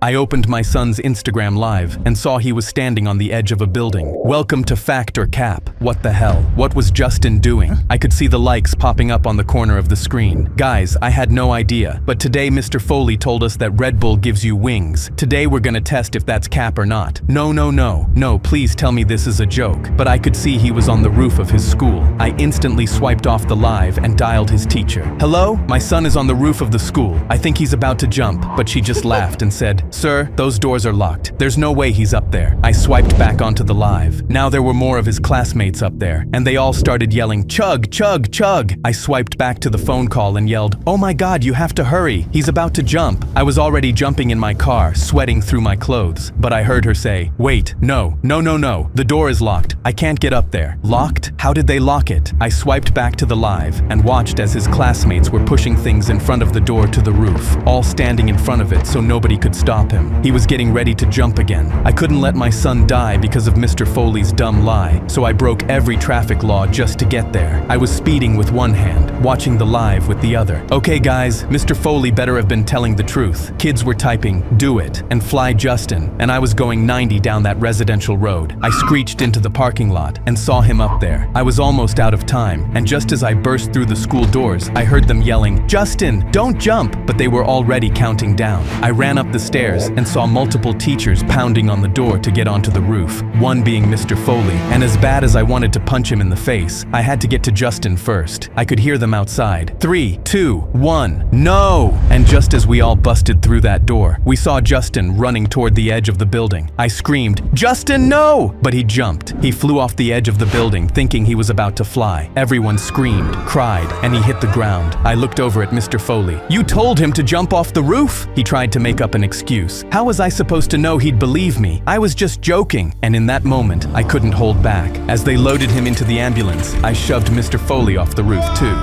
I opened my son's Instagram live and saw he was standing on the edge of a building. Welcome to Fact or Cap. What the hell? What was Justin doing? I could see the likes popping up on the corner of the screen. Guys, I had no idea, but today Mr. Foley told us that Red Bull gives you wings. Today we're gonna test if that's cap or not. No, please tell me this is a joke. But I could see he was on the roof of his school. I instantly swiped off the live and dialed his teacher. Hello? My son is on the roof of the school. I think he's about to jump, but she just laughed and said, "Sir, those doors are locked. There's no way he's up there." I swiped back onto the live. Now there were more of his classmates up there, and they all started yelling, "Chug, chug, chug." I swiped back to the phone call and yelled, "Oh my God, you have to hurry. He's about to jump." I was already jumping in my car, sweating through my clothes, but I heard her say, "Wait, no. The door is locked. I can't get up there." Locked? How did they lock it? I swiped back to the live and watched as his classmates were pushing things in front of the door to the roof, all standing in front of it so nobody could stop him. He was getting ready to jump again. I couldn't let my son die because of Mr. Foley's dumb lie, so I broke every traffic law just to get there. I was speeding with one hand, watching the live with the other. Okay guys, Mr. Foley better have been telling the truth. Kids were typing, "Do it," and "Fly Justin," and I was going 90 down that residential road. I screeched into the parking lot and saw him up there. I was almost out of time, and just as I burst through the school doors, I heard them yelling, "Justin, don't jump!" But they were already counting down. I ran up the stairs and saw multiple teachers pounding on the door to get onto the roof, one being Mr. Foley, and as bad as I wanted to punch him in the face, I had to get to Justin first. I could hear them outside. 3, 2, 1, no! And just as we all busted through that door, we saw Justin running toward the edge of the building. I screamed, "Justin, no!" But he jumped. He flew off the edge of the building, thinking he was about to fly. Everyone screamed, cried, and he hit the ground. I looked over at Mr. Foley. "You told him to jump off the roof?" He tried to make up an excuse. How was I supposed to know he'd believe me? I was just joking. And in that moment, I couldn't hold back. As they loaded him into the ambulance, I shoved Mr. Foley off the roof too.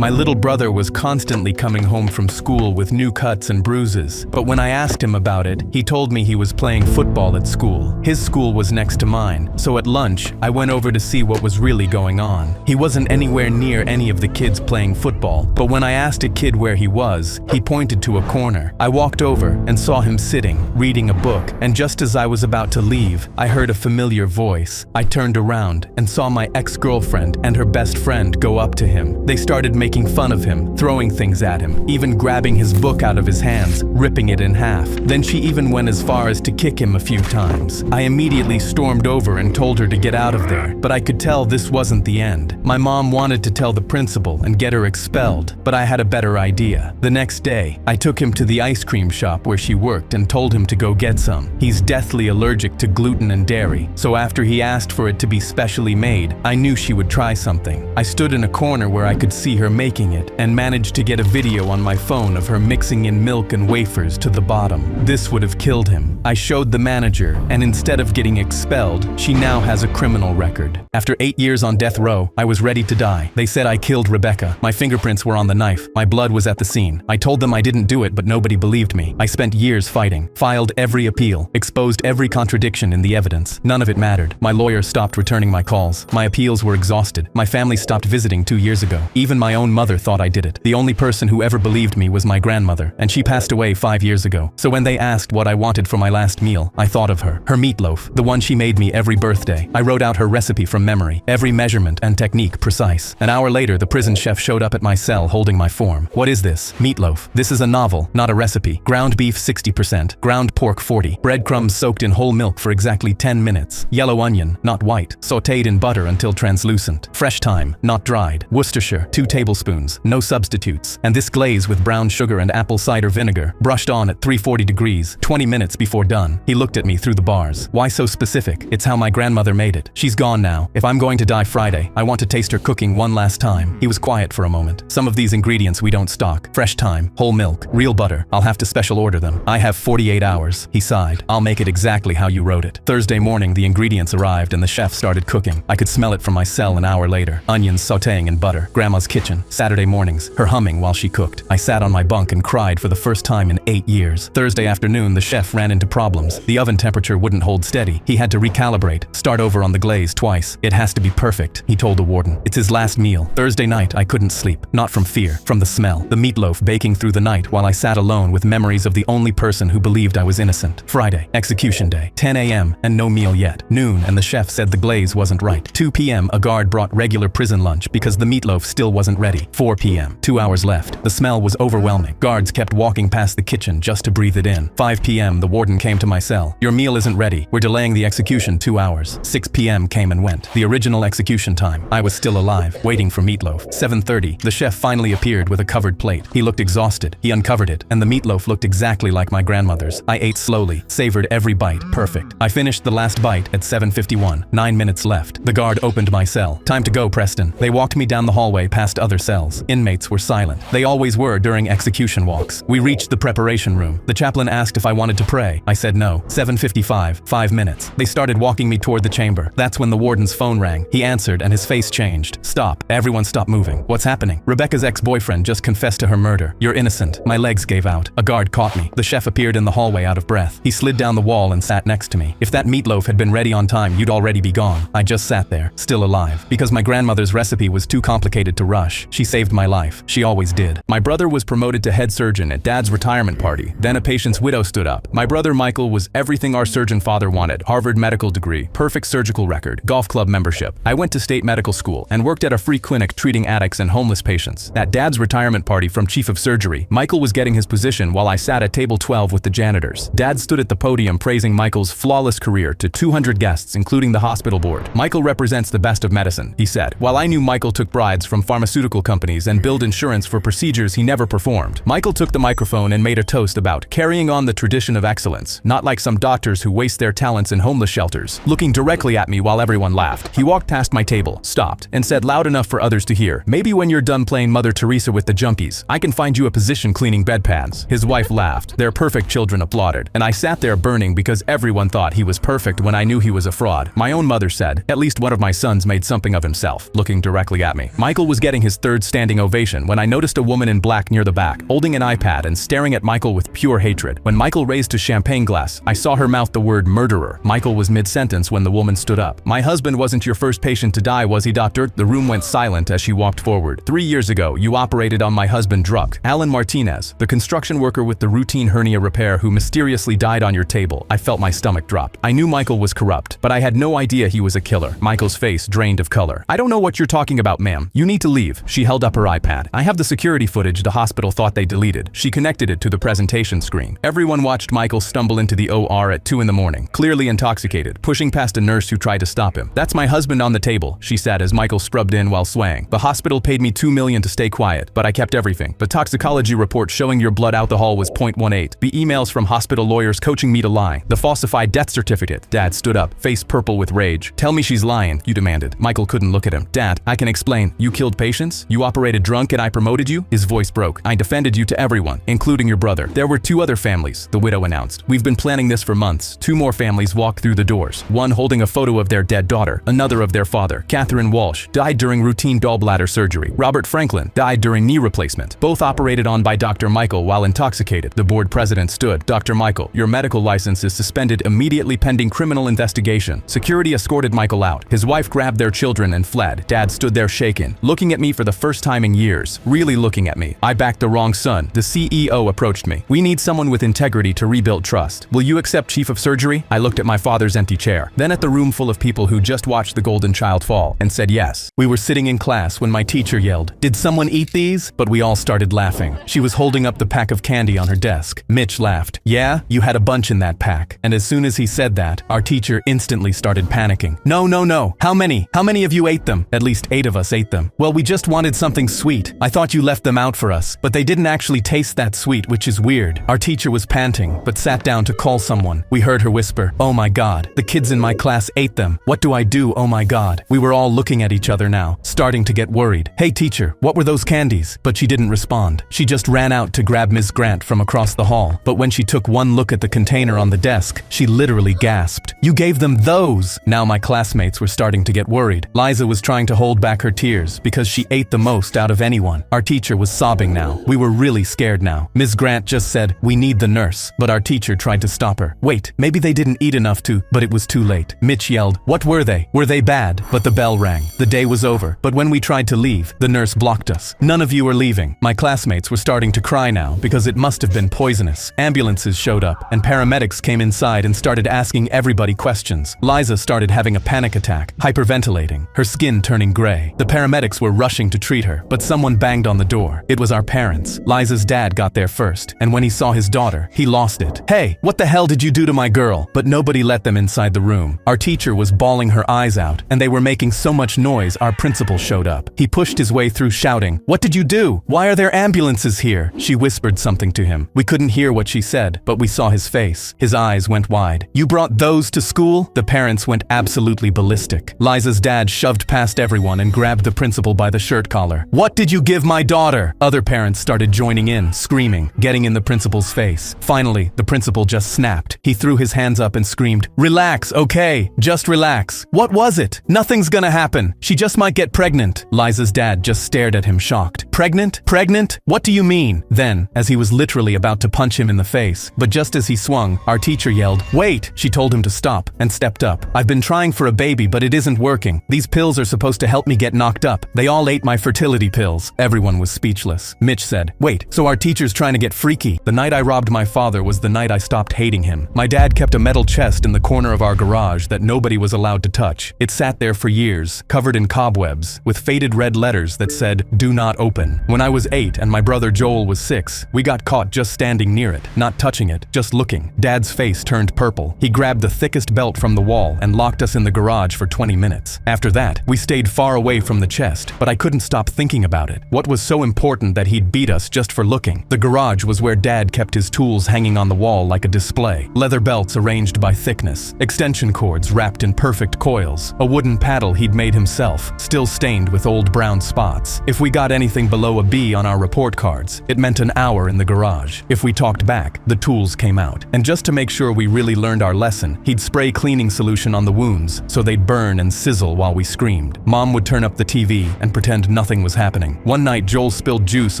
My little brother was constantly coming home from school with new cuts and bruises, but when I asked him about it, he told me he was playing football at school. His school was next to mine, so at lunch, I went over to see what was really going on. He wasn't anywhere near any of the kids playing football, but when I asked a kid where he was, he pointed to a corner. I walked over and saw him sitting, reading a book, and just as I was about to leave, I heard a familiar voice. I turned around and saw my ex-girlfriend and her best friend go up to him. They started making fun of him, throwing things at him, even grabbing his book out of his hands, ripping it in half. Then she even went as far as to kick him a few times. I immediately stormed over and told her to get out of there, but I could tell this wasn't the end. My mom wanted to tell the principal and get her expelled, but I had a better idea. The next day, I took him to the ice cream shop where she worked and told him to go get some. He's deathly allergic to gluten and dairy, so after he asked for it to be specially made, I knew she would try something. I stood in a corner where I could see her making it and managed to get a video on my phone of her mixing in milk and wafers to the bottom. This would have killed him. I showed the manager, and instead of getting expelled, she now has a criminal record. After 8 years on death row, I was ready to die. They said I killed Rebecca. My fingerprints were on the knife. My blood was at the scene. I told them I didn't do it, but nobody believed me. I spent years fighting, filed every appeal, exposed every contradiction in the evidence. None of it mattered. My lawyer stopped returning my calls. My appeals were exhausted. My family stopped visiting 2 years ago. Even my own mother thought I did it. The only person who ever believed me was my grandmother, and she passed away 5 years ago. So when they asked what I wanted for my last meal, I thought of her. Her meatloaf, the one she made me every birthday. I wrote out her recipe from memory, every measurement and technique precise. An hour later, the prison chef showed up at my cell holding my form. "What is this?" "Meatloaf. This is a novel, not a recipe. Ground beef 60%, ground pork 40, breadcrumbs soaked in whole milk for exactly 10 minutes, yellow onion, not white, sautéed in butter until translucent, fresh thyme, not dried, Worcestershire, 2 tablespoons, no substitutes, and this glaze with brown sugar and apple cider vinegar, brushed on at 340 degrees, 20 minutes before done." He looked at me through the bars. "Why so specific? It's how my grandmother made it. She's gone now. If I'm going to die Friday, I want to taste her cooking one last time." He was quiet for a moment. "Some of these ingredients we don't stock. Fresh thyme, whole milk, real butter. I'll have to special order them. I have 48 hours. He sighed. "I'll make it exactly how you wrote it." Thursday morning, the ingredients arrived and the chef started cooking. I could smell it from my cell an hour later. Onions sautéing in butter. Grandma's kitchen. Saturday mornings, her humming while she cooked. I sat on my bunk and cried for the first time in 8 years. Thursday afternoon, the chef ran into problems. The oven temperature wouldn't hold steady. He had to recalibrate, start over on the glaze twice. It has to be perfect, he told the warden. It's his last meal. Thursday night, I couldn't sleep. Not from fear, from the smell. The meatloaf baking through the night while I sat alone with memories of the only person who believed I was innocent. Friday, execution day. 10 a.m. and no meal yet. Noon, and the chef said the glaze wasn't right. 2 p.m. a guard brought regular prison lunch because the meatloaf still wasn't ready. 4 p.m. 2 hours left. The smell was overwhelming. Guards kept walking past the kitchen just to breathe it in. 5 p.m. the warden came to my cell. Your meal isn't ready. We're delaying the execution 2 hours. 6 p.m. came and went. The original execution time. I was still alive, waiting for meatloaf. 7:30. The chef finally appeared with a covered plate. He looked exhausted. He uncovered it, and the meatloaf looked exactly like my grandmother's. I ate slowly, savored every bite. Perfect. I finished the last bite at 7:51. 9 minutes left. The guard opened my cell. Time to go, Preston. They walked me down the hallway past other cells. Inmates were silent. They always were during execution walks. We reached the preparation room. The chaplain asked if I wanted to pray. I said no. 7:55. 5 minutes. They started walking me toward the chamber. That's when the warden's phone rang. He answered and his face changed. Stop. Everyone stop moving. What's happening? Rebecca's ex-boyfriend just confessed to her murder. You're innocent. My legs gave out. A guard caught me. The chef appeared in the hallway out of breath. He slid down the wall and sat next to me. If that meatloaf had been ready on time, you'd already be gone. I just sat there, still alive. Because my grandmother's recipe was too complicated to rush. She saved my life. She always did. My brother was promoted to head surgeon at Dad's retirement party. Then a patient's widow stood up. My brother Michael was everything our surgeon father wanted. Harvard medical degree, perfect surgical record, golf club membership. I went to state medical school and worked at a free clinic treating addicts and homeless patients. At Dad's retirement party from chief of surgery, Michael was getting his position while I sat at table 12 with the janitors. Dad stood at the podium praising Michael's flawless career to 200 guests, including the hospital board. Michael represents the best of medicine, he said. While I knew Michael took bribes from pharmaceutical companies and billed insurance for procedures he never performed, Michael took the microphone and made a toast about carrying on the tradition of excellence, not like some doctors who waste their talents in homeless shelters. Looking directly at me while everyone laughed, he walked past my table, stopped, and said loud enough for others to hear, maybe when you're done playing Mother Teresa with the junkies, I can find you a position cleaning bedpans. His wife laughed. Their perfect children applauded. And I sat there burning because everyone thought he was perfect when I knew he was a fraud. My own mother said, at least one of my sons made something of himself, looking directly at me. Michael was getting his third standing ovation when I noticed a woman in black near the back, holding an iPad and staring at Michael with pure hatred. When Michael raised his champagne glass, I saw her mouth the word murderer. Michael was mid-sentence when the woman stood up. My husband wasn't your first patient to die, was he, doctor? The room went silent as she walked forward. 3 years ago, you operated on my husband Druck, Alan Martinez, the construction worker with the routine hernia repair who mysteriously died on your table. I felt my stomach drop. I knew Michael was corrupt, but I had no idea he was a killer. Michael's face drained of color. I don't know what you're talking about, ma'am. You need to leave. She held up her iPad. I have the security footage the hospital thought they deleted. She connected it to the presentation screen. Everyone watched Michael stumble into the OR at 2 in the morning, clearly intoxicated, pushing past a nurse who tried to stop him. That's my husband on the table, she said as Michael scrubbed in while swaying. The hospital paid me $2 million to stay quiet, but I kept everything. The toxicology report showing your blood alcohol was 0.18. The emails from hospital lawyers coaching me to lie. The falsified death certificate. Dad stood up, face purple with rage. Tell me she's lying, you demanded. Michael couldn't look at him. Dad, I can explain. You killed patients? You operated drunk and I promoted you? His voice broke. I defended you to everyone, including your brother. There were 2 other families, the widow announced. We've been planning this for months. 2 more families walked through the doors. One holding a photo of their dead daughter, another of their father. Catherine Walsh died during routine gallbladder surgery. Robert Franklin died during knee replacement. Both operated on by Dr. Michael while intoxicated. The board president stood. Dr. Michael, your medical license is suspended immediately pending criminal investigation. Security escorted Michael out. His wife grabbed their children and fled. Dad stood there shaken, looking at me for the first time in years, really looking at me. I backed the wrong son. The CEO approached me. We need someone with integrity to rebuild trust. Will you accept chief of surgery? I looked at my father's empty chair, then at the room full of people who just watched the golden child fall, and said yes. We were sitting in class when my teacher yelled, "Did someone eat these?" But we all started laughing. She was holding up the pack of candy on her desk. Mitch laughed. Yeah, you had a bunch in that pack. And as soon as he said that, our teacher instantly started panicking. No, no, no. How many? How many of you ate them? At least 8 of us ate them. Well, we just wanted something sweet. I thought you left them out for us, but they didn't actually taste that sweet, which is weird. Our teacher was panting, but sat down to call someone. We heard her whisper, "Oh my God, the kids in my class ate them. What do I do? Oh my God." We were all looking at each other now, starting to get worried. "Hey teacher, what were those candies?" But she didn't respond. She just ran out to grab Ms. Grant from across the hall. But when she took one look at the container on the desk, she literally gasped. "You gave them those!" Now my classmates were starting to get worried. Liza was trying to hold back her tears because she ate beat the most out of anyone. Our teacher was sobbing now. We were really scared now. Ms. Grant just said, "We need the nurse," but our teacher tried to stop her. Wait, maybe they didn't eat enough to, but it was too late. Mitch yelled, "What were they? Were they bad?" But the bell rang. The day was over, but when we tried to leave, the nurse blocked us. "None of you are leaving." My classmates were starting to cry now because it must have been poisonous. Ambulances showed up, and paramedics came inside and started asking everybody questions. Liza started having a panic attack, hyperventilating, her skin turning gray. The paramedics were rushing to treat her, but someone banged on the door. It was our parents. Liza's dad got there first, and when he saw his daughter, he lost it. "Hey, what the hell did you do to my girl?" But nobody let them inside the room. Our teacher was bawling her eyes out, and they were making so much noise our principal showed up. He pushed his way through shouting, "What did you do? Why are there ambulances here?" She whispered something to him. We couldn't hear what she said, but we saw his face. His eyes went wide. "You brought those to school?" The parents went absolutely ballistic. Liza's dad shoved past everyone and grabbed the principal by the shirt collar. "What did you give my daughter?" Other parents started joining in, screaming, getting in the principal's face. Finally, the principal just snapped. He threw his hands up and screamed, "Relax, okay? Just relax. What was it? Nothing's gonna happen. She just might get pregnant." Liza's dad just stared at him shocked. "Pregnant? Pregnant? What do you mean?" Then, as he was literally about to punch him in the face, but just as he swung, our teacher yelled, "Wait!" She told him to stop and stepped up. "I've been trying for a baby, but it isn't working. These pills are supposed to help me get knocked up. They all ate my fertility pills." Everyone was speechless. Mitch said, "Wait, so our teacher's trying to get freaky?" "The night I robbed my father was the night I stopped hating him. My dad kept a metal chest in the corner of our garage that nobody was allowed to touch. It sat there for years, covered in cobwebs, with faded red letters that said, 'Do not open.' When I was 8 and my brother Joel was 6, we got caught just standing near it, not touching it, just looking. Dad's face turned purple. He grabbed the thickest belt from the wall and locked us in the garage for 20 minutes. After that, we stayed far away from the chest, but I couldn't stop thinking about it. What was so important that he'd beat us just for looking? The garage was where Dad kept his tools hanging on the wall like a display. Leather belts arranged by thickness, extension cords wrapped in perfect coils, a wooden paddle he'd made himself, still stained with old brown spots. If we got anything below a B on our report cards, it meant an hour in the garage. If we talked back, the tools came out. And just to make sure we really learned our lesson, he'd spray cleaning solution on the wounds so they'd burn and sizzle while we screamed. Mom would turn up the TV and pretend nothing was happening. One night, Joel spilled juice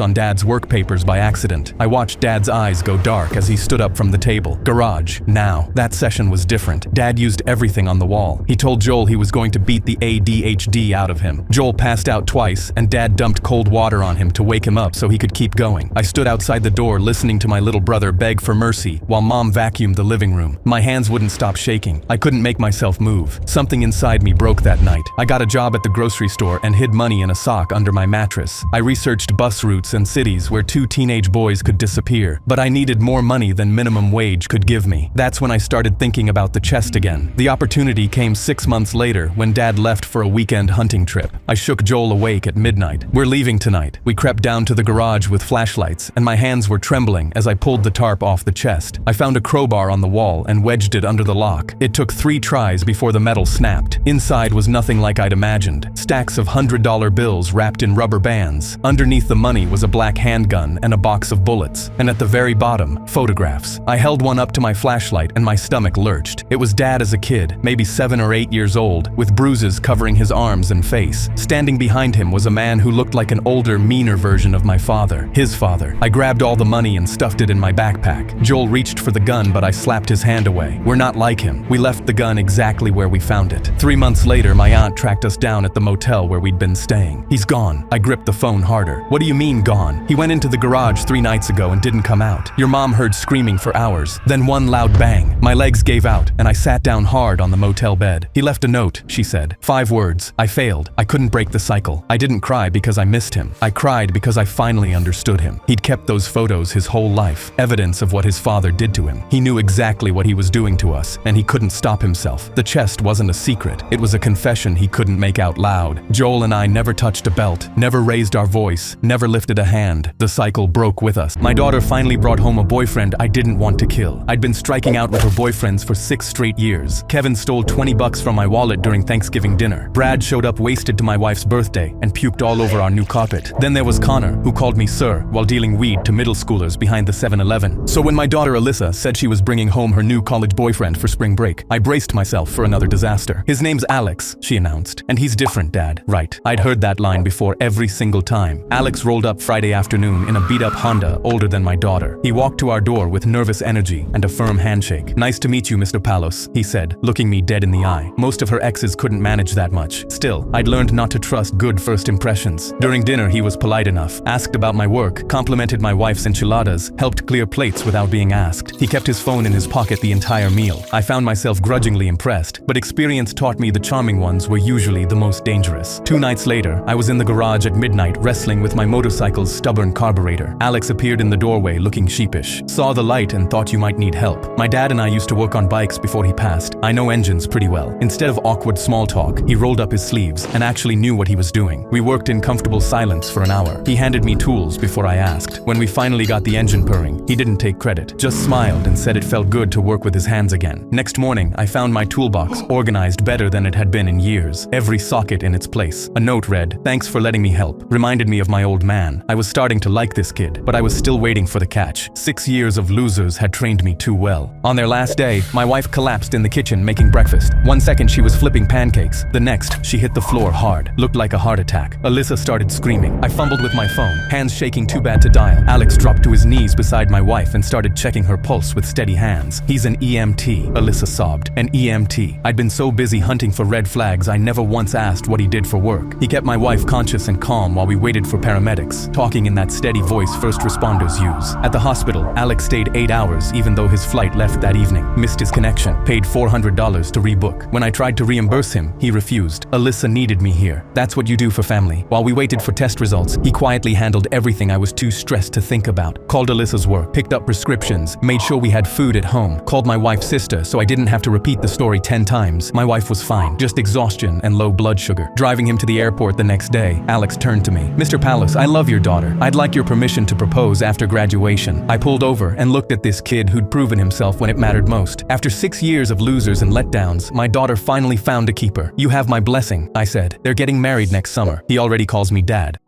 on Dad's work papers by accident. I watched Dad's eyes go dark as he stood up from the table. Garage. Now, that session was different. Dad used everything on the wall. He told Joel he was going to beat the ADHD out of him. Joel passed out twice, and Dad dumped cold water on him to wake him up so he could keep going. I stood outside the door listening to my little brother beg for mercy while Mom vacuumed the living room. My hands wouldn't stop shaking. I couldn't make myself move. Something inside me broke that night. I got a job at the grocery store and hid money in a sock under my mattress. I researched bus routes and cities where 2 teenage boys could disappear, but I needed more money than minimum wage could give me. That's when I started thinking about the chest again. The opportunity came 6 months later when Dad left for a weekend hunting trip. I shook Joel awake at midnight. "We're leaving tonight." We crept down to the garage with flashlights, and my hands were trembling as I pulled the tarp off the chest. I found a crowbar on the wall and wedged it under the lock. It took 3 tries before the metal snapped. Inside was nothing like I'd imagined. Stacks of $100 bills wrapped in rubber bands. Underneath the money was a black handgun and a box of bullets. And at the very bottom, photographs. I held one up to my flashlight and my stomach lurched. It was Dad as a kid, maybe 7 or 8 years old, with bruises covering his arms and face. Standing behind him was a man who looked like an older, meaner version of my father. His father. I grabbed all the money and stuffed it in my backpack. Joel reached for the gun, but I slapped his hand away. We're not like him. We left the gun exactly where we found it. 3 months later, my aunt tracked us down at the motel where we'd been staying. "He's gone." I gripped the phone harder. "What do you mean gone?" "He went into the garage 3 nights ago and didn't come out. Your mom heard screaming for hours. Then one loud bang. My legs gave out and I sat down hard on the motel bed. He left a note," she said. 5 words. I failed. I couldn't break the cycle. I didn't cry because I missed him. I cried because I finally understood him. He'd kept those photos his whole life. Evidence of what his father did to him. He knew exactly what he was doing to us, and he couldn't stop himself. The chest wasn't a secret. It was a confession he couldn't make out loud. Joel and I never touched a belt, never raised our voice, never lifted a hand. The cycle broke with us. My daughter finally brought home a boyfriend I didn't want to kill. I'd been striking out with her boyfriends for 6 straight years. Kevin stole $20 from my wallet during Thanksgiving dinner. Brad showed up wasted to my wife's birthday and puked all over our new carpet. Then there was Connor, who called me sir while dealing weed to middle schoolers behind the 7-Eleven. So when my daughter Alyssa said she was bringing home her new college boyfriend for spring break, I braced myself for another disaster. "His name's Alex," she announced. "And he's different, Dad." Right. I'd heard that line line before every single time. Alex rolled up Friday afternoon in a beat-up Honda older than my daughter. He walked to our door with nervous energy and a firm handshake. "Nice to meet you, Mr. Palos," he said, looking me dead in the eye. Most of her exes couldn't manage that much. Still, I'd learned not to trust good first impressions. During dinner, he was polite enough, asked about my work, complimented my wife's enchiladas, helped clear plates without being asked. He kept his phone in his pocket the entire meal. I found myself grudgingly impressed, but experience taught me the charming ones were usually the most dangerous. 2 nights later, I was in the garage at midnight wrestling with my motorcycle's stubborn carburetor. Alex appeared in the doorway looking sheepish. Saw the light and thought you might need help. My dad and I used to work on bikes before he passed. I know engines pretty well. Instead of awkward small talk, he rolled up his sleeves and actually knew what he was doing. We worked in comfortable silence for an hour. He handed me tools before I asked. When we finally got the engine purring, he didn't take credit, just smiled and said it felt good to work with his hands again. Next morning, I found my toolbox organized better than it had been in years, every socket in its place. A note read, "Thanks for letting me help." Reminded me of my old man. I was starting to like this kid, but I was still waiting for the catch. 6 years of losers had trained me too well. On their last day, my wife collapsed in the kitchen making breakfast. 1 second she was flipping pancakes. The next, she hit the floor hard. Looked like a heart attack. Alyssa started screaming. I fumbled with my phone, hands shaking too bad to dial. Alex dropped to his knees beside my wife and started checking her pulse with steady hands. "He's an EMT," Alyssa sobbed. "An EMT. I'd been so busy hunting for red flags I never once asked what he did for work." He kept my wife conscious and calm while we waited for paramedics, talking in that steady voice first responders use. At the hospital, Alex stayed 8 hours even though his flight left that evening. Missed his connection. Paid $400 to rebook. When I tried to reimburse him, he refused. Alyssa needed me here. That's what you do for family. While we waited for test results, he quietly handled everything I was too stressed to think about. Called Alyssa's work, picked up prescriptions, made sure we had food at home, called my wife's sister so I didn't have to repeat the story 10 times. My wife was fine, just exhaustion and low blood sugar. Driving him to the airport the next day, Alex turned to me. "Mr. Palos, I love your daughter. I'd like your permission to propose after graduation." I pulled over and looked at this kid who'd proven himself when it mattered most. After 6 years of losers and letdowns, my daughter finally found a keeper. "You have my blessing," I said. "They're getting married next summer." He already calls me dad.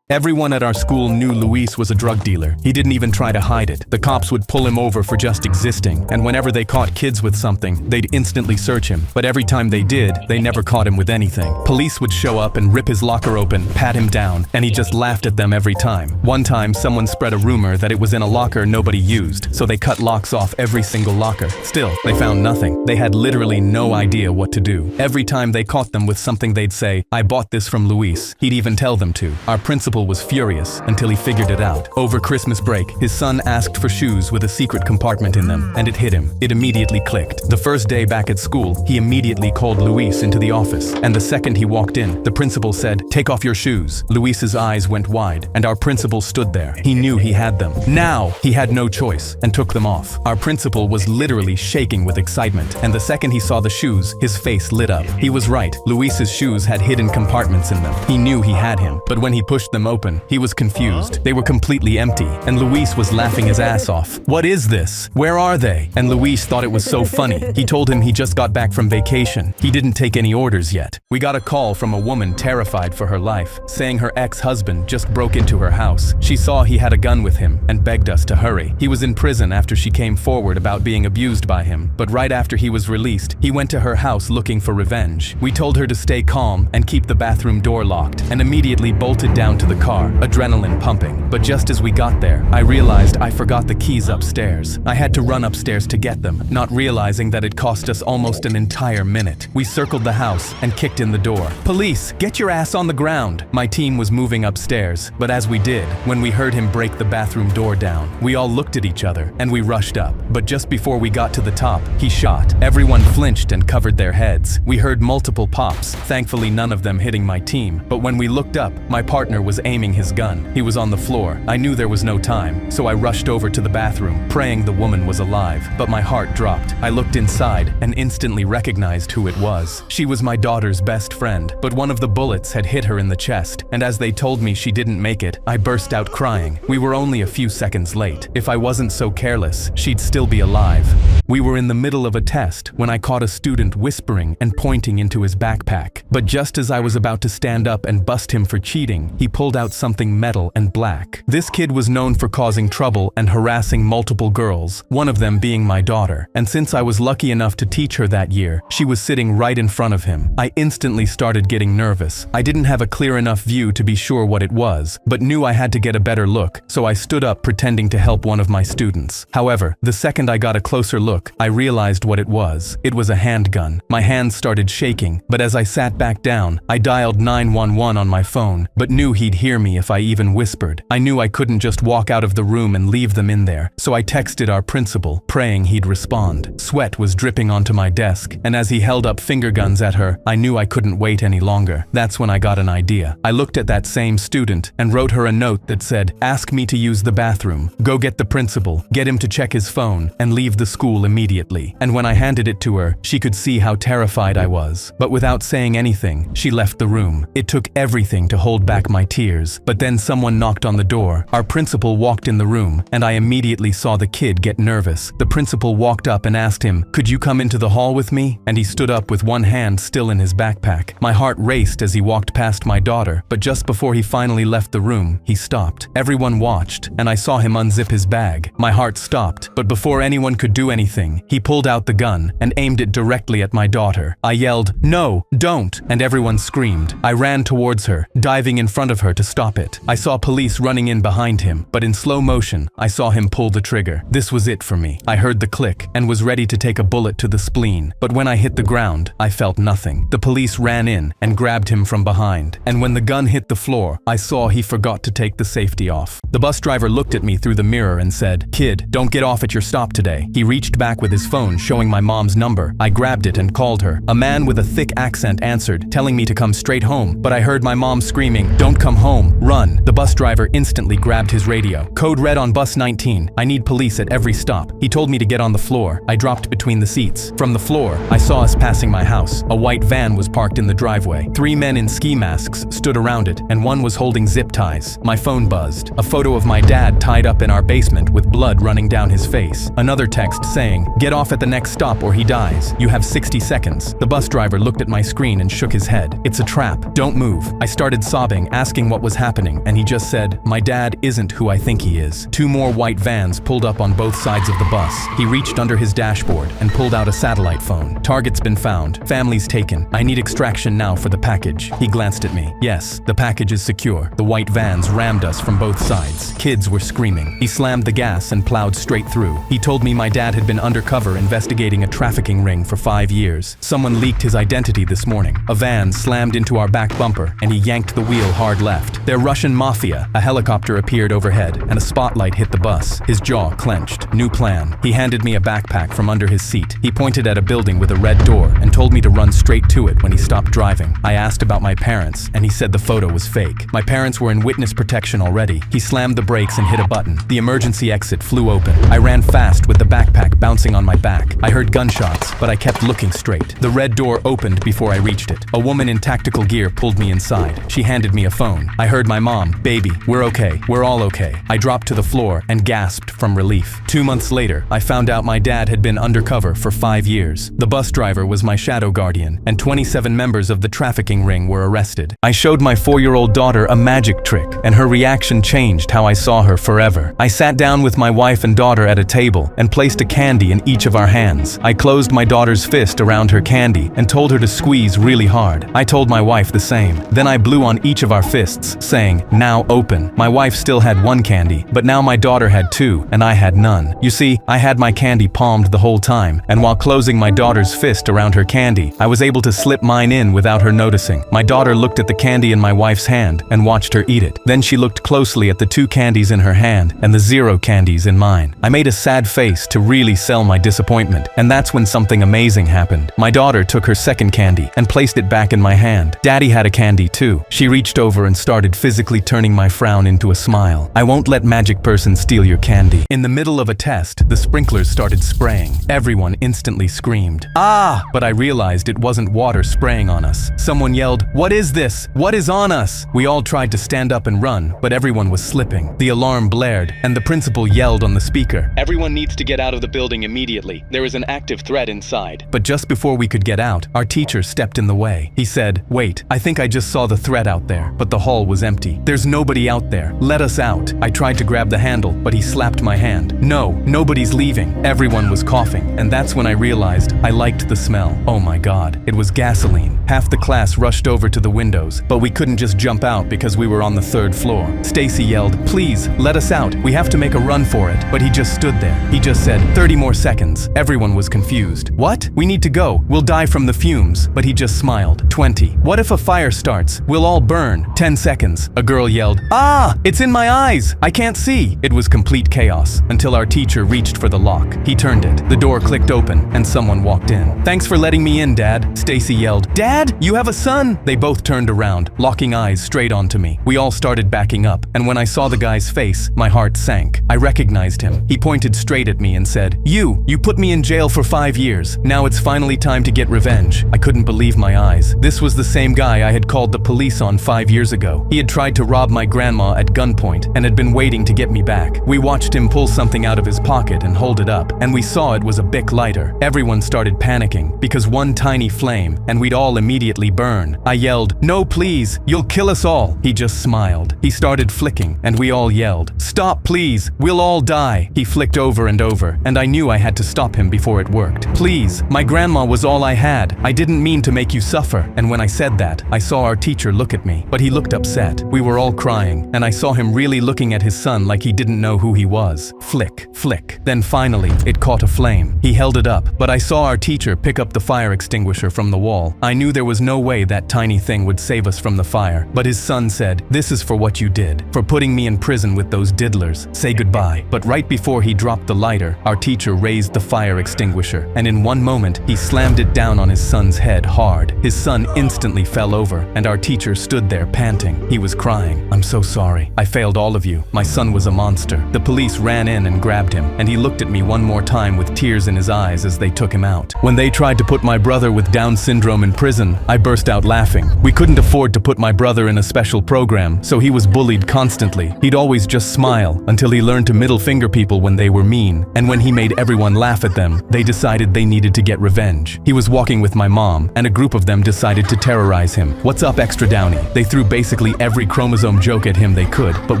Everyone at our school knew Luis was a drug dealer. He didn't even try to hide it. The cops would pull him over for just existing, and whenever they caught kids with something, they'd instantly search him. But every time they did, they never caught him with anything. Police would show up and rip his locker open, pat him down, and he just laughed at them every time. One time, someone spread a rumor that it was in a locker nobody used, so they cut locks off every single locker. Still, they found nothing. They had literally no idea what to do. Every time they caught them with something, they'd say, "I bought this from Luis." He'd even tell them to. Our principal was furious until he figured it out. Over Christmas break, his son asked for shoes with a secret compartment in them, and it hit him. It immediately clicked. The first day back at school, he immediately called Luis into the office, and the second he walked in, the principal said, "Take off your shoes." Luis's eyes went wide, and our principal stood there. He knew he had them. Now, he had no choice, and took them off. Our principal was literally shaking with excitement, and the second he saw the shoes, his face lit up. He was right. Luis's shoes had hidden compartments in them. He knew he had him, but when he pushed them open, he was confused. They were completely empty, and Luis was laughing his ass off. "What is this? Where are they?" And Luis thought it was so funny. He told him he just got back from vacation. He didn't take any orders yet. We got a call from a woman terrified for her life, saying her ex-husband just broke into her house. She saw he had a gun with him and begged us to hurry. He was in prison after she came forward about being abused by him, but right after he was released, he went to her house looking for revenge. We told her to stay calm and keep the bathroom door locked, and immediately bolted down to the car, adrenaline pumping. But just as we got there, I realized I forgot the keys upstairs. I had to run upstairs to get them, not realizing that it cost us almost an entire minute. We circled the house and kicked in the door. "Police, get your ass on the ground!" My team was moving upstairs, but as we did, when we heard him break the bathroom door down, we all looked at each other and we rushed up. But just before we got to the top, he shot. Everyone flinched and covered their heads. We heard multiple pops, thankfully none of them hitting my team. But when we looked up, my partner was aiming his gun. He was on the floor. I knew there was no time, so I rushed over to the bathroom, praying the woman was alive. But my heart dropped. I looked inside and instantly recognized who it was. She was my daughter's best friend, but one of the bullets had hit her in the chest, and as they told me she didn't make it, I burst out crying. We were only a few seconds late. If I wasn't so careless, she'd still be alive. We were in the middle of a test when I caught a student whispering and pointing into his backpack. But just as I was about to stand up and bust him for cheating, he pulled out something metal and black. This kid was known for causing trouble and harassing multiple girls, one of them being my daughter. And since I was lucky enough to teach her that year, she was sitting right in front of him. I instantly started getting nervous. I didn't have a clear enough view to be sure what it was, but knew I had to get a better look, so I stood up pretending to help one of my students. However, the second I got a closer look, I realized what it was. It was a handgun. My hands started shaking, but as I sat back down, I dialed 911 on my phone, but knew he'd hear me if I even whispered. I knew I couldn't just walk out of the room and leave them in there, so I texted our principal, praying he'd respond. Sweat was dripping onto my desk, and as he held up finger guns at her, I knew I couldn't wait any longer. That's when I got an idea. I looked at that same student and wrote her a note that said, "Ask me to use the bathroom. Go get the principal, get him to check his phone, and leave the school immediately." And when I handed it to her, she could see how terrified I was. But without saying anything, she left the room. It took everything to hold back my tears. But then someone knocked on the door. Our principal walked in the room, and I immediately saw the kid get nervous. The principal walked up and asked him, "Could you come into the hall with me?" And he stood up with one hand still in his backpack. My heart raced as he walked past my daughter, but just before he finally left the room, he stopped. Everyone watched, and I saw him unzip his bag. My heart stopped, but before anyone could do anything, he pulled out the gun and aimed it directly at my daughter. I yelled, "No, don't!" and everyone screamed. I ran towards her, diving in front of her to stop it. I saw police running in behind him, but in slow motion, I saw him pull the trigger. This was it for me. I heard the click and was ready to take a bullet to the spleen, but when I hit the ground, I felt nothing. The police ran in and grabbed him from behind, and when the gun hit the floor, I saw he forgot to take the safety off. The bus driver looked at me through the mirror and said, "Kid, don't get off at your stop today." He reached back with his phone showing my mom's number. I grabbed it and called her. A man with a thick accent answered, telling me to come straight home, but I heard my mom screaming, "Don't come home, run." The bus driver instantly grabbed his radio. "Code red on bus 19. I need police at every stop." He told me to get on the floor. I dropped between the seats. From the floor, I saw us passing my house. A white van was parked in the driveway. 3 men in ski masks stood around it, and one was holding zip ties. My phone buzzed. A photo of my dad tied up in our basement with blood running down his face. Another text saying, "Get off at the next stop or he dies. You have 60 seconds. The bus driver looked at my screen and shook his head. "It's a trap. Don't move." I started sobbing, asking what was happening, and he just said, "My dad isn't who I think he is." 2 more white vans pulled up on both sides of the bus. He reached under his dashboard and pulled out a satellite phone. "Target's been found. Families taken. I need extraction now for the package." He glanced at me. "Yes, the package is secure." The white vans rammed us from both sides. Kids were screaming. He slammed the gas and plowed straight through. He told me my dad had been undercover investigating a trafficking ring for 5 years. Someone leaked his identity this morning. A van slammed into our back bumper and he yanked the wheel hard left. "They're Russian mafia." A helicopter appeared overhead and a spotlight hit the bus. His jaw clenched. New plan. He handed me a backpack from under his seat. He pointed at a building with a red door and told me to run straight to it when he stopped driving. I asked about my parents and he said the photo was fake. My parents were in witness protection already. He slammed the brakes and hit a button. The emergency exit flew open. I ran fast with the backpack bouncing on my back. I heard gunshots, but I kept looking straight. The red door opened before I reached it. A woman in tactical gear pulled me inside. She handed me a phone. I heard my mom, "Baby, we're okay. We're all okay." I dropped to the floor and gasped from relief. 2 months later, I found out my dad had been undercover for 5 years. The bus driver was my shadow guardian, and 27 members of the trafficking ring were arrested. I showed my 4-year-old daughter a magic trick, and her reaction changed how I saw her forever. I sat down with my wife and daughter at a table and placed a candy in each of our hands. I closed my daughter's fist around her candy and told her to squeeze really hard. I told my wife the same. Then I blew on each of our fists, saying, "Now open." My wife still had 1 candy, but now my daughter had 2, and I had none. You see, I had my candy palmed the whole time, and while closing my daughter's fist around her candy, I was able to slip mine in without her noticing. My daughter looked at the candy in my wife's hand and watched her eat it. Then she looked closely at the 2 candies in her hand and the 0 candies in mine. I made a sad face to really sell my disappointment, and that's when something amazing happened. My daughter took her 2nd candy and placed it back in my hand. Daddy had a candy too. She reached over and started physically turning my frown into a smile. "I won't let magic person steal your candy." In the middle of a test, the sprinklers started spraying. Everyone instantly screamed, "Ah!" But I realized it wasn't water spraying on us. Someone yelled, "What is this? What is on us?" We all tried to stand up and run, but everyone was slipping. The alarm blared, and the principal yelled on the speaker, "Everyone needs to get out of the building building immediately. There is an active threat inside. But just before we could get out, our teacher stepped in the way. He said, "Wait, I think I just saw the threat out there." But the hall was empty. "There's nobody out there. Let us out." I tried to grab the handle, but he slapped my hand. "No, nobody's leaving." Everyone was coughing, and that's when I realized I liked the smell. Oh my God, it was gasoline. Half the class rushed over to the windows, but we couldn't just jump out because we were on the 3rd floor. Stacy yelled, "Please, let us out. We have to make a run for it." But he just stood there. He just said, "30 more seconds." Everyone was confused. "What? We need to go. We'll die from the fumes." But he just smiled. 20. "What if a fire starts? We'll all burn." 10 seconds. A girl yelled, "Ah, it's in my eyes. I can't see." It was complete chaos until our teacher reached for the lock. He turned it. The door clicked open and someone walked in. "Thanks for letting me in, Dad." Stacy yelled, "Dad, you have a son!" They both turned around, locking eyes straight onto me. We all started backing up, and when I saw the guy's face, my heart sank. I recognized him. He pointed straight at me and said, You put me in jail for 5 years. Now it's finally time to get revenge." I couldn't believe my eyes. This was the same guy I had called the police on 5 years ago. He had tried to rob my grandma at gunpoint and had been waiting to get me back. We watched him pull something out of his pocket and hold it up, and we saw it was a Bic lighter. Everyone started panicking because one tiny flame and we'd all immediately burn. I yelled, "No, please, you'll kill us all." He just smiled. He started flicking and we all yelled, "Stop, please, we'll all die." He flicked over and over, and I knew I had to stop him before it worked. "Please, my grandma was all I had. I didn't mean to make you suffer." And when I said that, I saw our teacher look at me, but he looked upset. We were all crying, and I saw him really looking at his son like he didn't know who he was. Flick, flick. Then finally, it caught a flame. He held it up, but I saw our teacher pick up the fire extinguisher from the wall. I knew there was no way that tiny thing would save us from the fire, but his son said, "This is for what you did, for putting me in prison with those diddlers. Say goodbye." But right before he dropped the lighter, our teacher raised the fire extinguisher, and in one moment, he slammed it down on his son's head hard. His son instantly fell over, and our teacher stood there panting. He was crying. "I'm so sorry. I failed all of you. My son was a monster." The police ran in and grabbed him, and he looked at me one more time with tears in his eyes as they took him out. When they tried to put my brother with Down syndrome in prison, I burst out laughing. We couldn't afford to put my brother in a special program, so he was bullied constantly. He'd always just smile until he learned to middle finger people when they were mean, and when he made everyone laugh at them, they decided they needed to get revenge. He was walking with my mom, and a group of them decided to terrorize him. "What's up, Extra Downy?" They threw basically every chromosome joke at him they could, but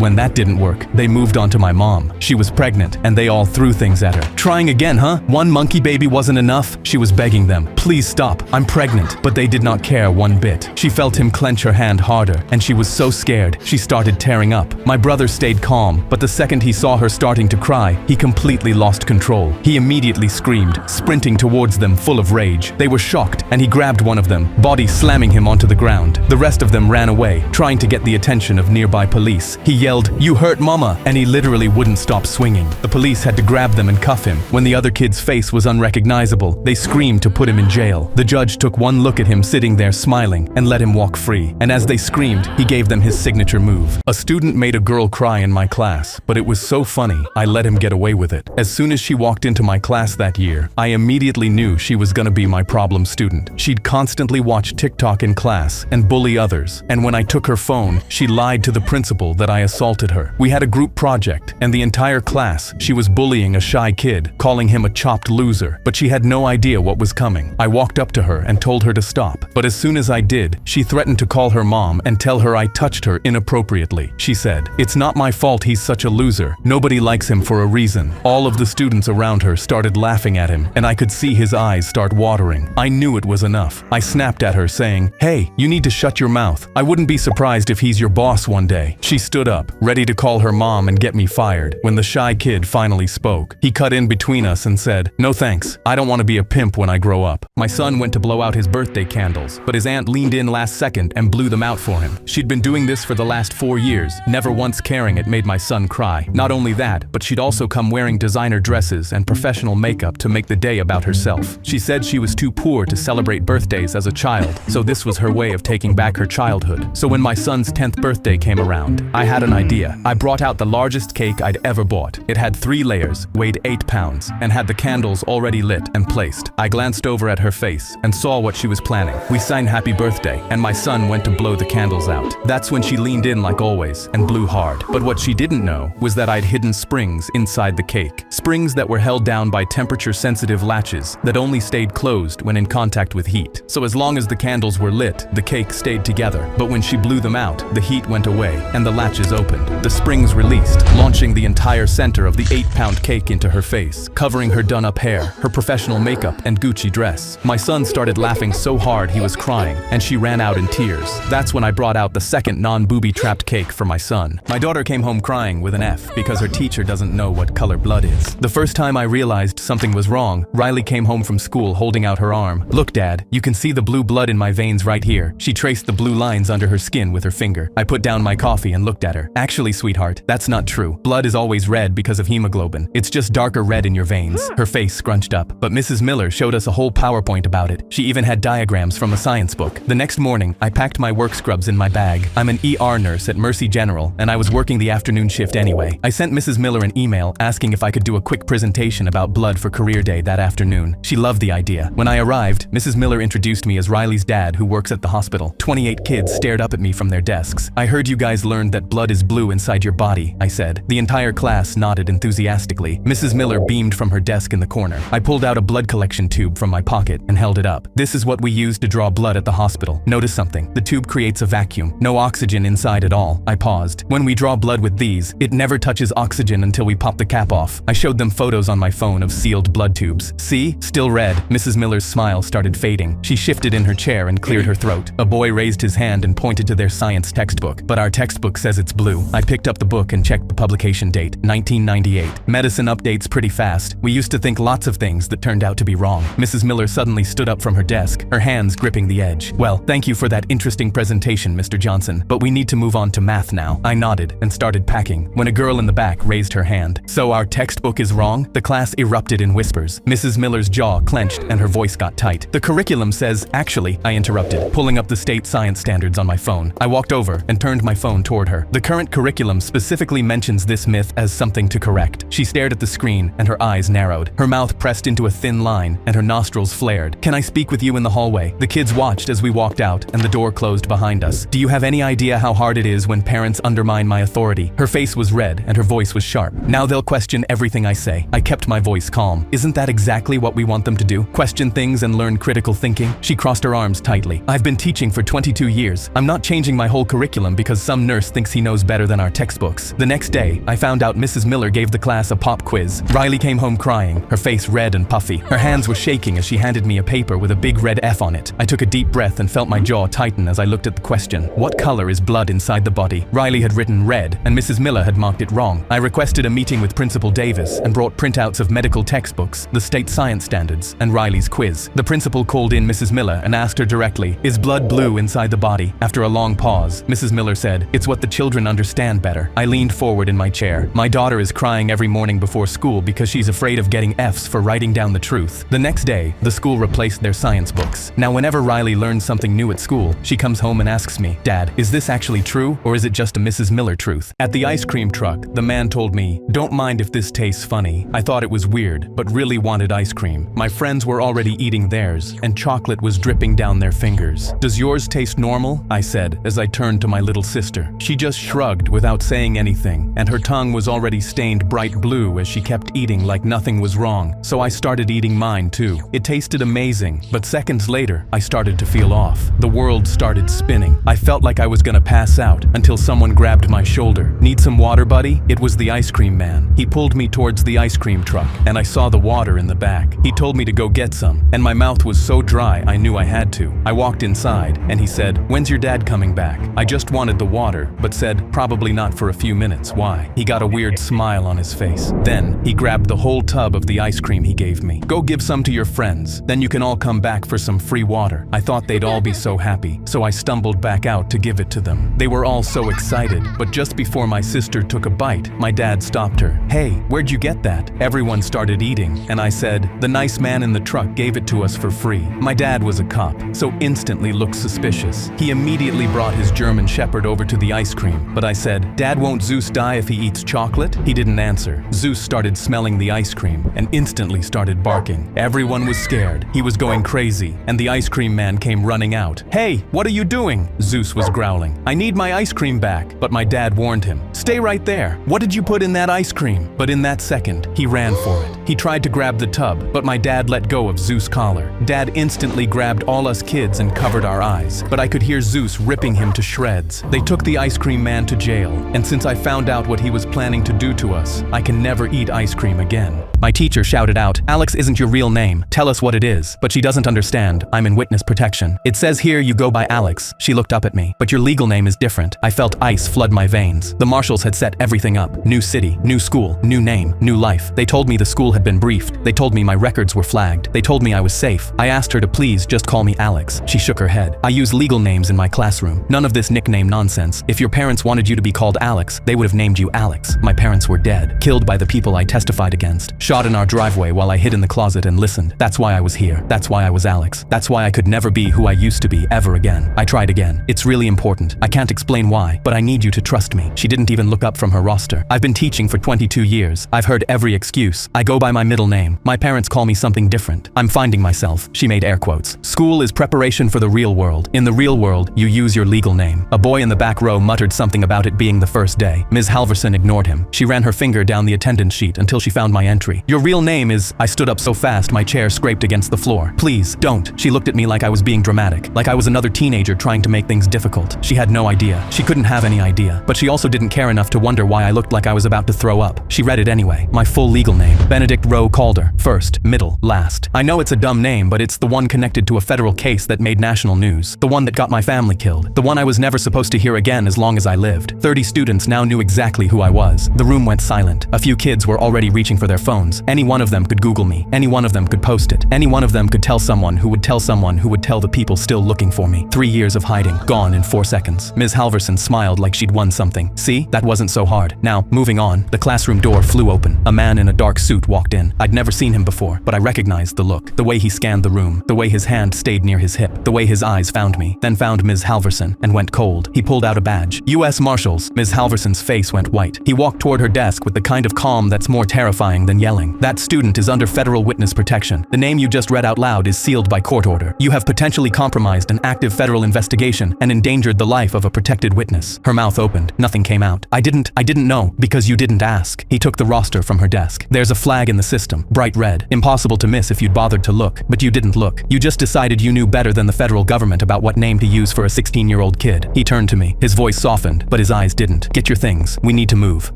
when that didn't work, they moved on to my mom. She was pregnant, and they all threw things at her. "Trying again, huh? One monkey baby wasn't enough?" She was begging them, "Please stop, I'm pregnant." But they did not care one bit. She felt him clench her hand harder, and she was so scared, she started tearing up. My brother stayed calm, but the second he saw her starting to cry, he completely lost control. He immediately screamed, sprinting towards them full of rage. They were shocked, and he grabbed one of them, body slamming him onto the ground. The rest of them ran away, trying to get the attention of nearby police. He yelled, "You hurt mama," and he literally wouldn't stop swinging. The police had to grab them and cuff him. When the other kid's face was unrecognizable, they screamed to put him in jail. The judge took one look at him sitting there smiling and let him walk free. And as they screamed, he gave them his signature move. A student made a girl cry in my class, but it was so funny, I let him get away with it. As soon as she walked into my class that year, I immediately knew she was gonna be my problem student. She'd constantly watch TikTok in class and bully others, and when I took her phone, she lied to the principal that I assaulted her. We had a group project, and the entire class, she was bullying a shy kid, calling him a chopped loser, but she had no idea what was coming. I walked up to her and told her to stop, but as soon as I did, she threatened to call her mom and tell her I touched her inappropriately. She said, "It's not my fault he's such a loser. Nobody likes him for a reason." All of the students around her started laughing at him, and I could see his eyes start watering. I knew it was enough. I snapped at her saying, "Hey, you need to shut your mouth. I wouldn't be surprised if he's your boss one day." She stood up, ready to call her mom and get me fired. When the shy kid finally spoke, he cut in between us and said, "No thanks. I don't want to be a pimp when I grow up." My son went to blow out his birthday candles, but his aunt leaned in last second and blew them out for him. She'd been doing this for the last 4 years, never once caring it made my son cry. Not only that, but she'd also come wearing designer dresses and professional makeup to make the day about herself. She said she was too poor to celebrate birthdays as a child, so this was her way of taking back her childhood. So when my son's 10th birthday came around, I had an idea. I brought out the largest cake I'd ever bought. It had 3 layers, weighed 8 pounds, and had the candles already lit and placed. I glanced over at her face and saw what she was planning. We sang happy birthday, and my son went to blow the candles out. That's when she leaned in like always and blew hard. But what she didn't know was that I'd hidden springs inside the cake. Springs that were held down by temperature-sensitive latches that only stayed closed when in contact with heat. So as long as the candles were lit, the cake stayed together. But when she blew them out, the heat went away and the latches opened. The springs released, launching the entire center of the 8-pound cake into her face, covering her done-up hair, her professional makeup, and Gucci dress. My son started laughing so hard he was crying, and she ran out in tears. That's when I brought out the second non-booby-trapped cake for my son. My daughter came home crying with an F because her teacher doesn't know what color blood is. The first time I realized something was wrong, Riley came home from school holding out her arm. "Look, Dad, you can see the blue blood in my veins right here." She traced the blue lines under her skin with her finger. I put down my coffee and looked at her. "Actually, sweetheart, that's not true. Blood is always red because of hemoglobin. It's just darker red in your veins." Her face scrunched up, but Mrs. Miller showed us a whole PowerPoint about it. She even had diagrams from a science book. The next morning, I packed my work scrubs in my bag. I'm an ER nurse at Mercy General, and I was working the afternoon shift anyway. I sent Mrs. Miller an email asking if I could do a quick presentation about blood for career day that afternoon. She loved the idea. When I arrived, Mrs. Miller introduced me as Riley's dad who works at the hospital. 28 kids stared up at me from their desks. "I heard you guys learned that blood is blue inside your body," I said. The entire class nodded enthusiastically. Mrs. Miller beamed from her desk in the corner. I pulled out a blood collection tube from my pocket and held it up. "This is what we use to draw blood at the hospital. Notice something. The tube creates a vacuum. No oxygen inside at all." I paused. "When we draw blood with these, it never touches oxygen until we pop the cap off." I showed them photos on my phone of sealed blood tubes. "See? Still red." Mrs. Miller's smile started fading. She shifted in her chair and cleared her throat. A boy raised his hand and pointed to their science textbook. "But our textbook says it's blue." I picked up the book and checked the publication date, 1998. Medicine updates pretty fast. We used to think lots of things that turned out to be wrong. Mrs. Miller suddenly stood up from her desk, her hands gripping the edge. "Well, thank you for that interesting presentation, Mr. Johnson, but we need to move on to math now." I nodded and started packing when a girl in the back raised her hand. "So our textbook is wrong?" The class erupted in whispers. Mrs. Miller's jaw clenched and her voice got tight. "The curriculum says—" "Actually," I interrupted, pulling up the state science standards on my phone. I walked over and turned my phone toward her. "The current curriculum specifically mentions this myth as something to correct." She stared at the screen and her eyes narrowed. Her mouth pressed into a thin line and her nostrils flared. "Can I speak with you in the hallway?" The kids watched as we walked out and the door closed behind us. "Do you have any idea how hard it is when parents undermine my authority?" Her face was red and her voice was sharp. "Now they'll question everything I say." I kept my voice calm. "Isn't that exactly what we want them to do? Question things and learn critical thinking?" She crossed her arms tightly. "I've been teaching for 22 years. I'm not changing my whole curriculum because some nurse thinks he knows better than our textbooks." The next day, I found out Mrs. Miller gave the class a pop quiz. Riley came home crying, her face red and puffy. Her hands were shaking as she handed me a paper with a big red F on it. I took a deep breath and felt my jaw tighten as I looked at the question. What color is blood inside the body? Riley had written red, and Mrs. Miller had marked it wrong. I requested a meeting with Principal Davis and brought printouts of medical textbooks, the state science standards, and Riley's quiz. The principal called in Mrs. Miller and asked her directly, "Is blood blue inside the body?" After a long pause, Mrs. Miller said, "It's what the children understand better." I leaned forward in my chair. "My daughter is crying every morning before school because she's afraid of getting F's for writing down the truth." The next day, the school replaced their science books. Now whenever Riley learns something new at school, she comes home and asks me, "Dad, is this actually true or is it just a Mrs. Miller truth?" At the ice cream truck, the man told me, "Don't mind if this tastes funny." I thought it was weird, but really wanted ice cream. My friends were already eating theirs, and chocolate was dripping down their fingers. "Does yours taste normal?" I said as I turned to my little sister. She just shrugged without saying anything, and her tongue was already stained bright blue as she kept eating like nothing was wrong. So I started eating mine too. It tasted amazing, but seconds later, I started to feel off. The world started spinning. I felt like I was gonna pass out until someone grabbed my shoulder. "Need some water, buddy?" It was the ice cream man. He pulled me towards the ice cream truck, and I saw the water in the back. He told me to go get some, and my mouth was so dry I knew I had to. I walked inside, and he said, "When's your dad coming back?" I just wanted the water, but said, "Probably not for a few minutes." "Why?" He got a weird smile on his face. Then, he grabbed the whole tub of the ice cream he gave me. "Go give some to your friends, then you can all come back for some free water." I thought they'd all be so happy, so I stumbled back out to give it to them. They were all so excited, but just before my sister took a bite, my dad stopped her. "Hey, where'd you get that?" Everyone started eating, and I said, "The nice man in the truck gave it to us for free." My dad was a cop, so instantly looked suspicious. He immediately brought his German Shepherd over to the ice cream, but I said, "Dad, won't Zeus die if he eats chocolate?" He didn't answer. Zeus started smelling the ice cream and instantly started barking. Everyone was scared. He was going crazy, and the ice cream man came running out. "Hey, what are you doing?" Zeus was growling. "I need my ice cream back." But my dad warned him, "Stay right there. What did you put in that ice cream?" But in that second, he ran for it. He tried to grab the tub, but my dad let go of Zeus' collar. Dad instantly grabbed all us kids and covered our eyes, but I could hear Zeus ripping him to shreds. They took the ice cream man to jail, and since I found out what he was planning to do to us, I can never eat ice cream again. My teacher shouted out, "Alex isn't your real name. Tell us what it is." But she doesn't understand. I'm in witness protection. It says here you go by Alex. She looked up at me. But your legal name is different. I felt ice flood my veins. The marshals had set everything up. New city, new school, new name, new life. They told me the school had been briefed. They told me my records were flagged. They told me I was safe. I asked her to please just call me Alex. She shook her head. I use legal names in my classroom. None of this nickname nonsense. If your parents wanted you to be called Alex, they would have named you Alex. My parents were dead, killed by the people I testified against, shot in our driveway while I hid in the closet and listened. That's why I was here. That's why I was Alex. That's why I could never be who I used to be ever again. I tried again. It's really important. I can't explain why, but I need you to trust me. She didn't even look up from her roster. I've been teaching for 22 years. I've heard every excuse. I go by my middle name. My parents call me something different. I'm finding myself. She made air quotes. School is preparation for the real world. In the real world, you use your legal name. A boy in the back row muttered something about it being the first day. Ms. Halverson ignored him. She ran her finger down the attendance sheet until she found my entry. Your real name is... I stood up so fast my chair scraped against the floor. Please, don't. She looked at me like I was being dramatic, like I was another teenager trying to make things difficult. She had no idea. She couldn't have any idea. But she also didn't care enough to wonder why I looked like I was about to throw up. She read it anyway. My full legal name. Benedict Rowe Calder. First, middle, last. I know it's a dumb name, but it's the one connected to a federal case that made national news. The one that got my family killed. The one I was never supposed to hear again as long as I lived. 30 students now knew exactly who I was. The room went silent. A few kids were already reaching for their phones. Any one of them could Google me. Any one of them could post it. Any one of them could tell someone who would tell someone who would tell the people still looking for me. 3 years of hiding, gone in 4 seconds. Ms. Halverson smiled like she'd won something. See? That wasn't so hard. Now, moving on, the classroom door flew open. A man in a dark suit walked in. I'd never seen him before, but I recognized the look. The way he scanned the room. The way his hand stayed near his hip. The way his eyes found me. Then found Ms. Halverson and went cold. He pulled out a badge. U.S. Marshals. Ms. Halverson's face went white. He walked toward her desk with the kind of calm that's more terrifying than yelling. That student is under federal witness protection. The name you just read out loud is sealed by court order. You have potentially compromised an active federal investigation and endangered the life of a protected witness. Her mouth opened. Nothing came out. I didn't know, because you didn't ask. He took the roster from her desk. There's a flag in the system, bright red. Impossible to miss if you'd bothered to look, but you didn't look. You just decided you knew better than the federal government about what name to use for a 16-year-old kid. He turned to me. His voice softened, but his eyes didn't. Get your things. We need to move.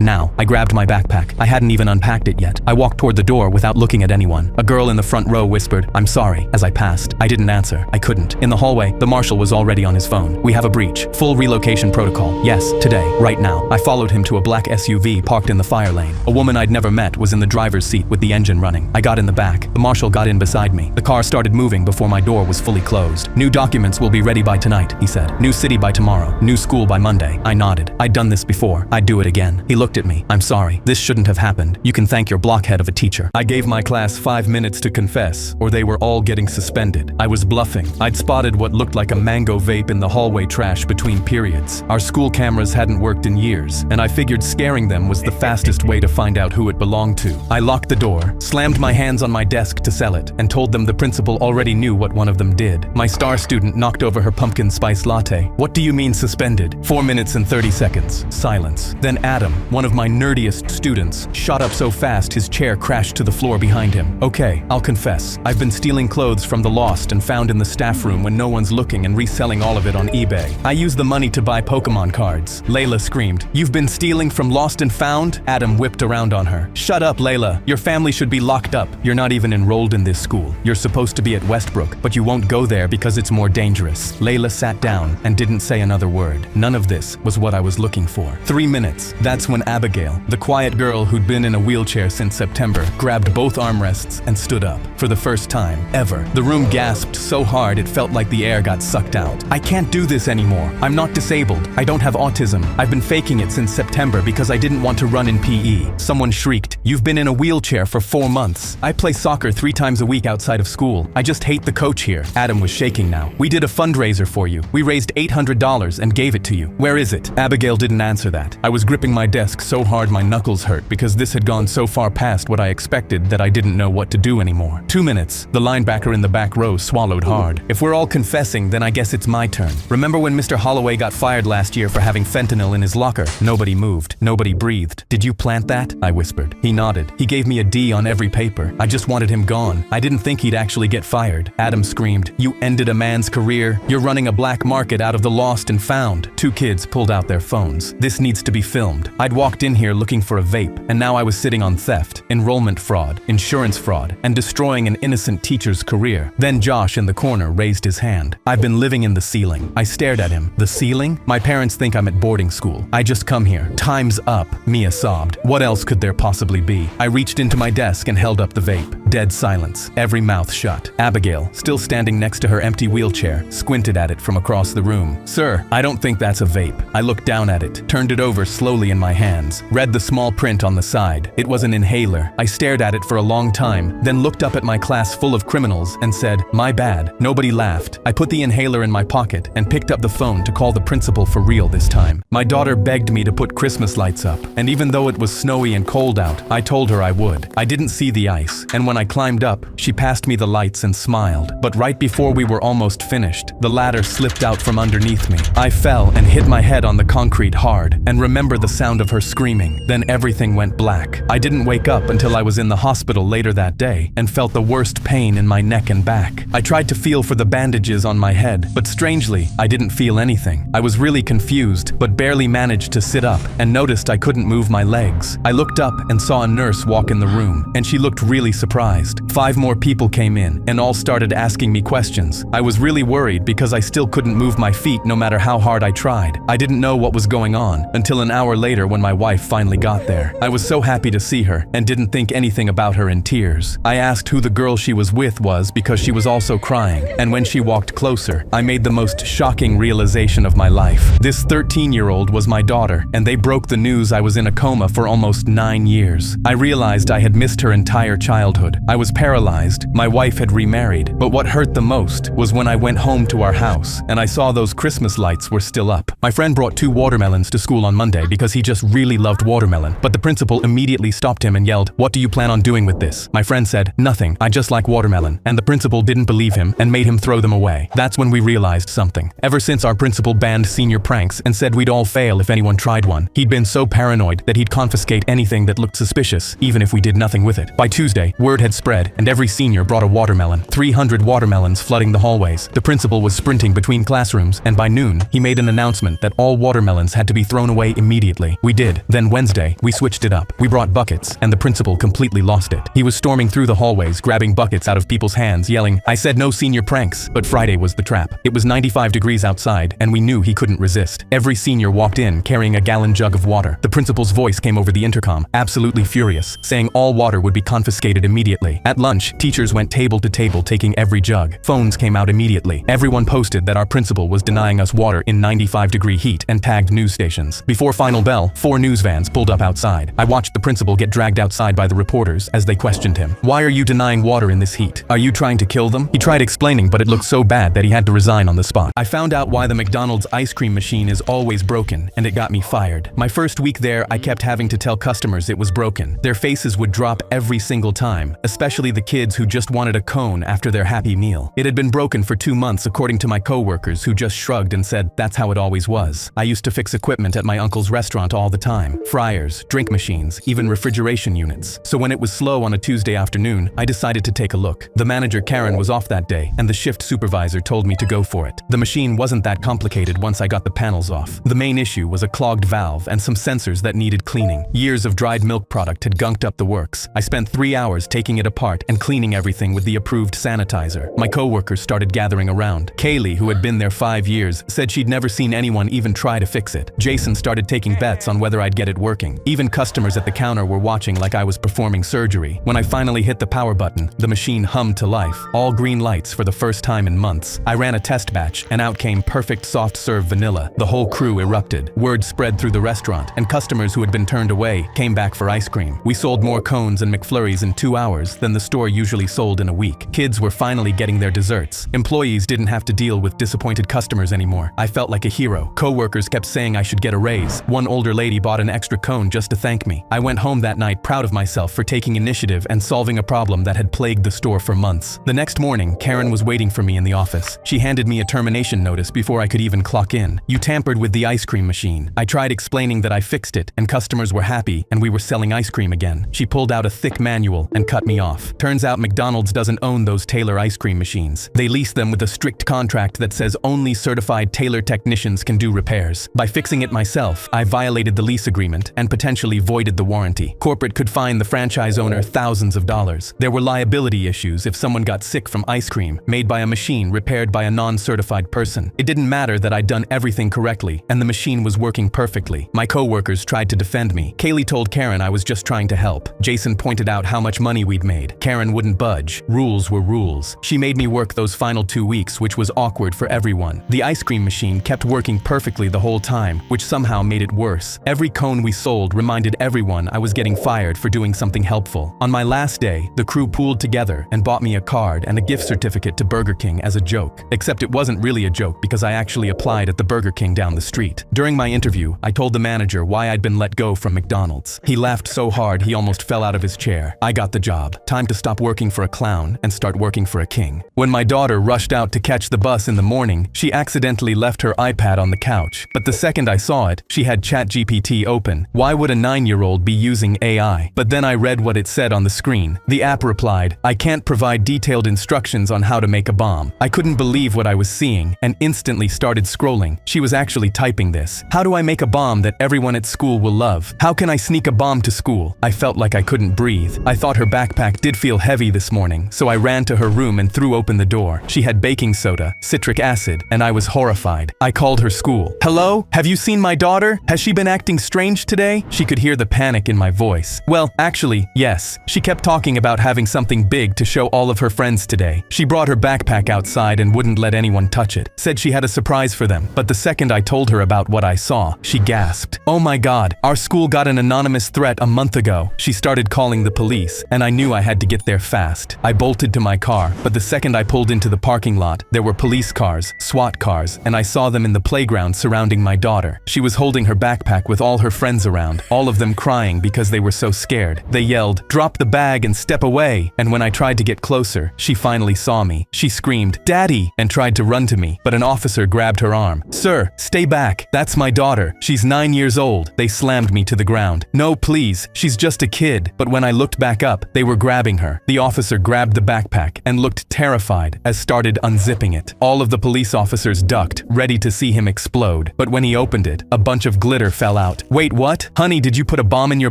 Now. I grabbed my backpack. I hadn't even unpacked it yet. I walked toward the door without looking at anyone. A girl in the front row whispered, "I'm sorry," as I passed. I didn't answer. I couldn't. In the hallway, the marshal was already on his phone. "We have a breach. Full relocation protocol. Yes, today. Right now." I followed him to a black SUV parked in the fire lane. A woman I'd never met was in the driver's seat with the engine running. I got in the back. The marshal got in beside me. The car started moving before my door was fully closed. "New documents will be ready by tonight," he said. "New city by tomorrow. New school by Monday." I nodded. I'd done this before. I'd do it again. He looked at me. "I'm sorry. This shouldn't have happened. You can thank your blockhead of a teacher." I gave my class 5 minutes to confess, or they were all getting suspended. I was bluffing. I'd spotted what looked like a mango vape in the hallway trash between periods. Our school cameras hadn't worked in years, and I figured scaring them was the fastest way to find out who it belonged to. I locked the door, slammed my hands on my desk to sell it, and told them the principal already knew what one of them did. My star student knocked over her pumpkin spice latte. "What do you mean suspended?" 4 minutes and 30 seconds. Silence. Then Adam, one of my nerdiest students, shot up so fast his chair crashed to the floor behind him. "Okay, I'll confess. I've been stealing clothes from the lost and found in the staff room when no one's looking and reselling all of it on eBay. I used the money to buy Pokemon cards." Layla screamed. "You've been stealing from lost and found?" Adam whipped around on her. "Shut up, Layla. Your family should be locked up. You're not even enrolled in this school. You're supposed to be at Westbrook, but you won't go there because it's more dangerous." Layla sat down and didn't say another word. None of this was what I was looking for. 3 minutes. That's when Abigail, the quiet girl who'd been in a wheelchair since September, grabbed both armrests and stood up. For the first time, ever. The room gasped so hard it felt like the air got sucked out. "I can't do this anymore. I'm not disabled. I don't have autism. I've been faking it since September because I didn't want to run in PE." Someone shrieked, "You've been in a wheelchair for 4 months. I play soccer 3 times a week outside of school. I just hate the coach here." Adam was shaking now. "We did a fundraiser for you. We raised $800 and gave it to you. Where is it?" Abigail didn't answer that. I was gripping my desk so hard my knuckles hurt because this had gone so far past what I expected that I didn't know what to do anymore. 2 minutes. The linebacker in the back row swallowed hard. "If we're all confessing, then I guess it's my turn. Remember when Mr. Holloway got fired last year for having fentanyl in his locker? Nobody moved. Nobody breathed. Did you plant that?" I whispered. He nodded. He gave me a a D on every paper. I just wanted him gone. I didn't think he'd actually get fired. Adam screamed, "You ended a man's career. You're running a black market out of the lost and found." Two kids pulled out their phones. "This needs to be filmed. I'd walked in here looking for a vape, and now I was sitting on theft, enrollment fraud, insurance fraud, and destroying an innocent teacher's career." Then Josh in the corner raised his hand. "I've been living in the ceiling." I stared at him. "The ceiling? My parents think I'm at boarding school. I just come here. Time's up," Mia sobbed. "What else could there possibly be?" I reached into my desk and held up the vape. Dead silence. Every mouth shut. Abigail, still standing next to her empty wheelchair, squinted at it from across the room. "Sir, I don't think that's a vape." I looked down at it, turned it over slowly in my hands, read the small print on the side. It was an inhaler. I stared at it for a long time, then looked up at my class full of criminals and said, "My bad." Nobody laughed. I put the inhaler in my pocket and picked up the phone to call the principal for real this time. My daughter begged me to put Christmas lights up, and even though it was snowy and cold out, I told her I would. I didn't see the ice, and when I climbed up, she passed me the lights and smiled. But right before we were almost finished, the ladder slipped out from underneath me. I fell and hit my head on the concrete hard, and remember the sound of her screaming. Then everything went black. I didn't wake up until I was in the hospital later that day, and felt the worst pain in my neck and back. I tried to feel for the bandages on my head, but strangely, I didn't feel anything. I was really confused, but barely managed to sit up, and noticed I couldn't move my legs. I looked up and saw a nurse walk in the room, and she looked really surprised. 5 more people came in, and all started asking me questions. I was really worried because I still couldn't move my feet no matter how hard I tried. I didn't know what was going on until an hour later when my wife finally got there. I was so happy to see her, and didn't think anything about her in tears. I asked who the girl she was with was because she was also crying, and when she walked closer, I made the most shocking realization of my life. This 13-year-old was my daughter, and they broke the news I was in a coma for almost 9 years. I realized I had missed her entire childhood. I was paralyzed. My wife had remarried. But what hurt the most was when I went home to our house, and I saw those Christmas lights were still up. My friend brought 2 watermelons to school on Monday because he just really loved watermelon, but the principal immediately stopped him and yelled, "What do you plan on doing with this?" My friend said, "Nothing, I just like watermelon," and the principal didn't believe him and made him throw them away. That's when we realized something. Ever since our principal banned senior pranks and said we'd all fail if anyone tried one, he'd been so paranoid that he'd confiscate anything that looked suspicious, even if we did nothing with it. By Tuesday, word had spread, and every senior brought a watermelon. 300 watermelons flooding the hallways. The principal was sprinting between classrooms, and by noon, he made an announcement that all watermelons had to be thrown away immediately. We did. Then Wednesday, we switched it up. We brought buckets, and the principal completely lost it. He was storming through the hallways, grabbing buckets out of people's hands, yelling, "I said no senior pranks." But Friday was the trap. It was 95 degrees outside, and we knew he couldn't resist. Every senior walked in carrying a gallon jug of water. The principal's voice came over the intercom, absolutely furious, saying all water would be confiscated immediately. At lunch, teachers went table to table taking every jug. Phones came out immediately. Everyone posted that our principal was denying us water in 95-degree heat and tagged news stations. Before final bell, 4 news vans pulled up outside. I watched the principal get dragged outside by the reporters as they questioned him. "Why are you denying water in this heat? Are you trying to kill them?" He tried explaining, but it looked so bad that he had to resign on the spot. I found out why the McDonald's ice cream machine is always broken, and it got me fired. My first week there, I kept having to tell customers it was broken. Their faces would drop every single time, especially the kids who just wanted a cone after their happy meal. It had been broken for 2 months according to my coworkers, who just shrugged and said that's how it always was. I used to fix equipment at my uncle's restaurant all the time. Fryers, drink machines, even refrigeration units. So when it was slow on a Tuesday afternoon, I decided to take a look. The manager, Karen, was off that day, and the shift supervisor told me to go for it. The machine wasn't that complicated once I got the panels off. The main issue was a clogged valve and some sensors that needed cleaning. Years of dried milk product had gunked up the works. I spent 3 hours taking it apart and cleaning everything with the approved sanitizer. My coworkers started gathering around. Kaylee, who had been there 5 years, said she'd never seen anyone even try to fix it. Jason started taking bets on whether I'd get it working. Even customers at the counter were watching like I was performing surgery. When I finally hit the power button, the machine hummed to life. All green lights for the first time in months. I ran a test batch, and out came perfect soft serve vanilla. The whole crew erupted. Word spread through the restaurant, and customers who had been turned away came back for ice cream. We sold more cones and McFlurries in 2 hours than the store usually sold in a week. Kids were finally getting their desserts. Employees didn't have to deal with disappointed customers anymore. I felt like a hero. Coworkers kept saying I should get a raise. One older lady bought an extra cone just to thank me. I went home that night proud of myself for taking initiative and solving a problem that had plagued the store for months. The next morning, Karen was waiting for me in the office. She handed me a termination notice before I could even clock in. "You tampered with the ice cream machine." I tried explaining that I fixed it, and customers were happy, and we were selling ice cream again. She She pulled out a thick manual and cut me off. Turns out McDonald's doesn't own those Taylor ice cream machines. They lease them with a strict contract that says only certified Taylor technicians can do repairs. By fixing it myself, I violated the lease agreement and potentially voided the warranty. Corporate could fine the franchise owner thousands of dollars. There were liability issues if someone got sick from ice cream made by a machine repaired by a non-certified person. It didn't matter that I'd done everything correctly and the machine was working perfectly. My co-workers tried to defend me. Kaylee told Karen I was just trying to help. Jason pointed out how much money we'd made. Karen wouldn't budge. Rules were rules. She made me work those final 2 weeks, which was awkward for everyone. The ice cream machine kept working perfectly the whole time, which somehow made it worse. Every cone we sold reminded everyone I was getting fired for doing something helpful. On my last day, the crew pooled together and bought me a card and a gift certificate to Burger King as a joke. Except it wasn't really a joke because I actually applied at the Burger King down the street. During my interview, I told the manager why I'd been let go from McDonald's. He laughed so hard he almost fell out of his chair. I got the job. Time to stop working for a clown and start working for a king. When my daughter rushed out to catch the bus in the morning, she accidentally left her iPad on the couch. But the second I saw it, she had ChatGPT open. Why would a 9-year-old be using AI? But then I read what it said on the screen. The app replied, "I can't provide detailed instructions on how to make a bomb." I couldn't believe what I was seeing and instantly started scrolling. She was actually typing this. How do I make a bomb that everyone at school will love? How can I sneak a bomb to school? I felt like I couldn't breathe. I thought her backpack did feel heavy this morning, so I ran to her room and threw open the door. She had baking soda, citric acid, and I was horrified. I called her school. "Hello? Have you seen my daughter? Has she been acting strange today?" She could hear the panic in my voice. Well, actually, yes. She kept talking about having something big to show all of her friends today. She brought her backpack outside and wouldn't let anyone touch it. Said she had a surprise for them. But the second I told her about what I saw, she gasped. "Oh my God, our school got an anonymous threat a month ago." She started calling the police, and I knew I had to get there fast. I bolted to my car, but the second I pulled into the parking lot, there were police cars, SWAT cars, and I saw them in the playground surrounding my daughter. She was holding her backpack with all her friends around, all of them crying because they were so scared. They yelled, "Drop the bag and step away." And when I tried to get closer, she finally saw me. She screamed, "Daddy!" and tried to run to me, but an officer grabbed her arm. "Sir, stay back. That's my daughter. She's 9 years old." They slammed me to the ground. "No, please. She's just a kid." But when I looked back up, they were grabbing her. The officer grabbed the backpack and looked terrified as started unzipping it. All of the police officers ducked, ready to see him explode. But when he opened it, a bunch of glitter fell out. "Wait, what? Honey, did you put a bomb in your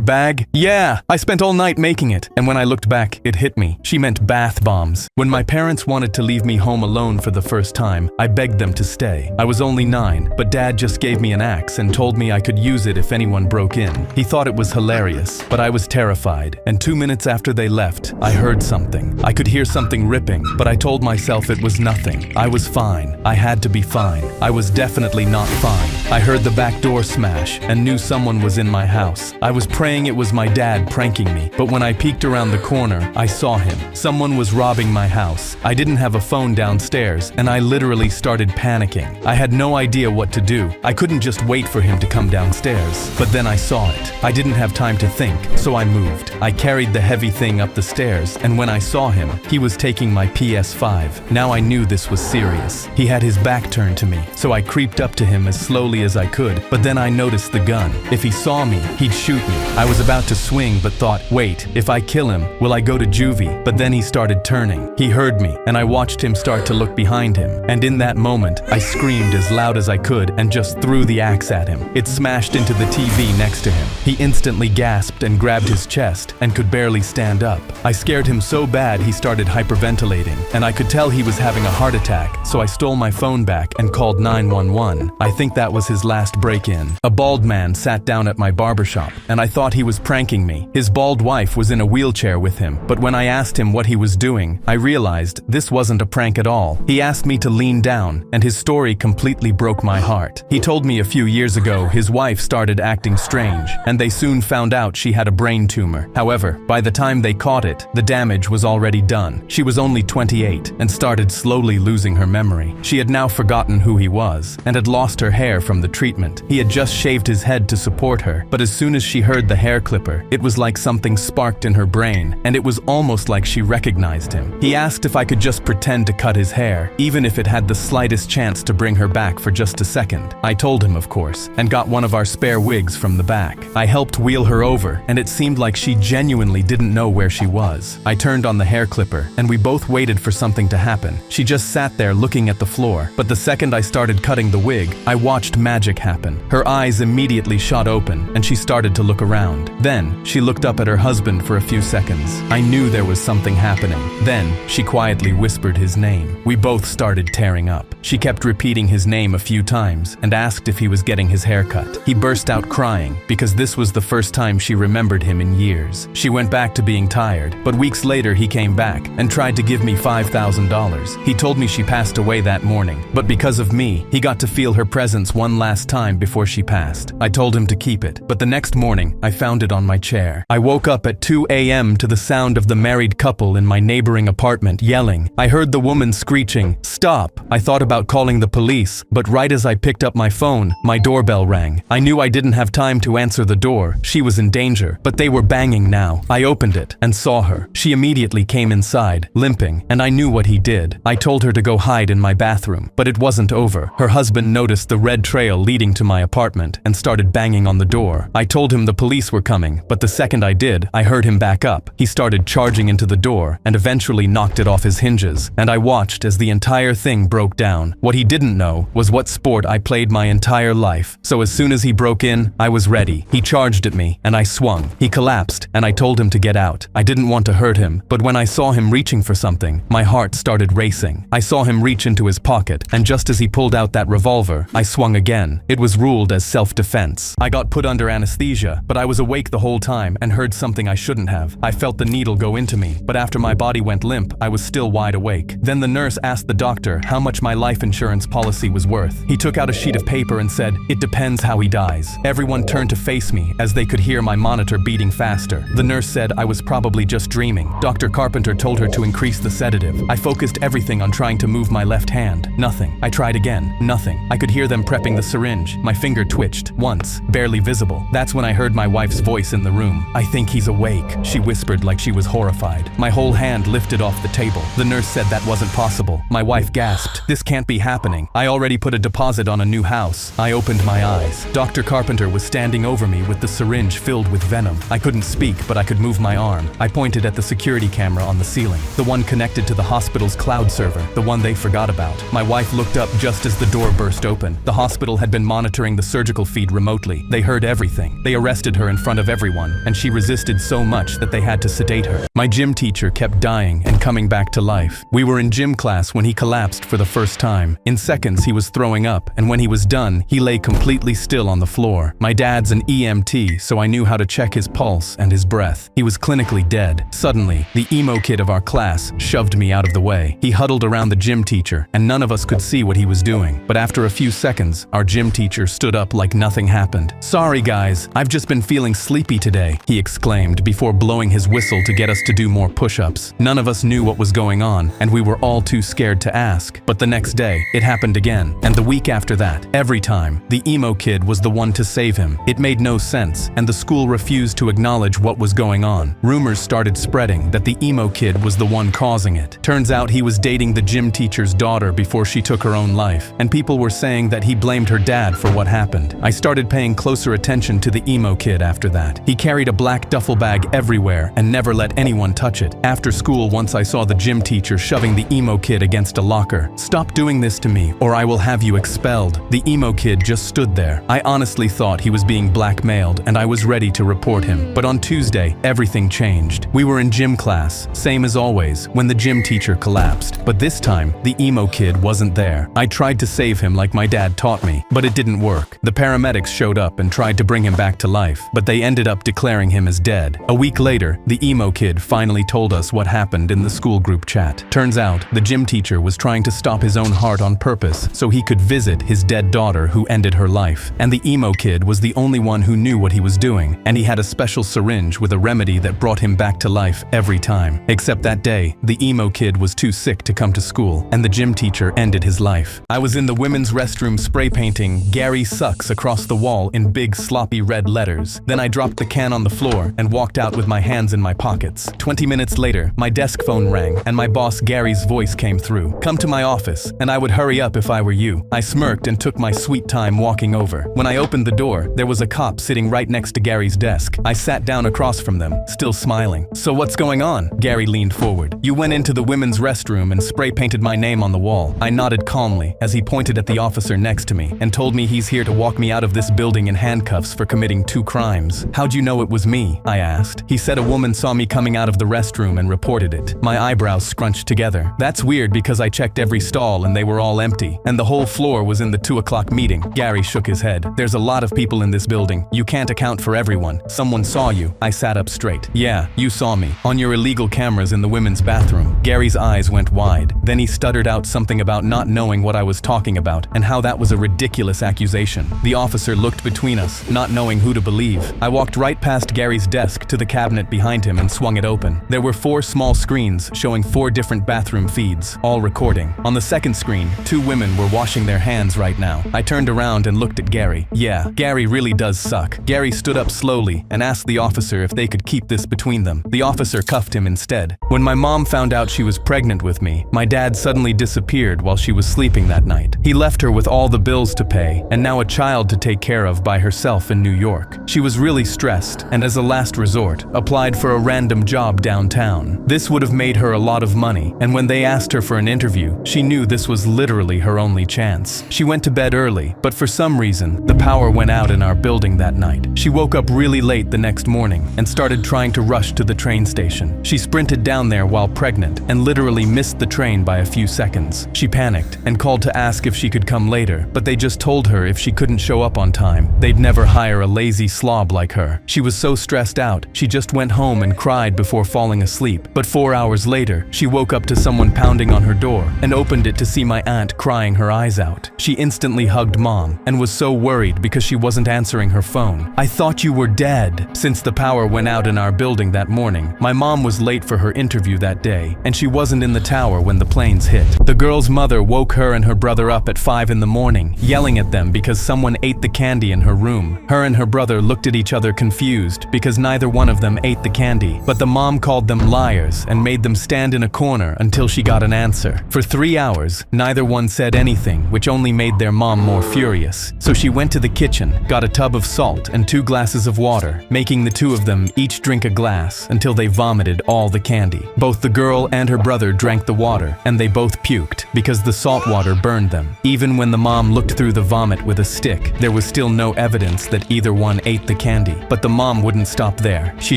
bag?" "Yeah, I spent all night making it." And when I looked back, it hit me. She meant bath bombs. When my parents wanted to leave me home alone for the first time, I begged them to stay. I was only 9, but Dad just gave me an axe and told me I could use it if anyone broke in. He thought it was hilarious, but I was terrified. And 2 minutes after they left, I heard something. I could hear something ripping, but I told myself it was nothing. I was fine. I had to be fine. I was definitely not fine. I heard the back door smash and knew someone was in my house. I was praying it was my dad pranking me, but when I peeked around the corner, I saw him. Someone was robbing my house. I didn't have a phone downstairs, and I literally started panicking. I had no idea what to do. I couldn't just wait for him to come downstairs. But then I saw it. I didn't have time to think, so I moved. I carried the heavy thing up the stairs, and when I saw him, he was taking my PS5. Now I knew this was serious. He had his back turned to me, so I creeped up to him as slowly as I could, but then I noticed the gun. If he saw me, he'd shoot me. I was about to swing, but thought, wait, if I kill him, will I go to juvie? But then he started turning. He heard me, and I watched him start to look behind him. And in that moment, I screamed as loud as I could and just threw the axe at him. It smashed into the TV next to him. He instantly gasped and grabbed his chest and could barely stand up. I scared him so bad he started hyperventilating, and I could tell he was having a heart attack, so I stole my phone back and called 911. I think that was his last break-in. A bald man sat down at my barbershop, and I thought he was pranking me. His bald wife was in a wheelchair with him, but when I asked him what he was doing, I realized this wasn't a prank at all. He asked me to lean down, and his story completely broke my heart. He told me a few years ago his wife started acting strange, and they soon found out she had a brain tumor. However, by the time they caught it, the damage was already done. She was only 28 and started slowly losing her memory. She had now forgotten who he was and had lost her hair from the treatment. He had just shaved his head to support her, but as soon as she heard the hair clipper, it was like something sparked in her brain, and it was almost like she recognized him. He asked if I could just pretend to cut his hair, even if it had the slightest chance to bring her back for just a second. I told him, of course, and got one of our spare wigs from the back. I helped wheel her over, and it seemed like she genuinely didn't know where she was. I turned on the hair clipper, and we both waited for something to happen. She just sat there looking at the floor, but the second I started cutting the wig, I watched magic happen. Her eyes immediately shot open, and she started to look around. Then, she looked up at her husband for a few seconds. I knew there was something happening. Then, she quietly whispered his name. We both started tearing up. She kept repeating his name a few times and asked if he was getting his hair cut. He burst out crying because this was the first time she remembered him in years. She went back to being tired, but weeks later he came back and tried to give me $5,000. He told me she passed away that morning, but because of me, he got to feel her presence one last time before she passed. I told him to keep it, but the next morning, I found it on my chair. I woke up at 2 a.m. to the sound of the married couple in my neighboring apartment yelling. I heard the woman screeching, "Stop!" I thought about calling the police, but right as I picked up my phone, my doorbell rang. I knew I didn't have time to answer the door. She was in danger, but they were banging now. I opened it and saw her. She immediately came inside, limping, and I knew what he did. I told her to go hide in my bathroom, but it wasn't over. Her husband noticed the red trail leading to my apartment and started banging on the door. I told him the police were coming, but the second I did, I heard him back up. He started charging into the door and eventually knocked it off his hinges, and I watched as the entire thing broke down. What he didn't know was what sport I played my entire life. So as soon as he broke in, I was ready. He charged at me, and I swung. He collapsed, and I told him to get out. I didn't want to hurt him, but when I saw him reaching for something, my heart started racing. I saw him reach into his pocket, and just as he pulled out that revolver, I swung again. It was ruled as self-defense. I got put under anesthesia, but I was awake the whole time and heard something I shouldn't have. I felt the needle go into me, but after my body went limp, I was still wide awake. Then the nurse asked the doctor how much my life insurance policy was worth. He took out a sheet of paper and said, "It depends how he dies." Everyone turned to face me as they could hear my monitor beating faster. The nurse said I was probably just dreaming. Dr. Carpenter told her to increase the sedative. I focused everything on trying to move my left hand. Nothing. I tried again. Nothing. I could hear them prepping the syringe. My finger twitched, once, barely visible. That's when I heard my wife's voice in the room. "I think he's awake," she whispered like she was horrified. My whole hand lifted off the table. The nurse said that wasn't possible. My wife gasped, "This can't be happening. I already put a deposit on a new house." I opened my eyes. Dr. Carpenter was standing over me with the syringe filled with venom. I couldn't speak, but I could move my arm. I pointed at the security camera on the ceiling, the one connected to the hospital's cloud server, the one they forgot about. My wife looked up just as the door burst open. The hospital had been monitoring the surgical feed remotely. They heard everything. They arrested her in front of everyone, and she resisted so much that they had to sedate her. My gym teacher kept dying and coming back to life. We were in gym class when he collapsed for the first time. In seconds, he was throwing up, and when he was done, he lay completely still on the floor. My dad's an EMT, so I knew how to check his pulse and his breath. He was clinically dead. Suddenly, the emo kid of our class shoved me out of the way. He huddled around the gym teacher, and none of us could see what he was doing. But after a few seconds, our gym teacher stood up like nothing happened. "Sorry guys, I've just been feeling sleepy today," he exclaimed before blowing his whistle to get us to do more push-ups. None of us knew what was going on, and we were all too scared to ask. But the next day, it happened again, and the week after that. Every time, the emo kid was the one to save him. It made no sense, and the school refused to acknowledge what was going on. Rumors started spreading that the emo kid was the one causing it. Turns out he was dating the gym teacher's daughter before she took her own life, and people were saying that he blamed her dad for what happened. I started paying closer attention to the emo kid after that. He carried a black duffel bag everywhere and never let anyone touch it. After school, once I saw the gym teacher shoving the emo kid against a locker. "Stop doing this to me, or I will have you expelled." The emo kid just stood there. I honestly thought he was being blackmailed, and I was ready to report him. But on Tuesday, everything changed. We were in gym class, same as always, when the gym teacher collapsed. But this time, the emo kid wasn't there. I tried to save him like my dad taught me, but it didn't work. The paramedics showed up and tried to bring him back to life, but they ended up declaring him as dead. A week later, the emo kid finally told us what happened in the school group chat. Turns out, the gym teacher was trying to stop his own heart on purpose so he could visit his dead daughter who ended her life. And the emo kid was the only one who knew what he was doing, and he had a special syringe with a remedy that brought him back to life every time. Except that day, the emo kid was too sick to come to school, and the gym teacher ended his life. I was in the women's restroom spray painting "Gary sucks" across the wall in big sloppy red letters. Then I dropped the can on the floor and walked out with my hands in my pockets. 20 minutes later, my desk phone rang, and my boss Gary's voice came through. "Come to my office, and I would hurry up if I were you." I smirked and took my sweet time walking over. When I opened the door, there was a cop sitting right next to Gary's desk. I sat sat down across from them, still smiling. "So what's going on?" Gary leaned forward. "You went into the women's restroom and spray painted my name on the wall." I nodded calmly as he pointed at the officer next to me and told me he's here to walk me out of this building in handcuffs for committing 2 crimes. "How'd you know it was me?" I asked. He said a woman saw me coming out of the restroom and reported it. My eyebrows scrunched together. "That's weird because I checked every stall and they were all empty. And the whole floor was in the 2 o'clock meeting." Gary shook his head. "There's a lot of people in this building. You can't account for everyone. Someone saw you." I sat up straight. "Yeah, you saw me. On your illegal cameras in the women's bathroom." Gary's eyes went wide. Then he stuttered out something about not knowing what I was talking about and how that was a ridiculous accusation. The officer looked between us, not knowing who to believe. I walked right past Gary's desk to the cabinet behind him and swung it open. There were 4 small screens showing 4 different bathroom feeds, all recording. On the second screen, 2 women were washing their hands right now. I turned around and looked at Gary. Yeah, Gary really does suck. Gary stood up slowly and asked the officer if they could keep this between them. The officer cuffed him instead. When my mom found out she was pregnant with me, my dad suddenly disappeared while she was sleeping that night. He left her with all the bills to pay and now a child to take care of by herself in New York. She was really stressed and as a last resort, applied for a random job downtown. This would have made her a lot of money, and when they asked her for an interview, she knew this was literally her only chance. She went to bed early, but for some reason, the power went out in our building that night. She woke up really late the next morning and started trying to rush to the train station. She sprinted down there while pregnant and literally missed the train by a few seconds. She panicked and called to ask if she could come later, but they just told her if she couldn't show up on time, they'd never hire a lazy slob like her. She was so stressed out, she just went home and cried before falling asleep. But 4 hours later, she woke up to someone pounding on her door and opened it to see my aunt crying her eyes out. She instantly hugged Mom and was so worried because she wasn't answering her phone. "I thought you were dead." Since the power went out in our building that morning, my mom was late for her interview that day, and she wasn't in the tower when the planes hit. The girl's mother woke her and her brother up at 5 in the morning, yelling at them because someone ate the candy in her room. Her and her brother looked at each other confused because neither one of them ate the candy, but the mom called them liars and made them stand in a corner until she got an answer. For 3 hours, neither one said anything, which only made their mom more furious. So she went to the kitchen, got a tub of salt and 2 glasses of water, making the 2 of them each drink a glass until they vomited all the candy. Both the girl and her brother drank the water, and they both puked because the salt water burned them. Even when the mom looked through the vomit with a stick, there was still no evidence that either one ate the candy. But the mom wouldn't stop there. She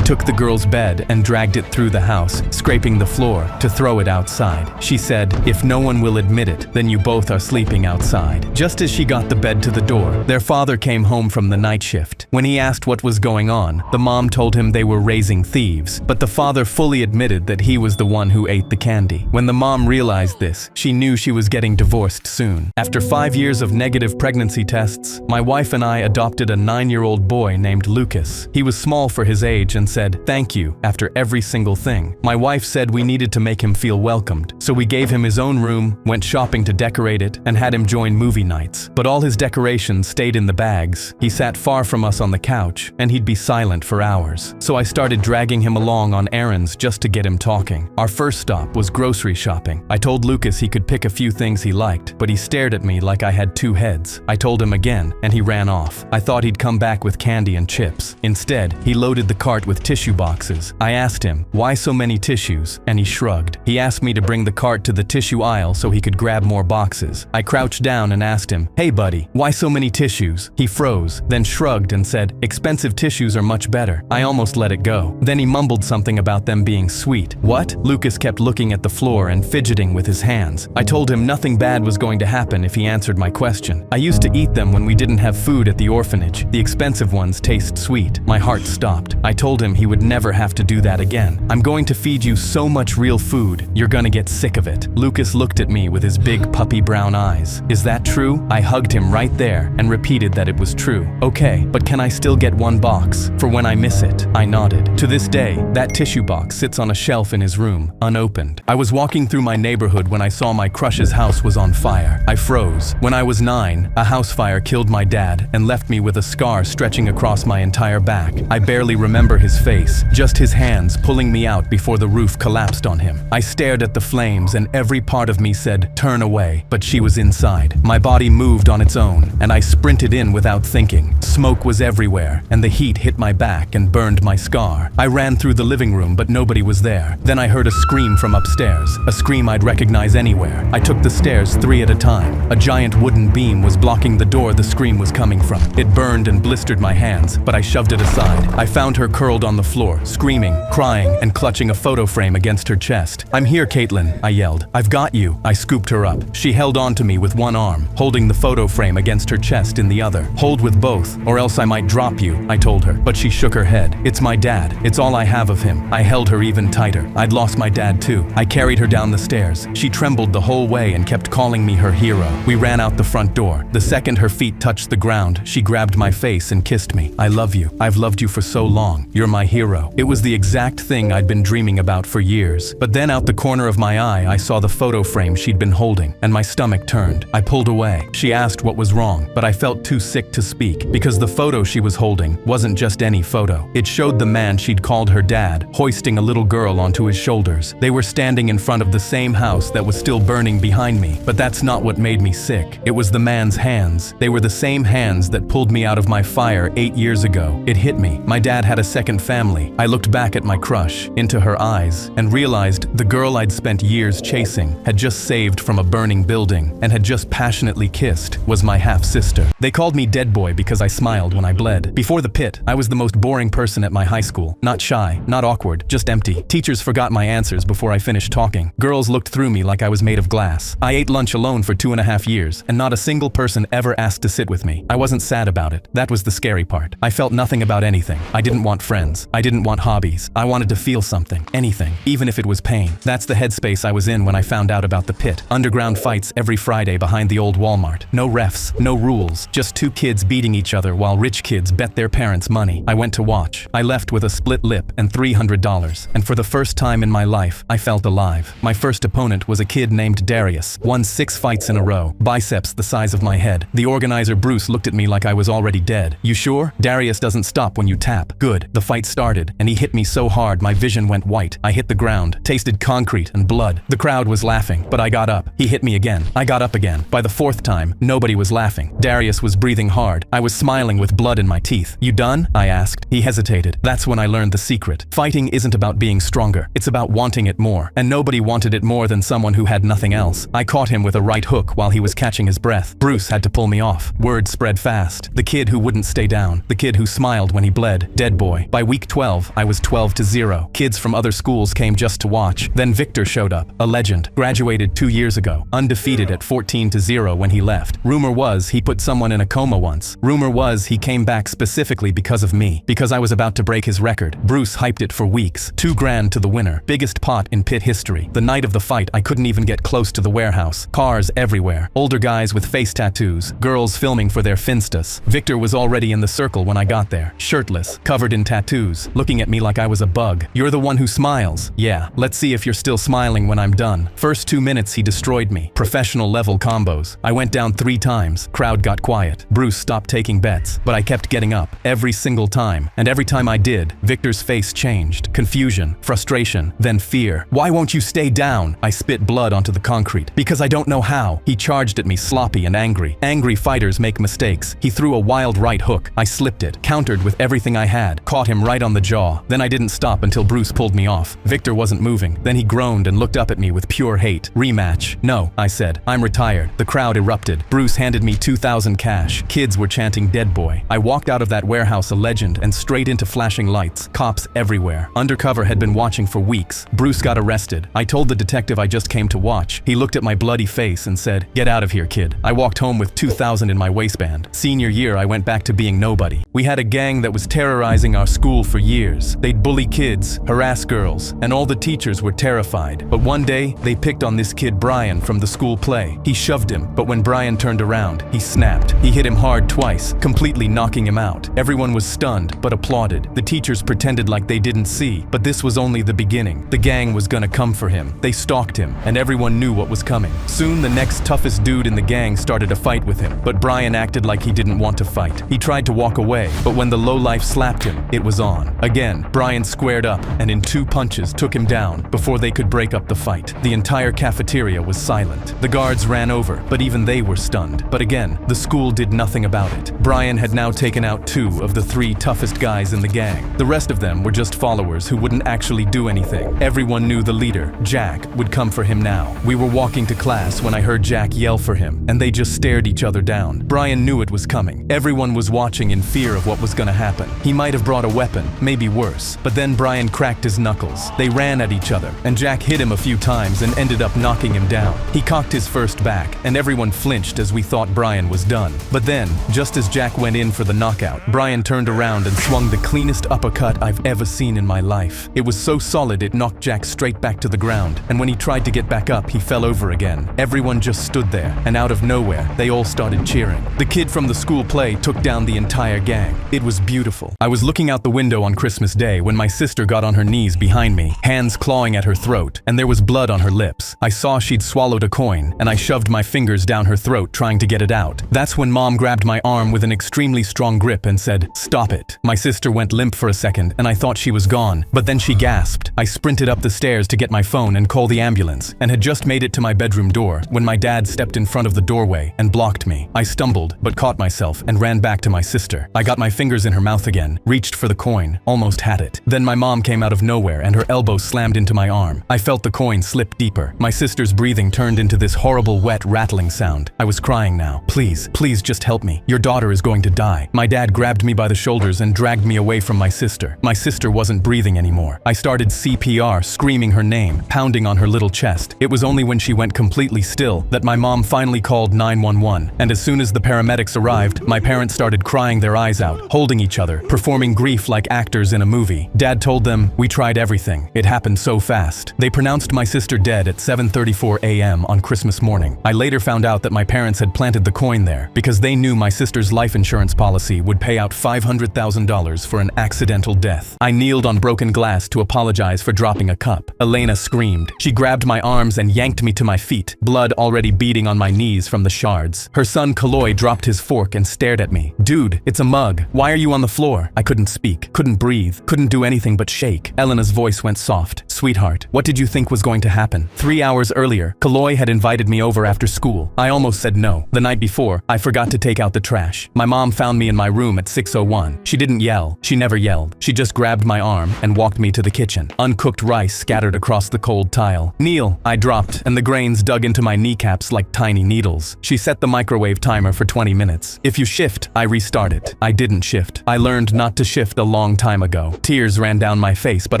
took the girl's bed and dragged it through the house, scraping the floor to throw it outside. She said, "If no one will admit it, then you both are sleeping outside." Just as she got the bed to the door, their father came home from the night shift. When he asked what was going on, the mom told him they were raising thieves, but the father fully admitted that he was the one who ate the candy. When the mom realized this, she knew she was getting divorced soon. After 5 years of negative pregnancy tests, my wife and I adopted a 9-year-old boy named Lucas. He was small for his age and said, "Thank you," after every single thing. My wife said we needed to make him feel welcomed, so we gave him his own room, went shopping to decorate it, and had him join movie nights. But all his decorations stayed in the bags. He sat far from us on the couch, and he'd be silent for hours. So I started dragging him along on errands just to get him talking. Our first stop was grocery shopping. I told Lucas he could pick a few things he liked, but he stared at me like I had 2 heads. I told him again, and he ran off. I thought he'd come back with candy and chips. Instead, he loaded the cart with tissue boxes. I asked him, "Why so many tissues?" and he shrugged. He asked me to bring the cart to the tissue aisle so he could grab more boxes. I crouched down and asked him, "Hey buddy, why so many tissues?" He froze, then shrugged and said, "Expensive tissues are much better." I almost let it go. Then he mumbled something about them being sweet. "What?" Lucas kept looking at the floor and fidgeting with his hands. I told him nothing bad was going to happen if he answered my question. "I used to eat them when we didn't have food at the orphanage. The expensive ones taste sweet." My heart stopped. I told him he would never have to do that again. "I'm going to feed you so much real food, you're gonna get sick of it." Lucas looked at me with his big puppy brown eyes. "Is that true?" I hugged him right there and repeated that it was true. "Okay, but can I still get 1 box for when I miss it?" I nodded. To this day, that tissue box sits on a shelf in his room, unopened. I was walking through my neighborhood when I saw my crush's house was on fire. I froze. When I was 9, a house fire killed my dad and left me with a scar stretching across my entire back. I barely remember his face, just his hands pulling me out before the roof collapsed on him. I stared at the flames and every part of me said, "Turn away," but she was inside. My body moved on its own, and I sprinted in without thinking. Smoke was everywhere, and the heat hit my back back and burned my scar. I ran through the living room, but nobody was there. Then I heard a scream from upstairs, a scream I'd recognize anywhere. I took the stairs 3 at a time. A giant wooden beam was blocking the door the scream was coming from. It burned and blistered my hands, but I shoved it aside. I found her curled on the floor, screaming, crying, and clutching a photo frame against her chest. "I'm here, Caitlin," I yelled. "I've got you." I scooped her up. She held on to me with one arm, holding the photo frame against her chest in the other. "Hold with both, or else I might drop you," I told her, but she shook her head. "It's my dad. It's all I have of him." I held her even tighter. I'd lost my dad too. I carried her down the stairs. She trembled the whole way and kept calling me her hero. We ran out the front door. The second her feet touched the ground, she grabbed my face and kissed me. "I love you. I've loved you for so long. You're my hero." It was the exact thing I'd been dreaming about for years. But then out the corner of my eye, I saw the photo frame she'd been holding, and my stomach turned. I pulled away. She asked what was wrong, but I felt too sick to speak, because the photo she was holding wasn't just any photo. It showed the man she'd called her dad, hoisting a little girl onto his shoulders. They were standing in front of the same house that was still burning behind me, but that's not what made me sick. It was the man's hands. They were the same hands that pulled me out of my fire 8 years ago. It hit me. My dad had a second family. I looked back at my crush, into her eyes, and realized the girl I'd spent years chasing, had just saved from a burning building, and had just passionately kissed, was my half-sister. They called me Dead Boy because I smiled when I bled. Before the pit, I was the most boring person at my high school. Not shy, not awkward, just empty. Teachers forgot my answers before I finished talking. Girls looked through me like I was made of glass. I ate lunch alone for 2.5 years, and not a single person ever asked to sit with me. I wasn't sad about it. That was the scary part. I felt nothing about anything. I didn't want friends. I didn't want hobbies. I wanted to feel something. Anything. Even if it was pain. That's the headspace I was in when I found out about the pit. Underground fights every Friday behind the old Walmart. No refs. No rules. Just 2 kids beating each other while rich kids bet their parents money. I went to watch. I left with a split lip and $300. And for the first time in my life, I felt alive. My first opponent was a kid named Darius. Won 6 fights in a row. Biceps the size of my head. The organizer Bruce looked at me like I was already dead. "You sure? Darius doesn't stop when you tap." Good. The fight started, and he hit me so hard my vision went white. I hit the ground, tasted concrete and blood. The crowd was laughing, but I got up. He hit me again. I got up again. By the 4th time, nobody was laughing. Darius was breathing hard. I was smiling with blood in my teeth. "You done?" I asked. He hesitated. That's when I learned the secret. Fighting isn't about being stronger. It's about wanting it more. And nobody wanted it more than someone who had nothing else. I caught him with a right hook while he was catching his breath. Bruce had to pull me off. Word spread fast. The kid who wouldn't stay down. The kid who smiled when he bled. Dead Boy. By week 12, I was 12-0. Kids from other schools came just to watch. Then Victor showed up. A legend. Graduated 2 years ago. Undefeated at 14-0 when he left. Rumor was he put someone in a coma once. Rumor was he came back specifically because of me. Because I was about to break his record. Bruce hyped it for weeks. $2 grand to the winner. Biggest pot in pit history. The night of the fight, I couldn't even get close to the warehouse. Cars everywhere. Older guys with face tattoos. Girls filming for their Finstas. Victor was already in the circle when I got there. Shirtless. Covered in tattoos. Looking at me like I was a bug. "You're the one who smiles." "Yeah. Let's see if you're still smiling when I'm done." First 2 minutes he destroyed me. Professional level combos. I went down 3 times. Crowd got quiet. Bruce stopped taking bets. But I kept getting up. Every single time. And every time I did, Victor's face changed. Confusion. Frustration. Then fear. "Why won't you stay down?" I spit blood onto the concrete. "Because I don't know how." He charged at me sloppy and angry. Angry fighters make mistakes. He threw a wild right hook. I slipped it. Countered with everything I had. Caught him right on the jaw. Then I didn't stop until Bruce pulled me off. Victor wasn't moving. Then he groaned and looked up at me with pure hate. "Rematch." "No," I said. "I'm retired." The crowd erupted. Bruce handed me $2,000 cash. Kids were chanting "Dead Boy." I walked out of that warehouse a legend and straight into flashing lights. Cops everywhere. Undercover had been watching for weeks. Bruce got arrested. I told the detective I just came to watch. He looked at my bloody face and said, "Get out of here, kid." I walked home with $2,000 in my waistband. Senior year, I went back to being nobody. We had a gang that was terrorizing our school for years. They'd bully kids, harass girls, and all the teachers were terrified. But one day, they picked on this kid Brian from the school play. He shoved him, but when Brian turned around, he snapped. He hit him hard twice, completely knocking him out. Everyone was stunned, but applauded. The teachers pretended like they didn't see, but this was only the beginning. The gang was gonna come for him. They stalked him, and everyone knew what was coming. Soon, the next toughest dude in the gang started a fight with him, but Brian acted like he didn't want to fight. He tried to walk away, but when the lowlife slapped him, it was on. Again, Brian squared up, and in 2 punches took him down before they could break up the fight. The entire cafeteria was silent. The guards ran over, but even they were stunned. But again, the school did nothing about it. Brian had now taken out 2 of the 3 toughest toughest guys in the gang. The rest of them were just followers who wouldn't actually do anything. Everyone knew the leader, Jack, would come for him now. We were walking to class when I heard Jack yell for him, and they just stared each other down. Brian knew it was coming. Everyone was watching in fear of what was gonna happen. He might have brought a weapon, maybe worse. But then Brian cracked his knuckles. They ran at each other, and Jack hit him a few times and ended up knocking him down. He cocked his first back, and everyone flinched as we thought Brian was done. But then, just as Jack went in for the knockout, Brian turned around and swung the cleanest uppercut I've ever seen in my life. It was so solid it knocked Jack straight back to the ground, and when he tried to get back up, he fell over again. Everyone just stood there, and out of nowhere, they all started cheering. The kid from the school play took down the entire gang. It was beautiful. I was looking out the window on Christmas Day when my sister got on her knees behind me, hands clawing at her throat, and there was blood on her lips. I saw she'd swallowed a coin, and I shoved my fingers down her throat trying to get it out. That's when Mom grabbed my arm with an extremely strong grip and said, "Stop it." My sister went limp for a second, and I thought she was gone, but then she gasped. I sprinted up the stairs to get my phone and call the ambulance, and had just made it to my bedroom door when my dad stepped in front of the doorway and blocked me. I stumbled, but caught myself and ran back to my sister. I got my fingers in her mouth again, reached for the coin, almost had it. Then my mom came out of nowhere and her elbow slammed into my arm. I felt the coin slip deeper. My sister's breathing turned into this horrible wet rattling sound. I was crying now. "Please, please just help me. Your daughter is going to die." My dad grabbed me by the shoulders and dragged me away from my sister. My sister wasn't breathing anymore. I started CPR, screaming her name, pounding on her little chest. It was only when she went completely still that my mom finally called 911, and as soon as the paramedics arrived, my parents started crying their eyes out, holding each other, performing grief like actors in a movie. Dad told them, "We tried everything. It happened so fast." They pronounced my sister dead at 7:34 a.m. on Christmas morning. I later found out that my parents had planted the coin there because they knew my sister's life insurance policy would pay out $500,000 for an accidental death. I kneeled on broken glass to apologize for dropping a cup. Elena screamed. She grabbed my arms and yanked me to my feet, blood already beading on my knees from the shards. Her son Kaloy dropped his fork and stared at me. "Dude, it's a mug. Why are you on the floor?" I couldn't speak, couldn't breathe, couldn't do anything but shake. Elena's voice went soft. "Sweetheart, what did you think was going to happen? 3 hours earlier, Kaloy had invited me over after school. I almost said no. The night before, I forgot to take out the trash. My mom found me in my room at 6:01. She didn't yell. She never yelled. She just grabbed my arm and walked me to the kitchen. Uncooked rice scattered across the cold tile. "Kneel," I dropped, and the grains dug into my kneecaps like tiny needles. She set the microwave timer for 20 minutes. "If you shift, I restart it." I didn't shift. I learned not to shift a long time ago. Tears ran down my face, but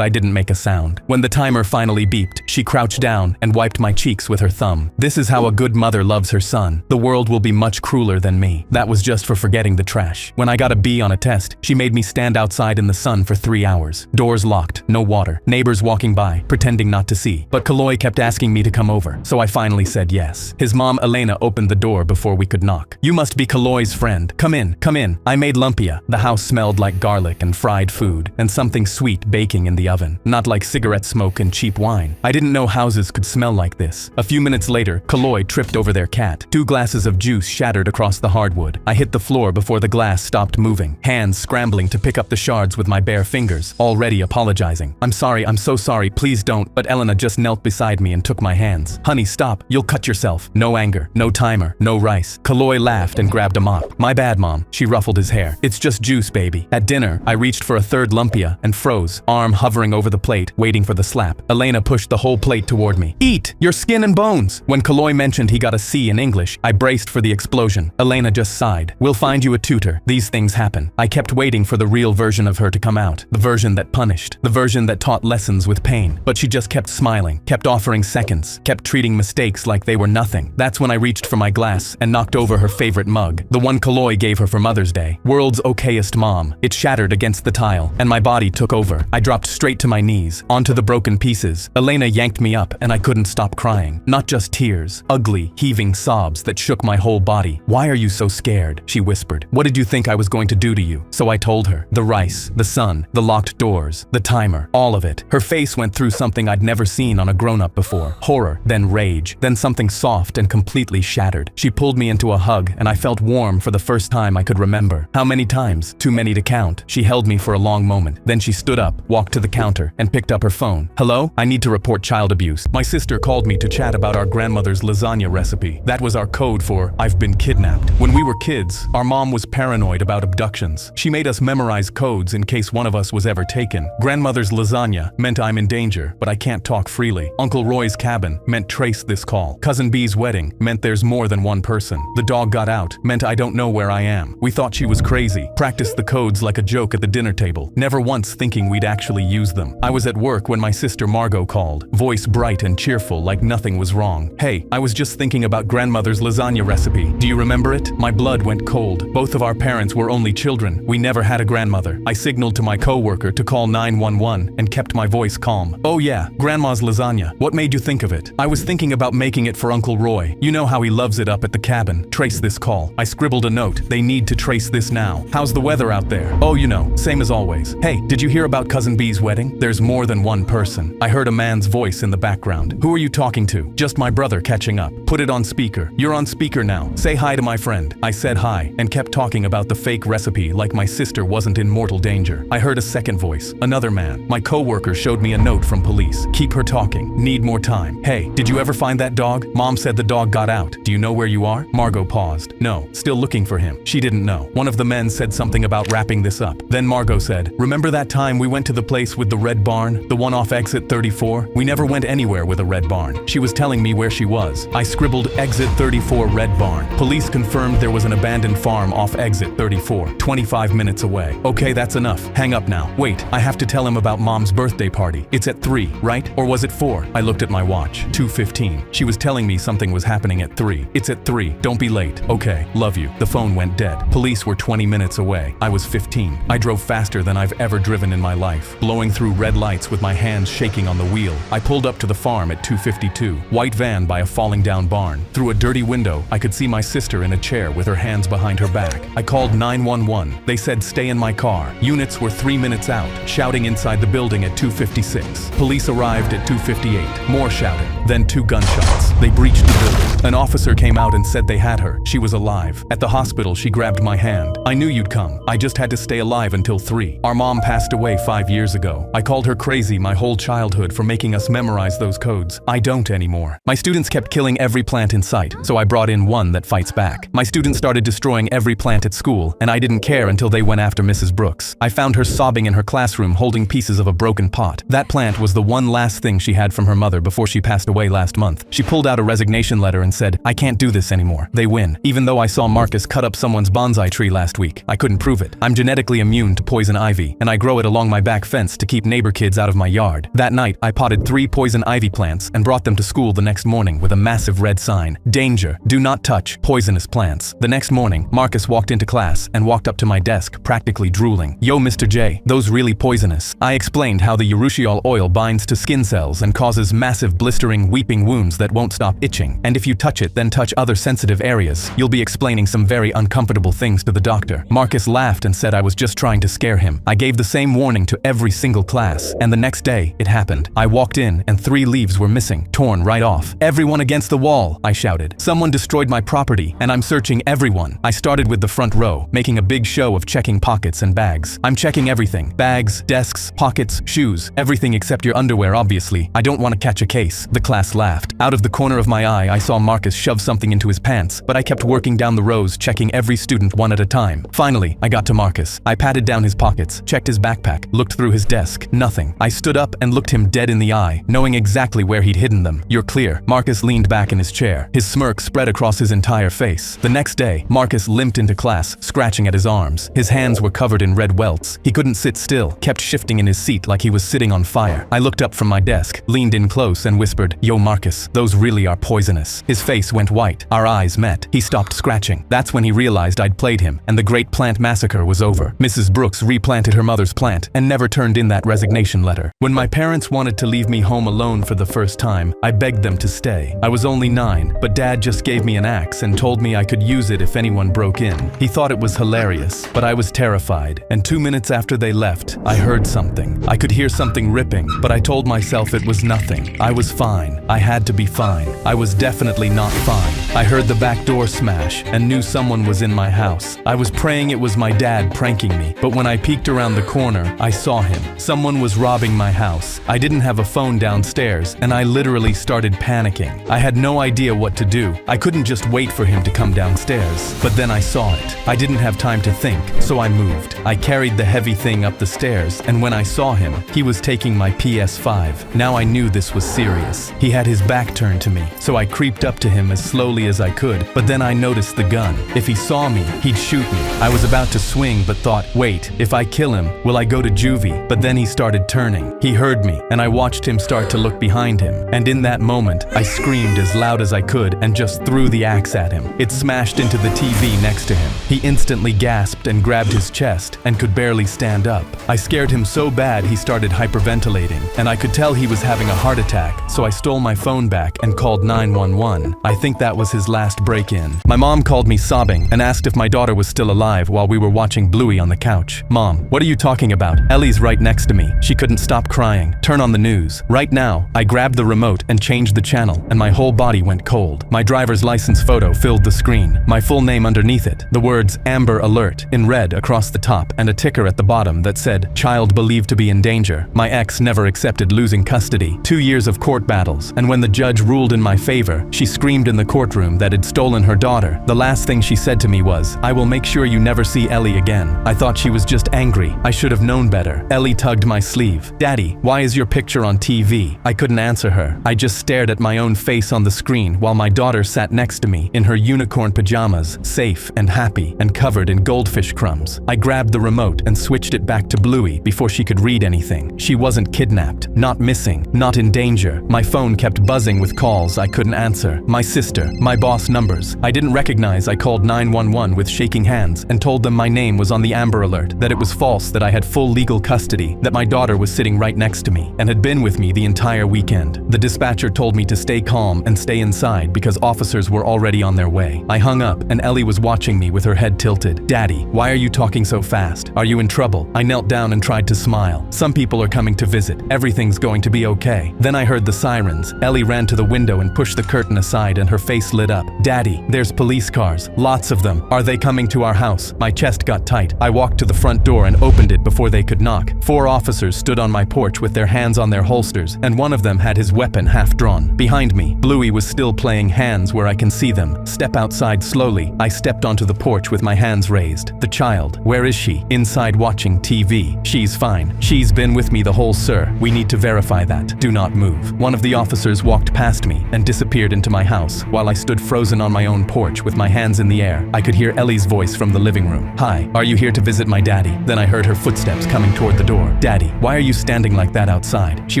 I didn't make a sound. When the timer finally beeped, she crouched down and wiped my cheeks with her thumb. This is how a good mother loves her son. The world will be much crueler than me. That was just for forgetting the trash. When I got a B on a test, she made me stand outside in the sun for 3 hours. Doors locked, no water, neighbors walking by, pretending not to see. But Kaloy kept asking me to come over, so I finally said yes. His mom Elena opened the door before we could knock. "You must be Kaloy's friend. Come in, come in." I made lumpia. The house smelled like garlic and fried food, and something sweet baking in the oven, not like cigarette smoke and cheap wine. I didn't know houses could smell like this. A few minutes later, Kaloy tripped over their cat. 2 glasses of juice shattered across the hardwood. I hit the floor before the glass stopped moving, hands scrambling to pick up the shards with my bare fingers, already apologizing. "I'm sorry, I'm so sorry, please don't." But Elena just knelt beside me and took my hands. "Honey, stop, you'll cut yourself." No anger, no timer, no rice. Kaloy laughed and grabbed a mop. "My bad, Mom." She ruffled his hair. "It's just juice, baby." At dinner, I reached for a third lumpia and froze, arm hovering over the plate, waiting for the slap. Elena pushed the whole plate toward me. "Eat! Your skin and bones!" When Kaloy mentioned he got a C in English, I braced for the explosion. Elena just sighed. "We'll find you a tutor. These things happen." I kept waiting for the real version of her to come out. The version that punished. The version that taught lessons with pain. But she just kept smiling, kept offering seconds, kept treating mistakes like they were nothing. That's when I reached for my glass and knocked over her favorite mug. The one Kaloy gave her for Mother's Day. World's okayest mom. It shattered against the tile, and my body took over. I dropped straight to my knees, onto the broken pieces. Elena yanked me up, and I couldn't stop crying. Not just tears, ugly, heaving sobs that shook my whole body. "Why are you so scared?" she whispered. "What did you think I was going to do to you?" So I told her. The rice, the sun, the locked doors, the timer, all of it. Her face went through something I'd never seen on a grown-up before. Horror, then rage, then something soft and completely shattered. She pulled me into a hug, and I felt warm for the first time I could remember. How many times? Too many to count. She held me for a long moment. Then she stood up, walked to the counter, and picked up her phone. 911. Hello? I need to report child abuse. My sister called me to chat about our grandmother's lasagna recipe. That was our code for I've been kidnapped. When we were kids, our mom was paranoid about abductions. She made us memorize codes in case one of us was ever taken. Grandmother's lasagna meant I'm in danger, but I can't talk freely. Uncle Roy's cabin meant trace this call. Cousin B's wedding meant there's more than one person. The dog got out meant I don't know where I am. We thought she was crazy. Practiced the codes like a joke at the dinner table, never once thinking we'd actually use them. I was at work when my sister Margot called, voice bright and cheerful like nothing was wrong. Hey, I was just thinking about grandmother's lasagna recipe. Do you remember it? My blood went cold. Both of our parents were only children. We never had a grandmother. I signaled to my coworker to call 911 and kept my voice calm. Oh yeah, grandma's lasagna. What made you think of it? I was thinking about making it for Uncle Roy. You know how he loves it up at the cabin. Trace this call. I scribbled a note. They need to trace this now. How's the weather out there? Oh, you know, same as always. Hey, did you hear about Cousin B's wedding? There's more than one person. I heard a man's voice in the background. Who are you talking to? Just my brother catching up. Put it on speaker. You're on speaker now. Say hi to my friend. I said hi and kept talking about the fake recipe like my sister wasn't in mortal danger. I heard a second voice. Another man. My coworker showed me a note from police. Keep her talking. Need more time. Hey, did you ever find that dog? Mom said the dog got out. Do you know where you are? Margot paused. No, still looking for him. She didn't know. One of the men said something about wrapping this up. Then Margot said, remember that time we went to the place with the red barn? The one off exit 34? We never went anywhere with a red barn. She was telling me where she was. I scribbled exit 34 red barn. Police confirmed there was an abandoned farm off exit 34, 25 minutes away. Okay, that's enough. Hang up now. Wait, I have to tell him about Mom's birthday party. It's at 3, right? Or was it 4? I looked at my watch. 2:15. She was telling me something was happening at 3. It's at 3. Don't be late. Okay, love you. The phone went dead. Police were 20 minutes away. I was 15. I drove faster than I've ever driven in my life, blowing through red lights with my hands shaking on the wheel. I pulled up to the farm at 2:52. White van by a falling down barn. Through a dirty window, I could see my sister in a chair with her hands behind her back. I called 911. They said stay in my car. Units were 3 minutes out, shouting inside the building at 2:56. Police arrived at 2:58. More shouting. Then 2 gunshots. They breached the building. An officer came out and said they had her. She was alive. At the hospital, she grabbed my hand. I knew you'd come. I just had to stay alive until 3. Our mom passed away 5 years ago. I called her crazy my whole childhood for making us memorize those codes. I don't anymore. My students kept killing every plant in sight, so I brought in one that fights back. My students started destroying every plant at school, and I didn't care until they went after Mrs. Brooks. I found her sobbing in her classroom holding pieces of a broken pot. That plant was the one last thing she had from her mother before she passed away last month. She pulled out a resignation letter and said, I can't do this anymore. They win. Even though I saw Marcus cut up someone's bonsai tree last week, I couldn't prove it. I'm genetically immune to poison ivy, and I grow it along my back fence to keep neighbor kids out of my yard. That night, I potted 3 poison ivy plants and brought them to school the next morning with a massive red sign. Danger. Do not touch poisonous plants. The next morning, Marcus walked into class and walked up to my desk, practically drooling. Yo, Mr. J, those really poisonous. I explained how the urushiol oil binds to skin cells and causes massive blistering, weeping wounds that won't stop itching. And if you touch it, then touch other sensitive areas, you'll be explaining some very uncomfortable things to the doctor. Marcus laughed and said I was just trying to scare him. I gave the same warning to every single class, and the next day, it happened. I walked in, and 3 leaves were missing, torn right off. Everyone against the wall, I shouted. Someone destroyed my property, and I'm searching everyone. I started with the front row, making a big show of checking pockets and bags. I'm checking everything. Bags, desks, pockets, shoes, everything except your underwear, obviously. I don't want to catch a case. The class laughed. Out of the corner of my eye, I saw Marcus shove something into his pants, but I kept working down the rows, checking every student one at a time. Finally, I got to Marcus. I patted down his pockets, checked his backpack, looked through his desk. Nothing. I stood up and looked him dead in the eye, knowing exactly where he'd hidden them. You're clear. Marcus leaned back in his chair. His smirk spread across his entire face. The next day, Marcus limped into class, scratching at his arms. His hands were covered in red welts. He couldn't sit still, kept shifting in his seat like he was sitting on fire. I looked up from my desk, leaned in close and whispered, Yo, Marcus, those really are poisonous. His face went white. Our eyes met. He stopped scratching. That's when he realized I'd played him, and the Great Plant Massacre was over. Mrs. Brooks replanted her mother's plant and never turned in that resignation letter. When my parents wanted to leave me home alone for the first time, I begged them to stay. I was only 9, but Dad just gave me an axe and told me I could use it if anyone broke in. He thought it was hilarious, but I was terrified, and 2 minutes after they left, I heard something. I could hear something ripping, but I told myself it was nothing. I was fine. I had to be fine. I was definitely not fine. I heard the back door smash and knew someone was in my house. I was praying it was my dad pranking me, but when I peeked around the corner, I saw him. Someone was robbing my house. I didn't have a phone downstairs, and I literally started panicking. I had no idea what to do. I couldn't just wait for him to come downstairs. But then I saw it. I didn't have time to think, so I moved. I carried the heavy thing up the stairs, and when I saw him, he was taking my PS5. Now I knew this was serious. He had his back turned to me, so I creeped up to him as slowly as I could, but then I noticed the gun. If he saw me, he'd shoot me. I was about to swing, but thought, wait, if I kill him, will I go to juvie? But then he started turning. He heard me, and I watched him start to look behind him. And in that moment, I screamed as loud as I could and just threw the axe at him. It smashed into the TV next to him. He instantly gasped and grabbed his chest and could barely stand up. I scared him so bad he started hyperventilating, and I could tell he was having a heart attack, so I stole my phone back and called 911. I think that was his last break-in. My mom called me sobbing and asked if my daughter was still alive while we were watching Bluey on the couch. Mom, what are you talking about? Ellie's right next to me. She couldn't stop crying. Turn on the news. Right now, I grabbed the remote and changed the channel, and my whole body went cold. My driver's license photo filled the screen, my full name underneath it, the words Amber Alert in red across the top, and a ticker at the bottom that said, child believed to be in danger. My ex never accepted losing custody. 2 years of court battles, and when the judge ruled in my favor, she screamed in the courtroom that had stolen her daughter. The last thing she said to me was, I will make sure you never see Ellie again. I thought she was just angry. I should have known better. Ellie tugged my sleeve. Daddy, why is your picture on TV? I couldn't answer her. I just stared at my own face on the screen while my daughter sat next to me in her unicorn pajamas, safe and happy and covered in goldfish crumbs. I grabbed the remote and switched it back to Bluey before she could read anything. She wasn't kidnapped, not missing, not in danger. My phone kept buzzing with calls I couldn't answer. My sister, my boss numbers. I didn't recognize. I called 911 with shaking hands and told them my name was on the Amber Alert, that it was false, that I had full legal custody, that my daughter was sitting right next to me and had been with me the entire weekend. The dispatcher told me to stay calm and stay inside because officers were already on their way. I hung up and Ellie was watching me with her head tilted. Daddy, why are you talking so fast? Are you in trouble? I knelt down and tried to smile. Some people are coming to visit. Everything's going to be okay. Then I heard the sirens. Ellie ran to the window and pushed the curtain aside and her face lit up. Daddy, there's police cars. Lots of them. Are they coming to our house? My chest got tight. I walked to the front door and opened it before they could knock. 4 officers stood on my porch with their hands on their holsters, and one of them had his weapon half drawn. Behind me, Bluey was still playing hands where I can see them. Step outside slowly. I stepped onto the porch with my hands raised. The child, where is she? Inside watching TV. She's fine. She's been with me the whole, sir. We need to verify that. Do not move. One of the officers walked past me and disappeared into my house while I stood frozen on my own porch with my hands in the air. I could hear Ellie's voice from the living room. Hi, are you here to visit my daddy? Then I heard her footsteps coming toward the door. Daddy, why are you standing like that outside? She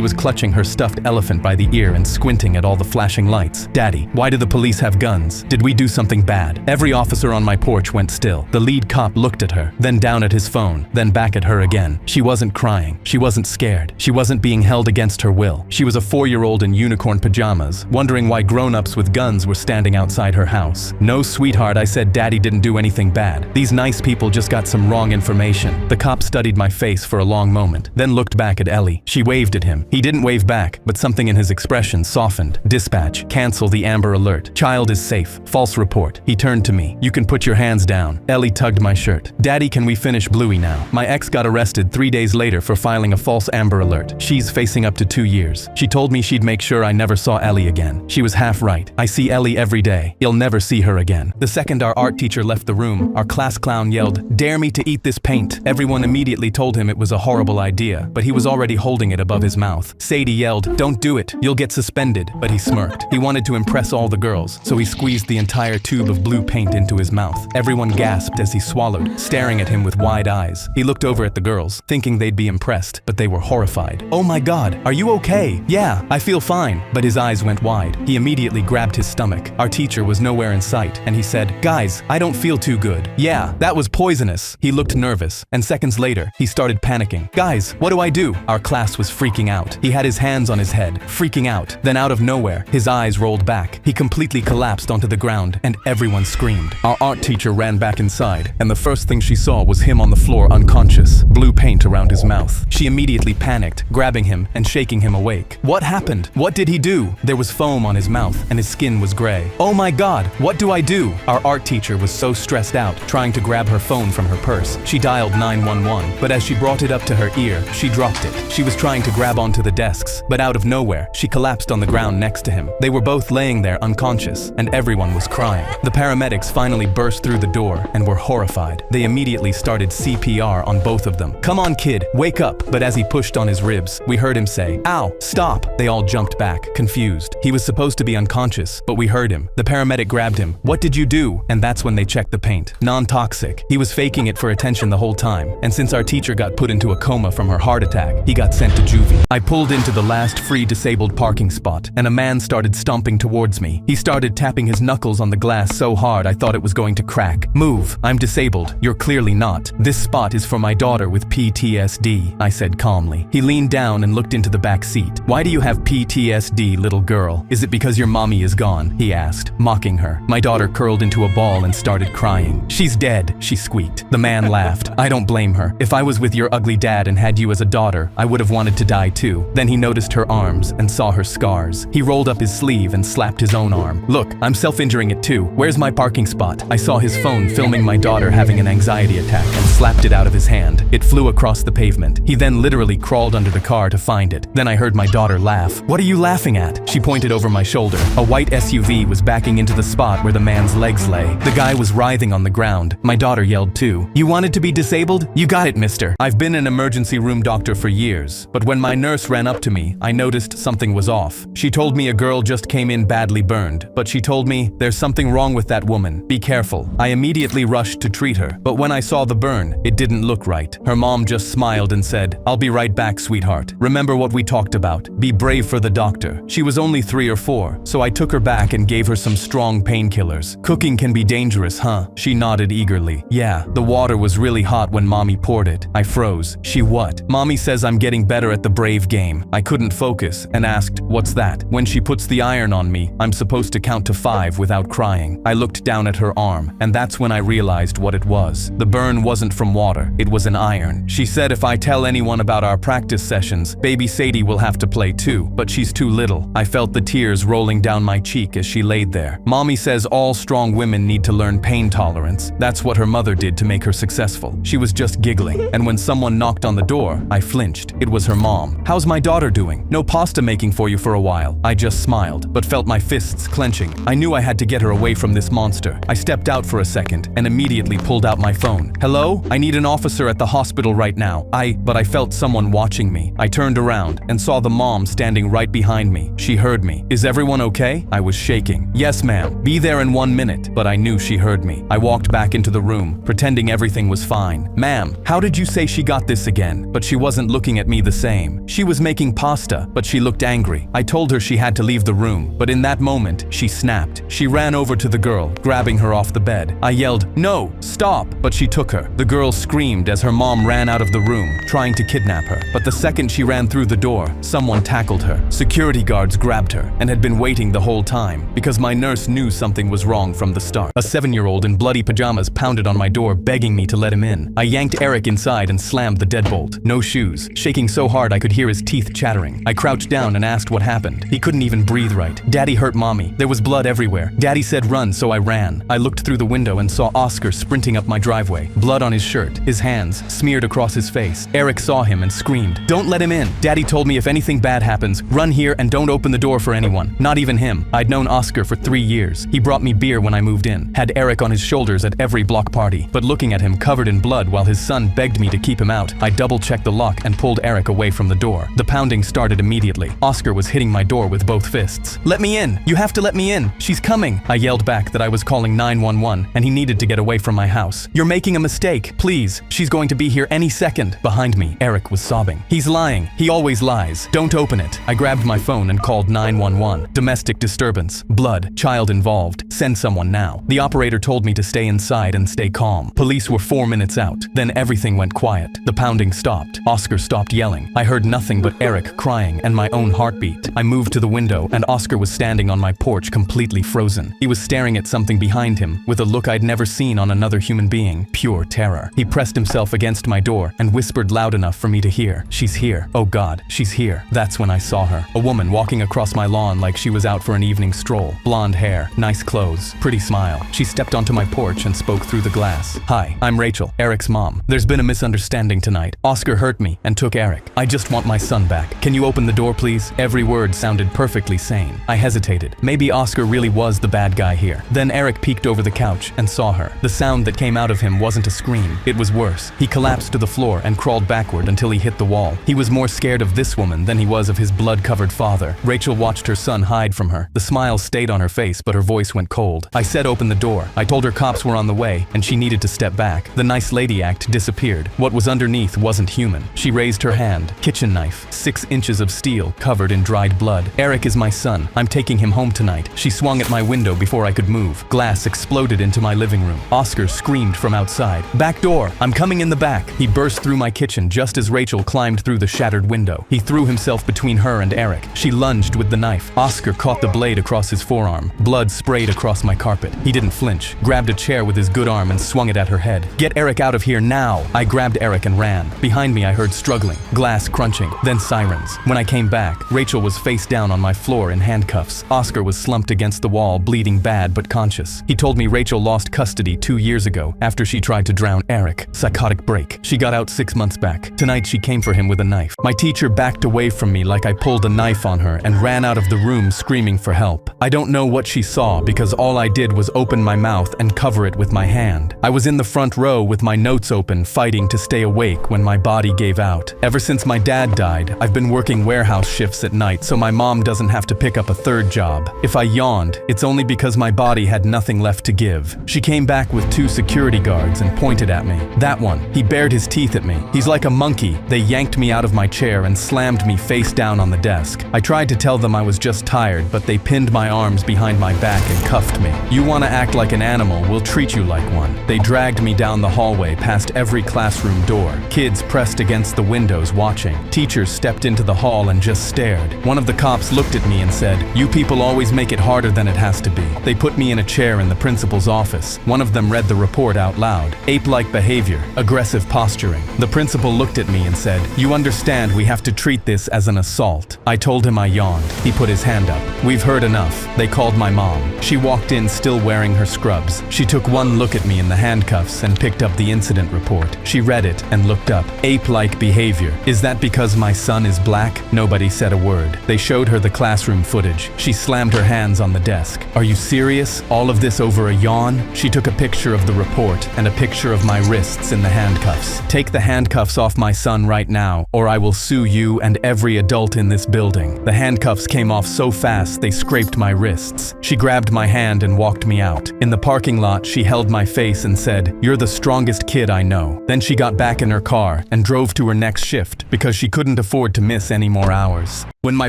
was clutching her stuffed elephant by the ear and squinting at all the flashing lights. Daddy, why do the police have guns? Did we do something bad? Every officer on my porch went still. The lead cop looked at her, then down at his phone, then back at her again. She wasn't crying. She wasn't scared. She wasn't being held against her will. She was a 4-year-old in unicorn pajamas, wondering why grown-ups with guns were standing outside her house. No, sweetheart, I said, Daddy didn't do anything bad. These nice people just got some wrong information. The cop studied my face for a long moment, then looked back at Ellie. She waved at him. He didn't wave back, but something in his expression softened. Dispatch, cancel the Amber Alert. Child is safe. False report. He turned to me. You can put your hands down. Ellie tugged my shirt. Daddy, can we finish Bluey now? My ex got arrested 3 days later for filing a false Amber Alert. She's facing up to 2 years. She told me she'd make sure I never saw Ellie again. She was half right. I see Ellie every day. You'll never see her again. The second our art teacher left the room, our class clown yelled, "Dare me to eat this paint." Everyone immediately told him it was a horrible idea, but he was already holding it above his mouth. Sadie yelled, "Don't do it. You'll get suspended." But he smirked. He wanted to impress all the girls, so he squeezed the entire tube of blue paint into his mouth. Everyone gasped as he swallowed, staring at him with wide eyes. He looked over at the girls, thinking they'd be impressed, but they were horrified. "Oh my God, are you okay?" "Yeah, I feel fine." But his eyes went wide. He immediately grabbed his stomach. Our teacher was nowhere in sight, and he said, "Guys, I don't feel too good." "Yeah, that was poisonous." He looked nervous, and seconds later, he started panicking. "Guys, what do I do?" Our class was freaking out. He had his hands on his head, freaking out. Then out of nowhere, his eyes rolled back. He completely collapsed onto the ground, and everyone screamed. Our art teacher ran back inside, and the first thing she saw was him on the floor unconscious, blue paint around his mouth. She immediately panicked, grabbing him and shaking him awake. What happened? What did he do? There was foam on his mouth, and his skin was gray. say. "Oh my God, what do I do?" Our art teacher was so stressed out, trying to grab her phone from her purse. She dialed 911, but as she brought it up to her ear, she dropped it. She was trying to grab onto the desks, but out of nowhere, she collapsed on the ground next to him. They were both laying there unconscious, and everyone was crying. The paramedics finally burst through the door and were horrified. They immediately started CPR on both of them. "Come on, kid, wake up." But as he pushed on his ribs, we heard him say, "Ow, stop." They all jumped back, confused. He was supposed to be unconscious, but we heard him. The paramedic grabbed him. "What did you do?" And that's when they checked the paint. Non-toxic. He was faking it for attention the whole time. And since our teacher got put into a coma from her heart attack, he got sent to juvie. I pulled into the last free disabled parking spot, and a man started stomping towards me. He started tapping his knuckles on the glass so hard I thought it was going to crack. "Move, I'm disabled. You're clearly not. This spot is for my daughter with PTSD, I said calmly. He leaned down and looked into the back seat. "Why do you have PTSD, little girl? Is it because your mommy is gone?" he asked, mocking her. My daughter curled into a ball and started crying. "She's dead," she squeaked. The man laughed. "I don't blame her. If I was with your ugly dad and had you as a daughter, I would have wanted to die too." Then he noticed her arms and saw her scars. He rolled up his sleeve and slapped his own arm. "Look, I'm self-injuring it too. Where's my parking spot?" I saw his phone filming my daughter having an anxiety attack and slapped it out of his hand. It flew across the pavement. He then literally crawled under the car to find it. Then I heard my daughter laugh. "What are you laughing at?" She pointed over my shoulder. A white SUV was backing into the spot where the man's legs lay. The guy was writhing on the ground. My daughter yelled too. "You wanted to be disabled? You got it, mister." I've been an emergency room doctor for years, but when my nurse ran up to me, I noticed something was off. She told me a girl just came in badly burned, but she told me, "There's something wrong with that woman. Be careful." I immediately rushed to treat her, but when I saw the burn, it didn't look right. Her mom just smiled and said, "I'll be right back, sweetheart. Remember what we talked about. Be brave for the doctor." She was only 3 or 4, so I took her back and gave her some strong painkillers. "Cooking can be dangerous, huh?" She nodded eagerly. "Yeah, the water was really hot when mommy poured it." I froze. "She what?" "Mommy says I'm getting better at the brave game." I couldn't focus and asked, "What's that?" "When she puts the iron on me, I'm supposed to count to 5 without crying." I looked down at her arm, and that's when I realized what it was. The burn wasn't from water, it was an iron. She said if I tell anyone about our practice sessions, baby Sadie will have to play too, but she's too little. I felt the tears rolling down my cheek as she laid there. Mommy says all strong women need to learn pain tolerance. That's what her mother did to make her successful. She was just giggling, and when someone knocked on the door, I flinched. It was her mom. "How's my daughter doing?" "No pasta making for you for a while." I just smiled, but felt my fists clenching. I knew I had to get her away from this monster. I stepped out for a second and immediately pulled out my phone. "Hello? I need an officer at the hospital right now." But I felt someone watching me. I turned around and saw the mom standing right behind me. She heard me. "Is everyone okay?" I was shaking. "Yes, ma'am. Be there in 1 minute." But I knew she heard me. I walked back into the room, pretending everything was fine. "Ma'am, how did you say she got this again?" But she wasn't looking at me the same. She was making pasta, but she looked angry. I told her she had to leave the room, but in that moment, she snapped. She ran over to the girl, grabbing her off the bed. I yelled, "No, stop!" But she took her. The girl screamed as her mom ran out of the room, trying to kidnap her. But the second she ran through the door, someone tackled her. Security guards grabbed her and had been waiting the whole time because my nurse knew something was wrong from the start. A 7-year-old in bloody pajamas pounded on my door, begging me to let him in. I yanked Eric inside and slammed the deadbolt. No shoes, shaking so hard I could hear his teeth chattering. I crouched down and asked what happened. He couldn't even breathe right. "Daddy hurt mommy. There was blood everywhere. Daddy said run, so I ran." I looked through the window and saw Oscar sprinting up my driveway, blood on his shirt, his hands smeared across his face. Eric saw him and screamed, "Don't let him in. Daddy told me if anything bad happens, run here and don't open the door for anyone, not even him." I'd known Oscar for 3 years. He brought me beer when I moved in, had Eric on his shoulders at every block party. But looking at him covered in blood while his son begged me to keep him out, I double-checked the lock and pulled Eric away from the door. The pounding started immediately. Oscar was hitting my door with both fists. "Let me in! You have to let me in! She's coming!" I yelled back that I was calling 911 and he needed to get away from my house. "You're making a mistake. Please. She's going to be here any second." Behind me, Eric was sobbing. "He's lying. He always lies. Don't open it." I grabbed my phone and called 911. "Domestic disturbance. Blood. Child involved. Send someone now." The operator told me to stay inside and stay calm. Police were 4 minutes out. Then everything went quiet. The pounding stopped. Oscar stopped yelling. I heard nothing but Eric crying and my own heartbeat. I moved to the window and Oscar was standing on my porch completely frozen. He was staring at something behind him with a look I'd never seen on another human being. Pure terror. He pressed himself against my door and whispered loud enough for me to hear. "She's here. Oh God, she's here." That's when I saw her. A woman walking across my lawn like she was out for an evening stroll. beautiful. Blonde hair, nice clothes, pretty smile. She stepped onto my porch and spoke through the glass. "Hi, I'm Rachel, Eric's mom. There's been a misunderstanding tonight. Oscar hurt me and took Eric. I just want my son back. Can you open the door, please?" Every word sounded perfectly sane. I hesitated. Maybe Oscar really was the bad guy here. Then Eric peeked over the couch and saw her. The sound that came out of him wasn't a scream. It was worse. He collapsed to the floor and crawled backward until he hit the wall. He was more scared of this woman than he was of his blood-covered father. Rachel watched her son hide from her. The smile stayed on her face, but her voice went cold. I said open the door. I told her cops were on the way, and she needed to step back. The nice lady act disappeared. What was underneath wasn't human. She raised her hand. Kitchen knife. 6 inches of steel, covered in dried blood. "Eric is my son. I'm taking him home tonight." She swung at my window before I could move. Glass exploded into my living room. Oscar screamed from outside. "Back door! I'm coming in the back!" He burst through my kitchen just as Rachel climbed through the shattered window. He threw himself between her and Eric. She lunged with the knife. Oscar caught the blade across his forearm. Blood sprayed across my carpet. He didn't flinch, grabbed a chair with his good arm and swung it at her head. "Get Eric out of here now!" I grabbed Eric and ran. Behind me I heard struggling, glass crunching, then sirens. When I came back, Rachel was face down on my floor in handcuffs. Oscar was slumped against the wall, bleeding bad but conscious. He told me Rachel lost custody 2 years ago after she tried to drown Eric. Psychotic break. She got out 6 months back. Tonight she came for him with a knife. My teacher backed away from me like I pulled a knife on her and ran out of the room screaming for help. I don't know what she saw because all I did was open my mouth and cover it with my hand. I was in the front row with my notes open, fighting to stay awake when my body gave out. Ever since my dad died, I've been working warehouse shifts at night so my mom doesn't have to pick up a third job. If I yawned, it's only because my body had nothing left to give. She came back with 2 security guards and pointed at me. That one, he bared his teeth at me. He's like a monkey. They yanked me out of my chair and slammed me face down on the desk. I tried to tell them I was just tired, but they pinned my arms behind my back and cuffed me. "You want to act like an animal, we'll treat you like one." They dragged me down the hallway past every classroom door. Kids pressed against the windows watching. Teachers stepped into the hall and just stared. One of the cops looked at me and said, "You people always make it harder than it has to be." They put me in a chair in the principal's office. One of them read the report out loud. "Ape-like behavior, aggressive posturing." The principal looked at me and said, "You understand we have to treat this as an assault." I told him I yawned. He put his hand up. "We've heard enough." They called my mom. She walked in still wearing her scrubs. She took one look at me in the handcuffs and picked up the incident report. She read it and looked up. "Ape-like behavior. Is that because my son is black?" Nobody said a word. They showed her the classroom footage. She slammed her hands on the desk. "Are you serious? All of this over a yawn?" She took a picture of the report and a picture of my wrists in the handcuffs. "Take the handcuffs off my son right now, or I will sue you and every adult in this building." The handcuffs came off so fast they scraped my wrists. She grabbed my hand and walked me out. In the parking lot, she held my face and said, "You're the strongest kid I know." Then she got back in her car and drove to her next shift because she couldn't afford to miss any more hours. When my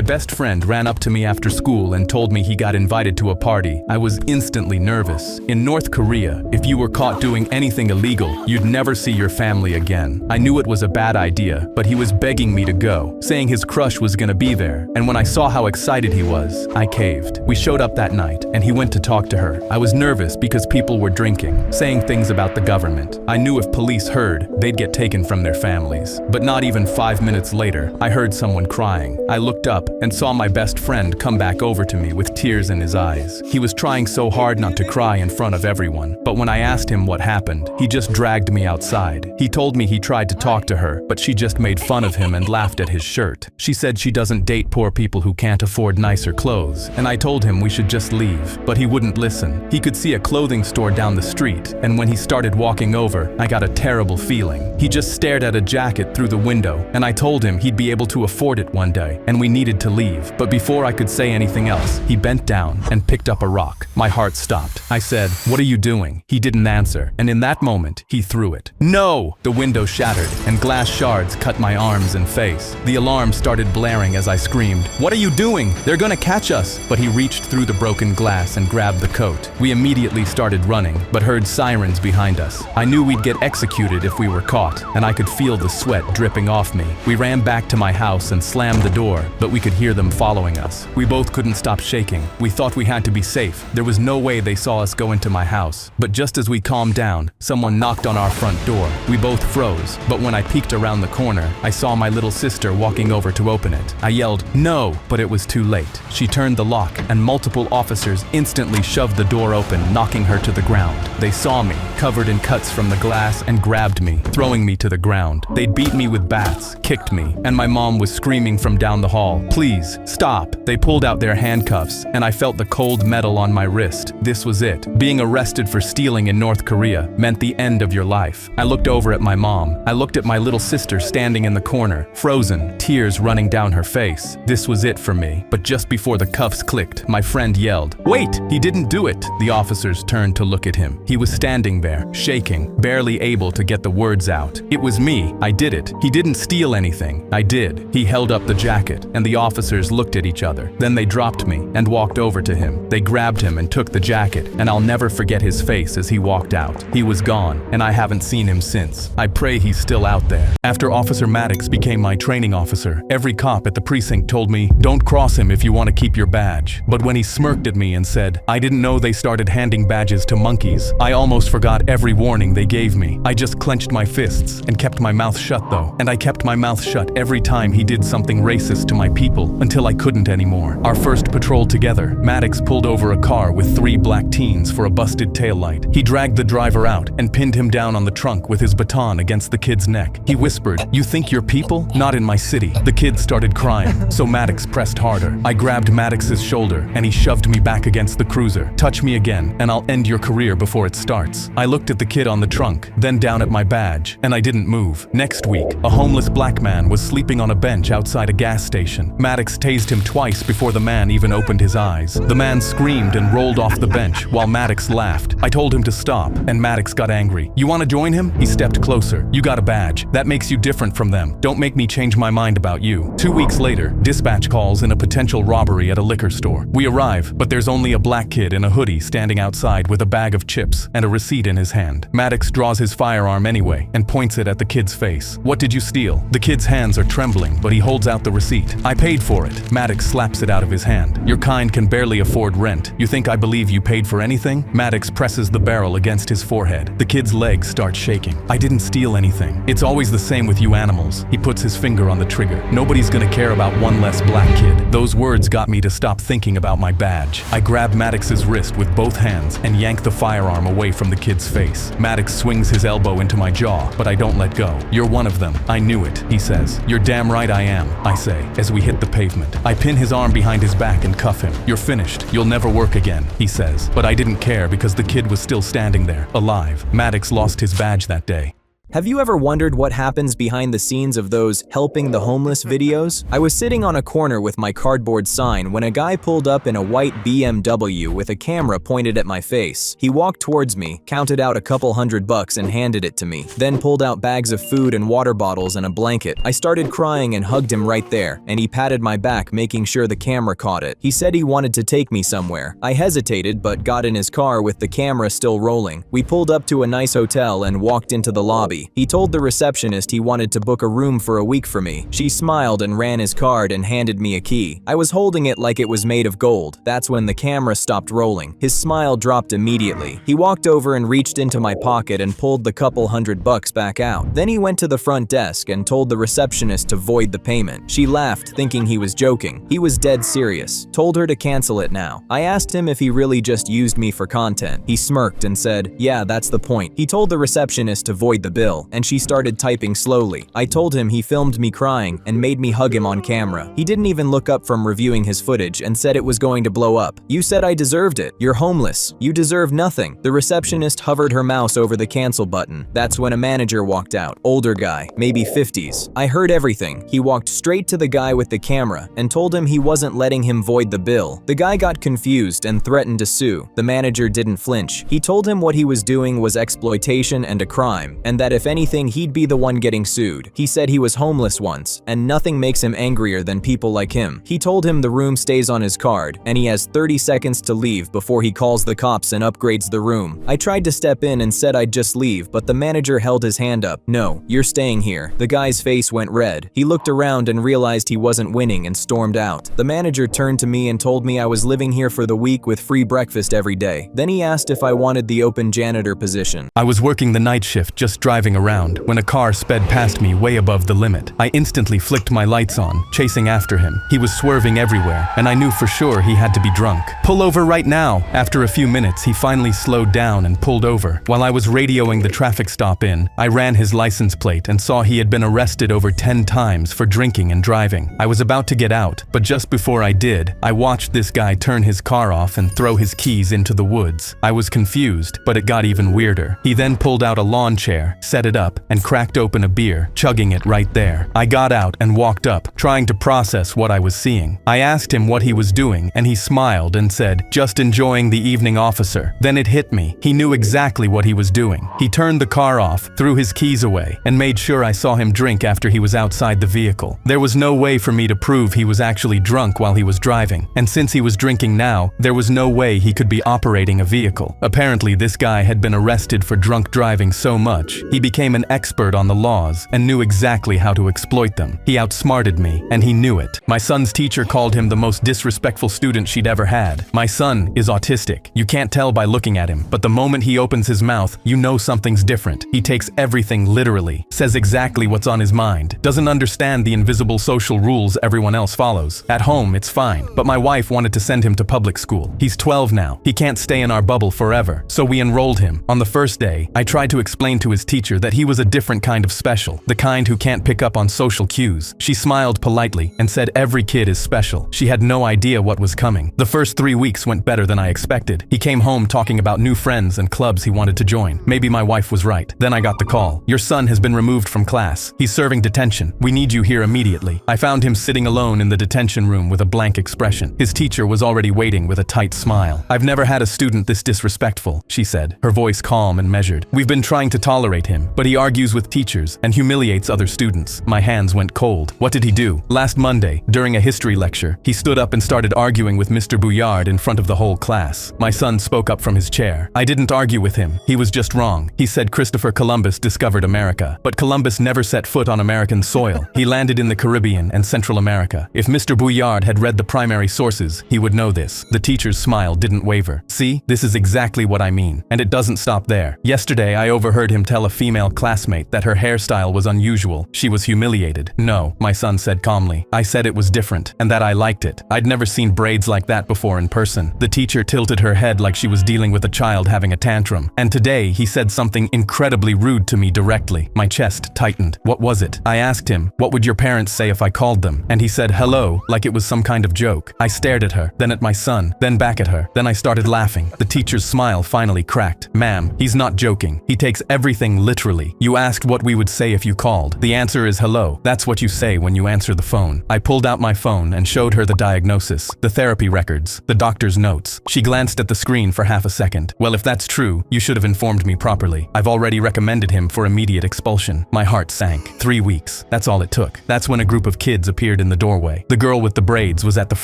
best friend ran up to me after school and told me he got invited to a party, I was instantly nervous. In North Korea, if you were caught doing anything illegal, you'd never see your family again. I knew it was a bad idea, but he was begging me to go, saying his crush was gonna be there. And when I saw how excited he was, I caved. We showed up that night, and he went to talk to her. I was nervous because people were drinking, saying things about the government. I knew if police heard, they'd get taken from their families. But not even 5 minutes later, I heard someone crying. I looked up and saw my best friend come back over to me with tears in his eyes. He was trying so hard not to cry in front of everyone, but when I asked him what happened, he just dragged me outside. He told me he tried to talk to her, but she just made fun of him and laughed at his shirt. She said she doesn't date poor people who can't afford nicer clothes, and I told him we should just leave, but he wouldn't listen. He could see a clothing store down the street, and when he started walking over, I got a terrible feeling. He just stared at a jacket through the window, and I told him he'd be able to afford it one day, and we needed to leave. But before I could say anything else, he bent down and picked up a rock. My heart stopped. I said, "What are you doing?" He didn't answer, and in that moment, he threw it. No! The window shattered, and glass shards cut my arms and face. The alarm started blaring as I screamed, "What are you doing? They're gonna catch us!" But he reached through the broken glass and grabbed the coat. We immediately started running, but heard sirens behind us. I knew we'd get executed if we were caught, and I could feel the sweat dripping off me. We ran back to my house and slammed the door, but we could hear them following us. We both couldn't stop shaking. We thought we had to be safe. There was no way they saw us go into my house. But just as we calmed down, someone knocked on our front door. We both froze, but when I peeked around the corner, I saw my little sister walking over to open it. I yelled, "No!" but it was too late. She turned the lock, and multiple officers instantly shoved the door open, knocking her to the ground. They saw me, covered in cuts from the glass, and grabbed me, throwing me to the ground. They'd beat me with bats, kicked me, and my mom was screaming from down the hall, "Please, stop!" They pulled out their handcuffs, and I felt the cold metal on my wrist. This was it. Being arrested for stealing in North Korea meant the end of your life. I looked over at my mom. I looked at my little sister standing in the corner, frozen, tears running down her face. This was it for me. But just before the cuffs clicked, my friend yelled, "Wait! He didn't do it!" The officers turned to look at him. He was standing there, shaking, barely able to get the words out. "It was me. I did it. He didn't steal anything. I did." He held up the jacket, and the officers looked at each other. Then they dropped me and walked over to him. They grabbed him and took the jacket, and I'll never forget his face as he walked out. He was gone, and I haven't seen him since. I pray he's still out there. After Officer Maddox became my training officer, every cop at the precinct told me, "Don't cross him if you want to keep your badge." But when he smirked at me and said, "I didn't know they started handing badges to monkeys," I almost forgot every warning they gave me. I just clenched my fists and kept my mouth shut though. And I kept my mouth shut every time he did something racist to my people until I couldn't anymore. Our first patrol together, Maddox pulled over a car with 3 black teens for a busted taillight. He dragged the driver out and pinned him down on the trunk with his baton against the kid's neck. He whispered, "You think you're people? Not in my city." The kid started crying, so Maddox pressed harder. I grabbed Maddox's shoulder and he shoved me back against the cruiser. "Touch me again and I'll end your career before it starts." I looked at the kid on the trunk, then down at my badge, and I didn't move. Next week, a homeless black man was sleeping on a bench outside a gas station. Maddox tased him twice before the man even opened his eyes. The man screamed and rolled off the bench while Maddox laughed. I told him to stop, and Maddox got angry. "You want to join him?" He stepped closer. "You got a badge. That makes you different from them. Don't make me change my mind about you." 2 weeks later, dispatch calls in a potential robbery at a liquor store. We arrive, but there's only a black kid in a hoodie standing outside with a bag of chips and a receipt in his hand. Maddox draws his firearm anyway and points it at the kid's face. "What did you steal?" The kid's hands are trembling, but he holds out the receipt. "I paid for it." Maddox slaps it out of his hand. "Your kind can barely afford rent. You think I believe you paid for anything?" Maddox presses the barrel against his forehead. The kid's legs start shaking. "I didn't steal anything. It's always the same with you animals." He puts his finger on the trigger. "Nobody's gonna care about one less black kid." Those words got me to stop thinking about my badge. I grab Maddox's wrist with both hands and yank the firearm away from the kid's face. Maddox swings his elbow into my jaw, but I don't let go. "You're one of them. I knew it," he says. "You're damn right I am," I say, as we hit the pavement. I pin his arm behind his back and cuff him. "You're finished. You'll never work again," he says. But I didn't care because the kid was still standing there, alive. Maddox lost his badge that day. Have you ever wondered what happens behind the scenes of those helping the homeless videos? I was sitting on a corner with my cardboard sign when a guy pulled up in a white BMW with a camera pointed at my face. He walked towards me, counted out a couple $100 and handed it to me, then pulled out bags of food and water bottles and a blanket. I started crying and hugged him right there, and he patted my back, making sure the camera caught it. He said he wanted to take me somewhere. I hesitated but got in his car with the camera still rolling. We pulled up to a nice hotel and walked into the lobby. He told the receptionist he wanted to book a room for a week for me. She smiled and ran his card and handed me a key. I was holding it like it was made of gold. That's when the camera stopped rolling. His smile dropped immediately. He walked over and reached into my pocket and pulled the couple $100 back out. Then he went to the front desk and told the receptionist to void the payment. She laughed, thinking he was joking. He was dead serious. Told her to cancel it now. I asked him if he really just used me for content. He smirked and said, "Yeah, that's the point." He told the receptionist to void the bill, and she started typing slowly. I told him he filmed me crying and made me hug him on camera. He didn't even look up from reviewing his footage and said it was going to blow up. "You said I deserved it. You're homeless. You deserve nothing." The receptionist hovered her mouse over the cancel button. That's when a manager walked out. Older guy, maybe 50s. I heard everything. He walked straight to the guy with the camera and told him he wasn't letting him void the bill. The guy got confused and threatened to sue. The manager didn't flinch. He told him what he was doing was exploitation and a crime, and that if if anything, he'd be the one getting sued. He said he was homeless once, and nothing makes him angrier than people like him. He told him the room stays on his card, and he has 30 seconds to leave before he calls the cops and upgrades the room. I tried to step in and said I'd just leave, but the manager held his hand up. No, you're staying here. The guy's face went red. He looked around and realized he wasn't winning and stormed out. The manager turned to me and told me I was living here for the week with free breakfast every day. Then he asked if I wanted the open janitor position. I was working the night shift just driving around when a car sped past me way above the limit. I instantly flicked my lights on, chasing after him. He was swerving everywhere, and I knew for sure he had to be drunk. Pull over right now! After a few minutes, he finally slowed down and pulled over. While I was radioing the traffic stop in, I ran his license plate and saw he had been arrested over 10 times for drinking and driving. I was about to get out, but just before I did, I watched this guy turn his car off and throw his keys into the woods. I was confused, but it got even weirder. He then pulled out a lawn chair, set it up, and cracked open a beer, chugging it right there. I got out and walked up, trying to process what I was seeing. I asked him what he was doing, and he smiled and said, "Just enjoying the evening, officer." Then it hit me. He knew exactly what he was doing. He turned the car off, threw his keys away, and made sure I saw him drink after he was outside the vehicle. There was no way for me to prove he was actually drunk while he was driving, and since he was drinking now, there was no way he could be operating a vehicle. Apparently, this guy had been arrested for drunk driving so much, he became an expert on the laws and knew exactly how to exploit them. He outsmarted me, and he knew it. My son's teacher called him the most disrespectful student she'd ever had. My son is autistic. You can't tell by looking at him, but the moment he opens his mouth, you know something's different. He takes everything literally, says exactly what's on his mind, doesn't understand the invisible social rules everyone else follows. At home, it's fine, but my wife wanted to send him to public school. He's 12 now. He can't stay in our bubble forever, so we enrolled him. On the first day, I tried to explain to his teacher that he was a different kind of special, the kind who can't pick up on social cues. She smiled politely and said every kid is special. She had no idea what was coming. The first 3 weeks went better than I expected. He came home talking about new friends and clubs he wanted to join. Maybe my wife was right. Then I got the call. "Your son has been removed from class. He's serving detention. We need you here immediately." I found him sitting alone in the detention room with a blank expression. His teacher was already waiting with a tight smile. "I've never had a student this disrespectful," she said, her voice calm and measured. "We've been trying to tolerate him, but he argues with teachers and humiliates other students." My hands went cold. What did he do? Last Monday, during a history lecture, he stood up and started arguing with Mr. Bouillard in front of the whole class. My son spoke up from his chair. "I didn't argue with him. He was just wrong. He said Christopher Columbus discovered America. But Columbus never set foot on American soil. He landed in the Caribbean and Central America. If Mr. Bouillard had read the primary sources, he would know this." The teacher's smile didn't waver. "See, this is exactly what I mean. And it doesn't stop there. Yesterday, I overheard him tell a female classmate that her hairstyle was unusual. She was humiliated." "No," my son said calmly. "I said it was different, and that I liked it. I'd never seen braids like that before in person." The teacher tilted her head like she was dealing with a child having a tantrum. "And today, he said something incredibly rude to me directly." My chest tightened. "What was it?" I asked him, "What would your parents say if I called them?" And he said hello, like it was some kind of joke. I stared at her, then at my son, then back at her. Then I started laughing. The teacher's smile finally cracked. "Ma'am, he's not joking. He takes everything literally. You asked what we would say if you called. The answer is hello. That's what you say when you answer the phone." I pulled out my phone and showed her the diagnosis, the therapy records, the doctor's notes. She glanced at the screen for half a second. "Well, if that's true, you should have informed me properly. I've already recommended him for immediate expulsion." My heart sank. 3 weeks. That's all it took. That's when a group of kids appeared in the doorway. The girl with the braids was at the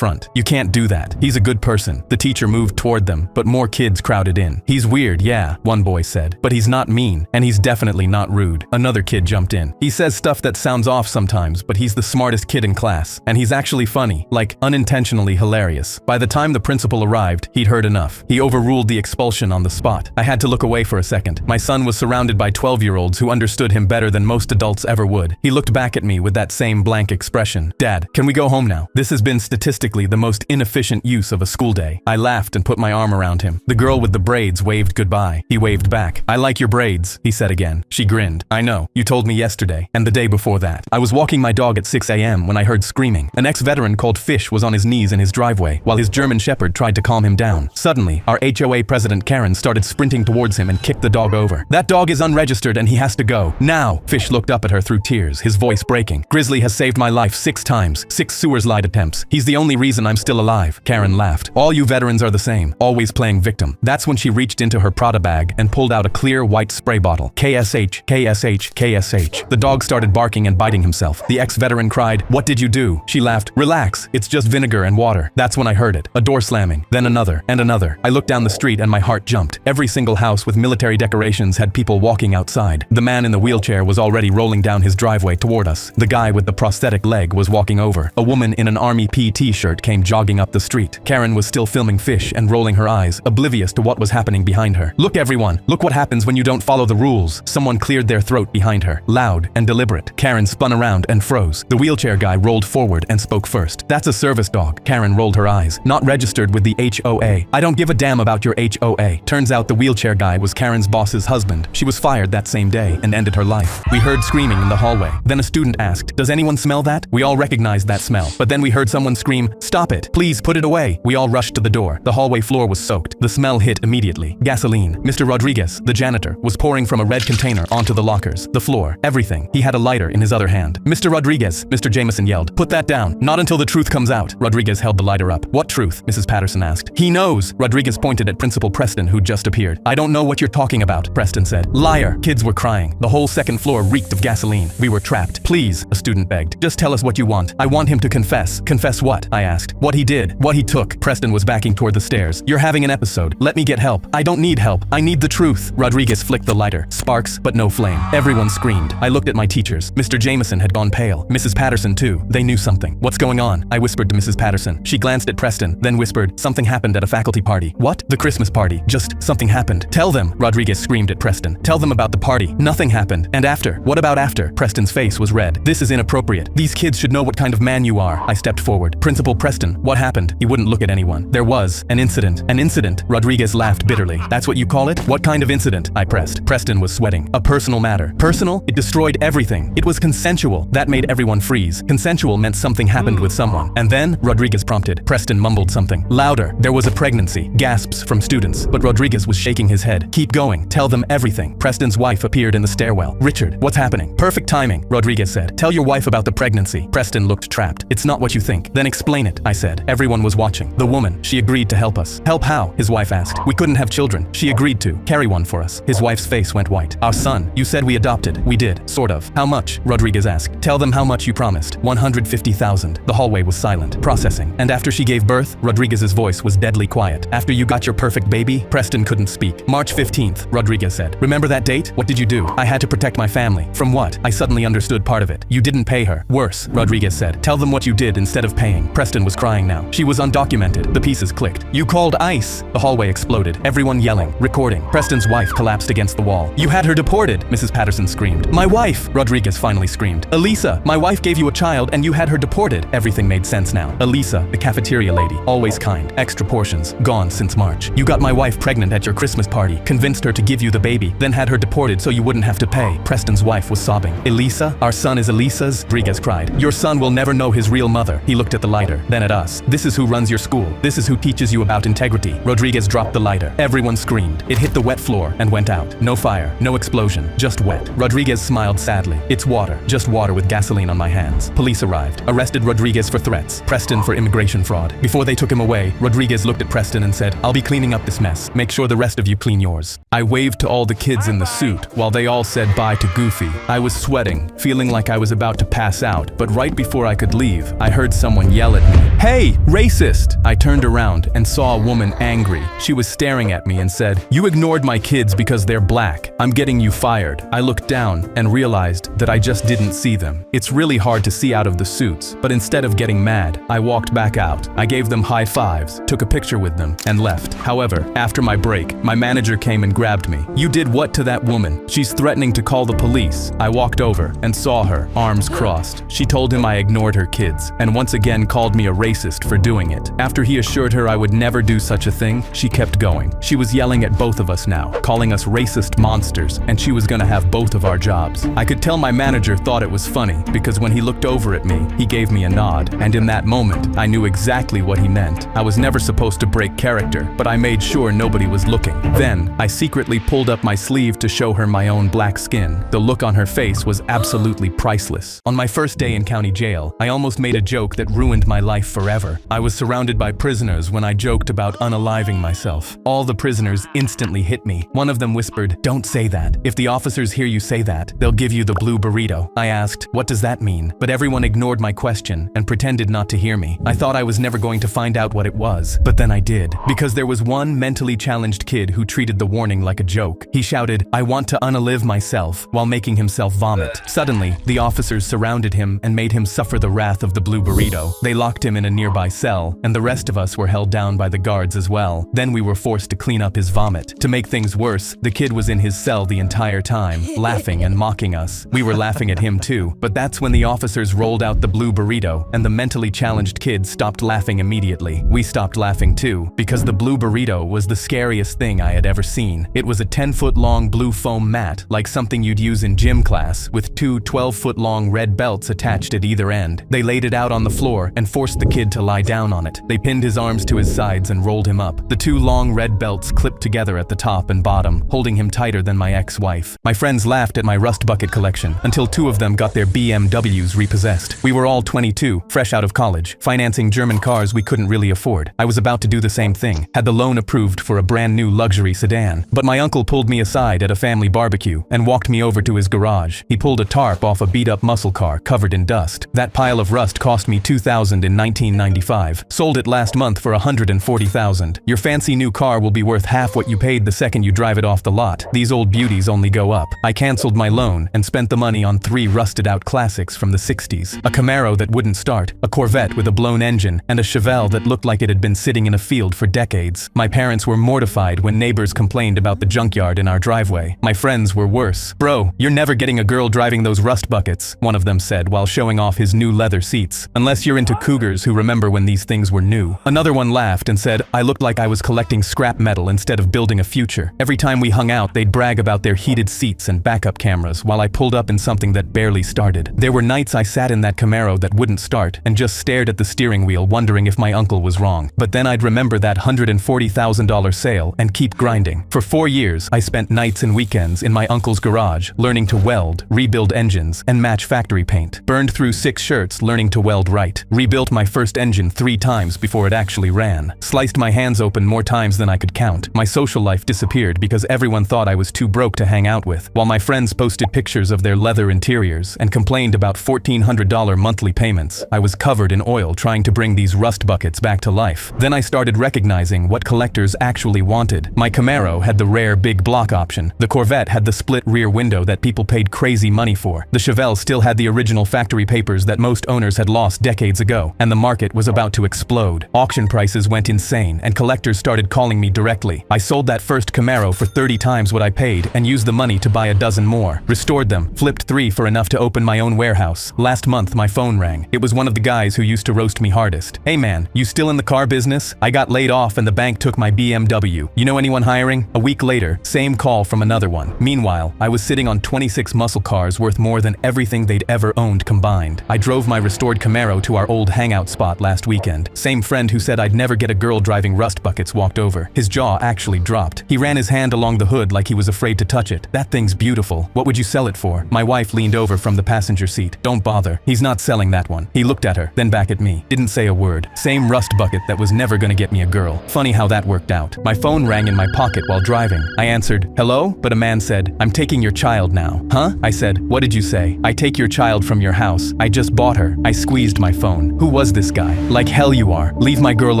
front. "You can't do that. He's a good person." The teacher moved toward them, but more kids crowded in. "He's weird, yeah," one boy said, "but he's not mean, and he's definitely not rude." Another kid jumped in. "He says stuff that sounds off sometimes, but he's the smartest kid in class, and he's actually funny, like unintentionally hilarious." By the time the principal arrived, he'd heard enough. He overruled the expulsion on the spot. I had to look away for a second. My son was surrounded by 12-year-olds who understood him better than most adults ever would. He looked back at me with that same blank expression. "Dad, can we go home now? This has been statistically the most inefficient use of a school day." I laughed and put my arm around him. The girl with the braids waved goodbye. He waved back. "I like your braids," he said again. She grinned. "I know. You told me yesterday, and the day before that." I was walking my dog at 6 a.m. when I heard screaming. An ex-veteran called Fish was on his knees in his driveway, while his German Shepherd tried to calm him down. Suddenly, our HOA president Karen started sprinting towards him and kicked the dog over. "That dog is unregistered and he has to go. Now!" Fish looked up at her through tears, his voice breaking. "Grizzly has saved my life 6 times, 6 sewer slide attempts. He's the only reason I'm still alive." Karen laughed. "All you veterans are the same, always playing victim." That's when she reached into her Prada bag and pulled out a clear white spray bottle. KSH, KSH, KSH. The dog started barking and biting himself. The ex-veteran cried, "What did you do?" She laughed, "Relax, it's just vinegar and water." That's when I heard it. A door slamming, then another, and another. I looked down the street and my heart jumped. Every single house with military decorations had people walking outside. The man in the wheelchair was already rolling down his driveway toward us. The guy with the prosthetic leg was walking over. A woman in an army PT shirt came jogging up the street. Karen was still filming fish and rolling her eyes, oblivious to what was happening behind her. "Look everyone, look what happens when you don't follow the rules." Someone cleared their throat behind her, loud and deliberate. Karen spun around and froze. The wheelchair guy rolled forward and spoke first. "That's a service dog." Karen rolled her eyes. "Not registered with the HOA. I don't give a damn about your HOA." Turns out the wheelchair guy was Karen's boss's husband. She was fired that same day and ended her life. We heard screaming in the hallway. Then a student asked, "Does anyone smell that?" We all recognized that smell. But then we heard someone scream, "Stop it! Please put it away!" We all rushed to the door. The hallway floor was soaked. The smell hit immediately. Gasoline. Mr. Rodriguez, the janitor, was pouring from a red container onto the lockers, the floor, everything. He had a lighter in his other hand. "Mr. Rodriguez," Mr. Jameson yelled, "put that down. Not until the truth comes out." Rodriguez held the lighter up. "What truth?" Mrs. Patterson asked. "He knows." Rodriguez pointed at Principal Preston, who just appeared. "I don't know what you're talking about," Preston said. "Liar." Kids were crying. The whole second floor reeked of gasoline. We were trapped. "Please," a student begged. "Just tell us what you want. I want him to confess." "Confess what?" I asked. "What he did. What he took." Preston was backing toward the stairs. "You're having an episode. Let me get help." "I don't need help. I need the truth." Rodriguez flicked the lighter. Sparks, but no flame. Everyone screamed. I looked at my teachers. Mr. Jameson had gone pale. Mrs. Patterson too. They knew something. "What's going on?" I whispered to Mrs. Patterson. She glanced at Preston, then whispered, "Something happened at a faculty party." "What?" "The Christmas party. Just something happened." "Tell them." Rodriguez screamed at Preston. "Tell them about the party. Nothing happened." "And after? What about after?" Preston's face was red. "This is inappropriate. These kids should know what kind of man you are." I stepped forward. "Principal Preston, what happened?" He wouldn't look at anyone. "There was an incident." "An incident?" Rodriguez laughed bitterly. "That's what you call it? What kind of incident?" I pressed. Preston was sweating. "A personal matter." "Personal? It destroyed everything. It was consensual." That made everyone freeze. Consensual meant something happened with someone. "And then?" Rodriguez prompted. Preston mumbled something. "Louder." "There was a pregnancy." Gasps from students. But Rodriguez was shaking his head. "Keep going. Tell them everything." Preston's wife appeared in the stairwell. "Richard, what's happening?" "Perfect timing," Rodriguez said. "Tell your wife about the pregnancy." Preston looked trapped. "It's not what you think." "Then explain it," I said. Everyone was watching. "The woman, she agreed to help us." "Help how?" his wife asked. "We couldn't have children. She agreed to carry one for us." His wife's face went white. "Our son, you said we adopted." "We did, sort of." "How much?" Rodriguez asked. "Tell them how much you promised." $150,000. The hallway was silent. "Processing." "And after she gave birth?" Rodriguez's voice was deadly quiet. "After you got your perfect baby?" Preston couldn't speak. "March 15th, Rodriguez said. "Remember that date? What did you do?" "I had to protect my family." "From what?" I suddenly understood part of it. "You didn't pay her." "Worse," Rodriguez said. "Tell them what you did instead of paying." Preston was crying now. "She was undocumented." The pieces clicked. "You called ICE." The hallway exploded. Everyone yelling, recording. Preston's wife collapsed against the wall. "You had her deported," Mrs. Patterson screamed. "My wife!" Rodriguez finally screamed. "Elisa, my wife gave you a child and you had her deported." Everything made sense now. Elisa, the cafeteria lady, always kind, extra portions, gone since March. "You got my wife pregnant at your Christmas party, convinced her to give you the baby, then had her deported so you wouldn't have to pay." Preston's wife was sobbing. "Elisa? Our son is Elisa's?" Rodriguez cried. "Your son will never know his real mother." He looked at the lighter, then at us. "This is who runs your school. This is who teaches you about integrity." Rodriguez dropped the lighter. Everyone screamed. It hit the wet floor and went out. No fire, no explosion, just wet. Rodriguez smiled sadly. "It's water, just water with gasoline on my hands." Police arrived, arrested Rodriguez for threats, Preston for immigration fraud. Before they took him away, Rodriguez looked at Preston and said, "I'll be cleaning up this mess. Make sure the rest of you clean yours." I waved to all the kids in the suit while they all said bye to Goofy. I was sweating, feeling like I was about to pass out, but right before I could leave, I heard someone yell at me, "Hey, racist!" I turned around and saw a woman angry. She was staring at me and said, "You ignored my kids because they're black. I'm getting you fired." I looked down and realized that I just didn't see them. It's really hard to see out of the suits, but instead of getting mad, I walked back out. I gave them high fives, took a picture with them, and left. However, after my break, my manager came and grabbed me. "You did what to that woman? She's threatening to call the police." I walked over and saw her, arms crossed. She told him I ignored her kids, and once again called me a racist for doing it. After he assured her I would never do such a thing, she kept going. She was yelling at both of us now, calling us racist monsters, and she was gonna have both of our jobs. I could tell my manager thought it was funny, because when he looked over at me, he gave me a nod, and in that moment, I knew exactly what he meant. I was never supposed to break character, but I made sure nobody was looking. Then, I secretly pulled up my sleeve to show her my own black skin. The look on her face was absolutely priceless. On my first day in county jail, I almost made a joke that ruined my life forever. I was surrounded by prisoners when I joked about unaliving myself. All the prisoners instantly hit me. One of them whispered, "Don't say that." that. If the officers hear you say that, they'll give you the blue burrito. I asked, what does that mean? But everyone ignored my question and pretended not to hear me. I thought I was never going to find out what it was, but then I did. Because there was one mentally challenged kid who treated the warning like a joke. He shouted, "I want to unalive myself," while making himself vomit. Suddenly, the officers surrounded him and made him suffer the wrath of the blue burrito. They locked him in a nearby cell, and the rest of us were held down by the guards as well. Then we were forced to clean up his vomit. To make things worse, the kid was in his cell the entire time, laughing and mocking us. We were laughing at him too, but that's when the officers rolled out the blue burrito, and the mentally challenged kid stopped laughing immediately. We stopped laughing too, because the blue burrito was the scariest thing I had ever seen. It was a 10-foot-long blue foam mat, like something you'd use in gym class, with two 12-foot-long red belts attached at either end. They laid it out on the floor and forced the kid to lie down on it. They pinned his arms to his sides and rolled him up. The two long red belts clipped together at the top and bottom, holding him tighter than my ex-wife. My friends laughed at my rust bucket collection until two of them got their BMWs repossessed. We were all 22, fresh out of college, financing German cars we couldn't really afford. I was about to do the same thing, had the loan approved for a brand new luxury sedan. But my uncle pulled me aside at a family barbecue and walked me over to his garage. He pulled a tarp off a beat-up muscle car covered in dust. That pile of rust cost me $2,000 in 1995. Sold it last month for $140,000. Your fancy new car will be worth half what you paid the second you drive it off the lot. These old beauties only go up. I canceled my loan and spent the money on 3 rusted-out classics from the 60s. A Camaro that wouldn't start, a Corvette with a blown engine, and a Chevelle that looked like it had been sitting in a field for decades. My parents were mortified when neighbors complained about the junkyard in our driveway. My friends were worse. "Bro, you're never getting a girl driving those rust buckets," one of them said while showing off his new leather seats. "Unless you're into cougars who remember when these things were new." Another one laughed and said I looked like I was collecting scrap metal instead of building a future. Every time we hung out, they'd brag about their heated seats and backup cameras while I pulled up in something that barely started. There were nights I sat in that Camaro that wouldn't start and just stared at the steering wheel wondering if my uncle was wrong. But then I'd remember that $140,000 sale and keep grinding. For 4 years, I spent nights and weekends in my uncle's garage learning to weld, rebuild engines, and match factory paint. Burned through 6 shirts learning to weld right. Rebuilt my first engine 3 times before it actually ran. Sliced my hands open more times than I could count. My social life disappeared because everyone thought I was too broke to hang out with. While my friends posted pictures of their leather interiors and complained about $1,400 monthly payments, I was covered in oil trying to bring these rust buckets back to life. Then I started recognizing what collectors actually wanted. My Camaro had the rare big block option. The Corvette had the split rear window that people paid crazy money for. The Chevelle still had the original factory papers that most owners had lost decades ago, and the market was about to explode. Auction prices went insane, and collectors started calling me directly. I sold that first Camaro for 30 times what I paid and used the money to buy a dozen more. Restored them, flipped 3 for enough to open my own warehouse. Last month, my phone rang. It was one of the guys who used to roast me hardest. "Hey man, you still in the car business? I got laid off and the bank took my BMW. You know anyone hiring?" A week later, same call from another one. Meanwhile, I was sitting on 26 muscle cars worth more than everything they'd ever owned combined. I drove my restored Camaro to our old hangout spot last weekend. Same friend who said I'd never get a girl driving rust buckets walked over. His jaw actually dropped. He ran his hand along the hood like he was afraid to touch it. "That thing's beautiful. What would you sell it for?" My wife leaned over from the passenger seat. "Don't bother. He's not selling that one." He looked at her, then back at me. Didn't say a word. Same rust bucket that was never gonna get me a girl. Funny how that worked out. My phone rang in my pocket while driving. I answered, "Hello?" But a man said, "I'm taking your child now." "Huh?" I said, "What did you say?" "I take your child from your house. I just bought her." I squeezed my phone. Who was this guy? "Like hell you are. Leave my girl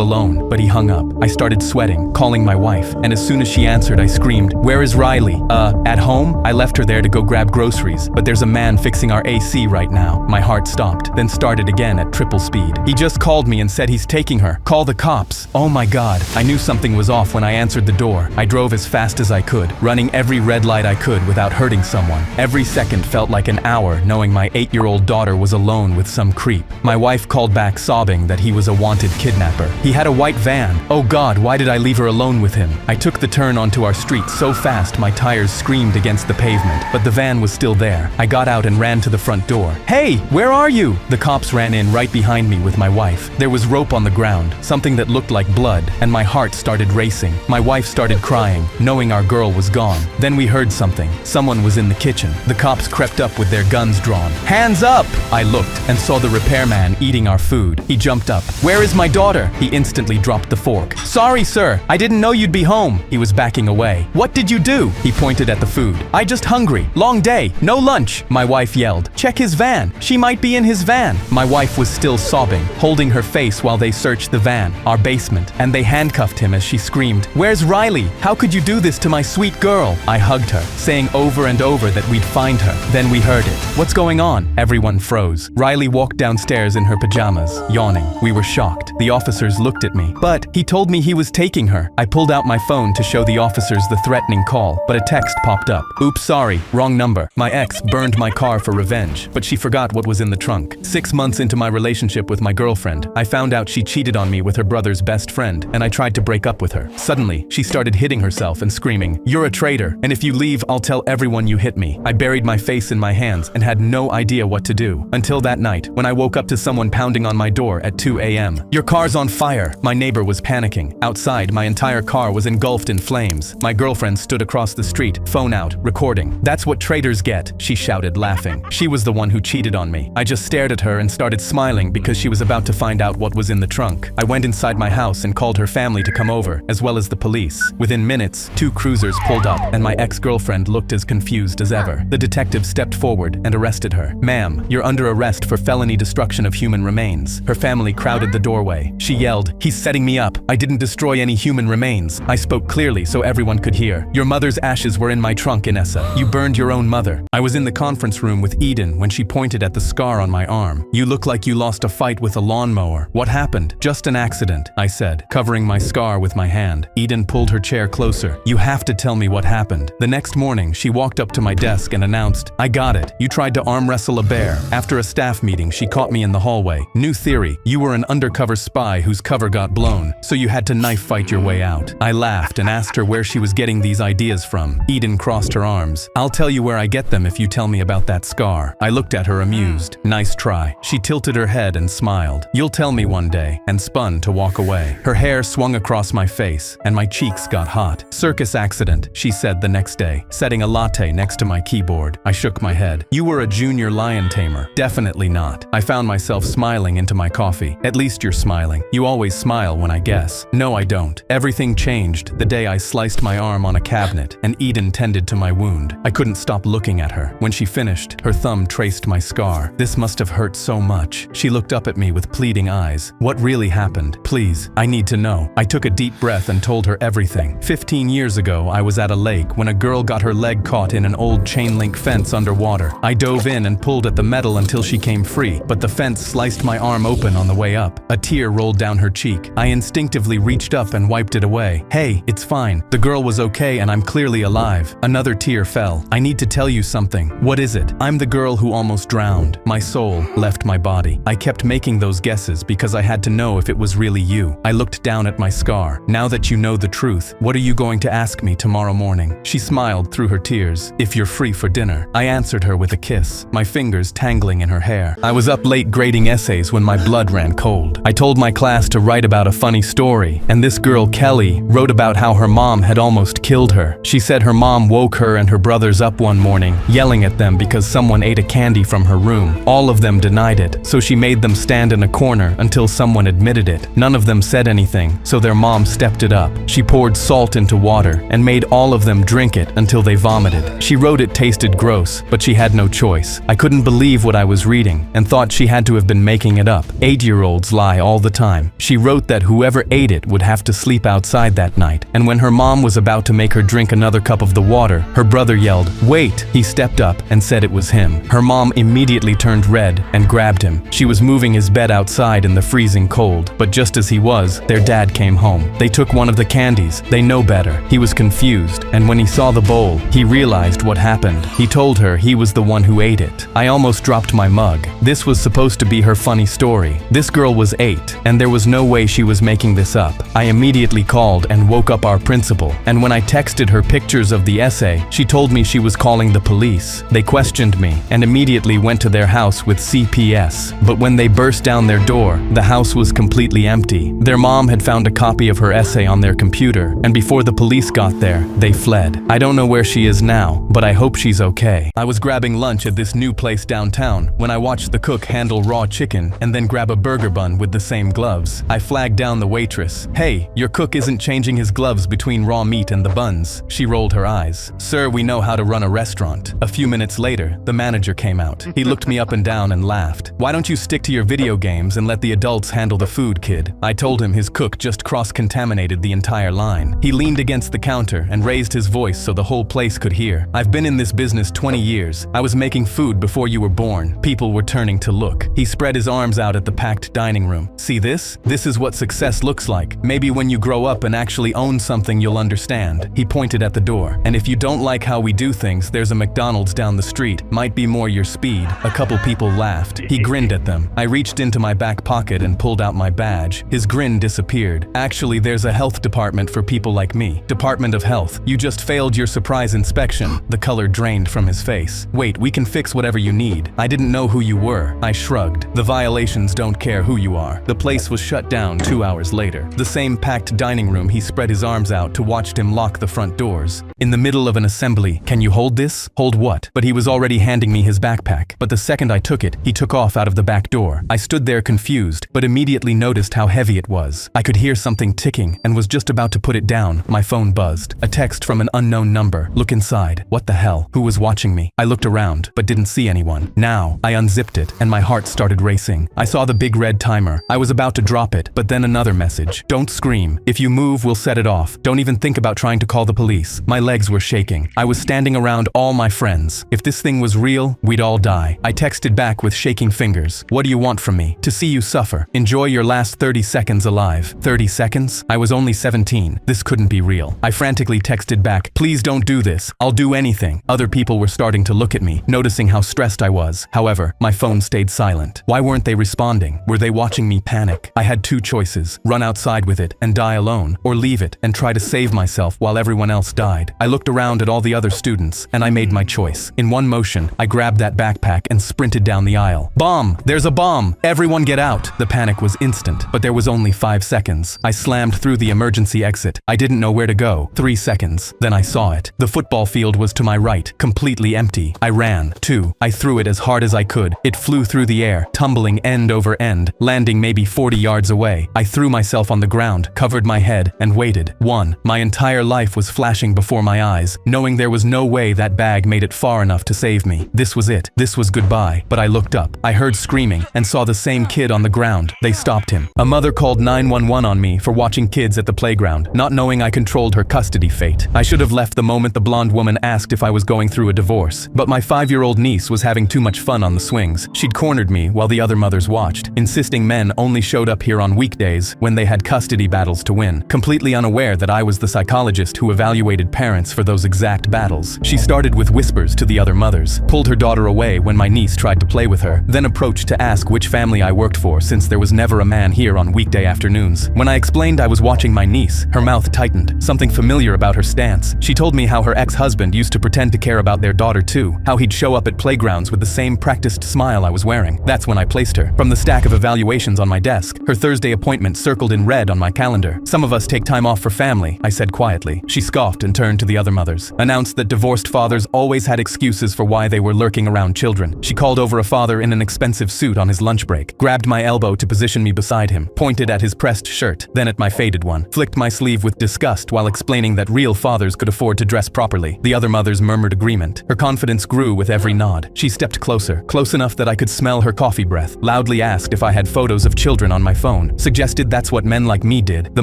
alone." But he hung up. I started sweating, calling my wife, and as soon as she answered, I screamed, "Where is Riley?" At home?" I left her there to go grab groceries, but there's a man fixing our AC right now." My heart stopped, then started again at triple speed. "He just called me and said he's taking her. Call the cops." Oh my God. I knew something was off when I answered the door. I drove as fast as I could, running every red light I could without hurting someone. Every second felt like an hour, knowing my 8-year-old daughter was alone with some creep. My wife called back sobbing that he was a wanted kidnapper. He had a white van. Oh God, why did I leave her alone with him? I took the turn onto our street so fast my tires screamed against the pavement, but the van was still there. I got out and ran to the front door. "Hey, where are you?" The cops ran in right behind me with my wife. There was rope on the ground, something that looked like blood, and my heart started racing. My wife started crying, knowing our girl was gone. Then we heard something. Someone was in the kitchen. The cops crept up with their guns drawn. "Hands up!" I looked and saw the repairman eating our food. He jumped up. "Where is my daughter?" He instantly dropped the fork. "Sorry, sir. I didn't know you'd be home." He was backing away. "What did you do?" He pointed pointed at the food. "I just hungry. Long day. No lunch." My wife yelled, "Check his van. She might be in his van." My wife was still sobbing, holding her face while they searched the van, our basement, and they handcuffed him as she screamed, "Where's Riley? How could you do this to my sweet girl?" I hugged her, saying over and over that we'd find her. Then we heard it. "What's going on?" Everyone froze. Riley walked downstairs in her pajamas, yawning. We were shocked. The officers looked at me. "But he told me he was taking her." I pulled out my phone to show the officers the threatening call, but a text popped up. "Oops, sorry, wrong number. My ex burned my car for revenge, but she forgot what was in the trunk." 6 months into my relationship with my girlfriend, I found out she cheated on me with her brother's best friend, and I tried to break up with her. Suddenly, she started hitting herself and screaming, "You're a traitor, and if you leave, I'll tell everyone you hit me." I buried my face in my hands and had no idea what to do. Until that night, when I woke up to someone pounding on my door at 2 a.m. "Your car's on fire." My neighbor was panicking. Outside, my entire car was engulfed in flames. My girlfriend stood across the street, phone out, recording. "That's what traitors get," she shouted, laughing. She was the one who cheated on me. I just stared at her and started smiling because she was about to find out what was in the trunk. I went inside my house and called her family to come over, as well as the police. Within minutes, 2 cruisers pulled up, and my ex-girlfriend looked as confused as ever. The detective stepped forward and arrested her. "Ma'am, you're under arrest for felony destruction of human remains." Her family crowded the doorway. She yelled, "He's setting me up. I didn't destroy any human remains." I spoke clearly so everyone could hear. "Your mother's ashes were in my trunk, Inessa. You burned your own mother." I was in the conference room with Eden when she pointed at the scar on my arm. "You look like you lost a fight with a lawnmower. What happened?" "Just an accident," I said, covering my scar with my hand. Eden pulled her chair closer. "You have to tell me what happened." The next morning, she walked up to my desk and announced, "I got it. You tried to arm wrestle a bear." After a staff meeting, she caught me in the hallway. "New theory. You were an undercover spy whose cover got blown, so you had to knife fight your way out." I laughed and asked her where she was getting these ideas from. Eden crossed her arms. "I'll tell you where I get them if you tell me about that scar." I looked at her amused. "Nice try." She tilted her head and smiled. "You'll tell me one day," and spun to walk away. Her hair swung across my face, and my cheeks got hot. "Circus accident," she said the next day, setting a latte next to my keyboard. I shook my head. "You were a junior lion tamer." "Definitely not." I found myself smiling into my coffee. "At least you're smiling. You always smile when I guess." "No, I don't." Everything changed the day I sliced my arm on a cabinet, and Eden tended to my wound. I couldn't stop looking at her. When she finished, her thumb traced my scar. "This must have hurt so much." She looked up at me with pleading eyes. "What really happened? Please, I need to know." I took a deep breath and told her everything. 15 years ago, I was at a lake when a girl got her leg caught in an old chain-link fence underwater. I dove in and pulled at the metal until she came free, but the fence sliced my arm open on the way up. A tear rolled down her cheek. I instinctively reached up and wiped it away. "Hey, it's fine. The girl was okay and I'm clearly alive." Another tear fell. "I need to tell you something." "What is it?" "I'm the girl who almost drowned. My soul left my body." I kept making those guesses because I had to know if it was really you. I looked down at my scar. "Now that you know the truth, what are you going to ask me tomorrow morning?" She smiled through her tears. "If you're free for dinner." I answered her with a kiss, my fingers tangling in her hair. I was up late grading essays when my blood ran cold. I told my class to write about a funny story, and this girl, Kelly, wrote about how her mom had almost killed her. She said her mom woke her and her brothers up one morning, yelling at them because someone ate a candy from her room. All of them denied it, so she made them stand in a corner until someone admitted it. None of them said anything, so their mom stepped it up. She poured salt into water and made all of them drink it until they vomited. She wrote it tasted gross, but she had no choice. I couldn't believe what I was reading and thought she had to have been making it up. 8-year-olds lie all the time. She wrote that whoever ate it would have to sleep outside that night, and when her mom was about to make her drink another cup of the water, her brother yelled, "Wait!" He stepped up and said it was him. Her mom immediately turned red and grabbed him. She was moving his bed outside in the freezing cold, but just as he was, their dad came home. They took one of the candies. They know better. He was confused, and when he saw the bowl, he realized what happened. He told her he was the one who ate it. I almost dropped my mug. This was supposed to be her funny story. This girl was 8, and there was no way she was making this up. I immediately called and woke up our principal, and when I texted her pictures of the essay, she told me she was calling the police. They questioned me and immediately went to their house with CPS, but when they burst down their door, the house was completely empty. Their mom had found a copy of her essay on their computer, and before the police got there, they fled. I don't know where she is now, but I hope she's okay. I was grabbing lunch at this new place downtown when I watched the cook handle raw chicken and then grab a burger bun with the same gloves. I flagged down the waitress. "Hey, your cook isn't changing his gloves between raw meat and the buns." She rolled her their eyes. "Sir, we know how to run a restaurant." A few minutes later, the manager came out. He looked me up and down and laughed. "Why don't you stick to your video games and let the adults handle the food, kid?" I told him his cook just cross-contaminated the entire line. He leaned against the counter and raised his voice so the whole place could hear. "I've been in this business 20 years. I was making food before you were born." People were turning to look. He spread his arms out at the packed dining room. "See this? This is what success looks like. Maybe when you grow up and actually own something, you'll understand." He pointed at the door. "And if you don't like how we do things, there's a McDonald's down the street. Might be more your speed." A couple people laughed. He grinned at them. I reached into my back pocket and pulled out my badge. His grin disappeared. "Actually, there's a health department for people like me. Department of Health. You just failed your surprise inspection." The color drained from his face. "Wait, we can fix whatever you need." I didn't know who you were. I shrugged. "The violations don't care who you are." The place was shut down 2 hours later. The same packed dining room, he spread his arms out to watch him lock the front doors. In the middle of an assembly, "Can you hold this?" "Hold what?" But he was already handing me his backpack. But the second I took it, he took off out of the back door. I stood there confused, but immediately noticed how heavy it was. I could hear something ticking and was just about to put it down. My phone buzzed. A text from an unknown number. "Look inside." What the hell? Who was watching me? I looked around, but didn't see anyone. Now, I unzipped it, and my heart started racing. I saw the big red timer. I was about to drop it, but then another message. "Don't scream. If you move, we'll set it off. Don't even think about trying to call the police." My legs were shaking. I was standing around all my friends. If this thing was real, we'd all die. I texted back with shaking fingers. "What do you want from me?" "To see you suffer. Enjoy your last 30 seconds alive." 30 seconds? I was only 17. This couldn't be real. I frantically texted back, "Please don't do this. I'll do anything." Other people were starting to look at me, noticing how stressed I was. However, my phone stayed silent. Why weren't they responding? Were they watching me panic? I had two choices: run outside with it and die alone, or leave it and try to save myself while everyone else died. I looked around at all the other students, and I made my choice. In one motion, I grabbed that backpack and sprinted down the aisle. "Bomb! There's a bomb! Everyone get out!" The panic was instant, but there was only 5 seconds. I slammed through the emergency exit. I didn't know where to go. 3 seconds. Then I saw it. The football field was to my right, completely empty. I ran. 2. I threw it as hard as I could. It flew through the air, tumbling end over end, landing maybe 40 yards away. I threw myself on the ground, covered my head, and waited. 1. My entire life was flashing before my eyes, knowing there was no way that bag made it far enough to save me. This was it. This was goodbye. But I looked up. I heard screaming and saw the same kid on the ground. They stopped him. A mother called 911 on me for watching kids at the playground, not knowing I controlled her custody fate. I should have left the moment the blonde woman asked if I was going through a divorce. But my 5-year-old niece was having too much fun on the swings. She'd cornered me while the other mothers watched, insisting men only showed up here on weekdays when they had custody battles to win, completely unaware that I was the psychologist who evaluated parents for those exact battles. She started with whispers to the other mothers, pulled her daughter away when my niece tried to play with her, then approached to ask which family I worked for since there was never a man here on weekday afternoons. When I explained I was watching my niece, her mouth tightened, something familiar about her stance. She told me how her ex-husband used to pretend to care about their daughter too, how he'd show up at playgrounds with the same practiced smile I was wearing. That's when I placed her. From the stack of evaluations on my desk, her Thursday appointment circled in red on my calendar. "Some of us take time off for family," I said quietly. She scoffed and turned to the other mothers, announced that divorced fathers always had excuses for why they were lurking around children. She called over a father in an expensive suit on his lunch break, grabbed my elbow to position me beside him, pointed at his pressed shirt, then at my faded one, flicked my sleeve with disgust while explaining that real fathers could afford to dress properly. The other mothers murmured agreement. Her confidence grew with every nod. She stepped closer, close enough that I could smell her coffee breath, loudly asked if I had photos of children on my phone, suggested that's what men like me did. The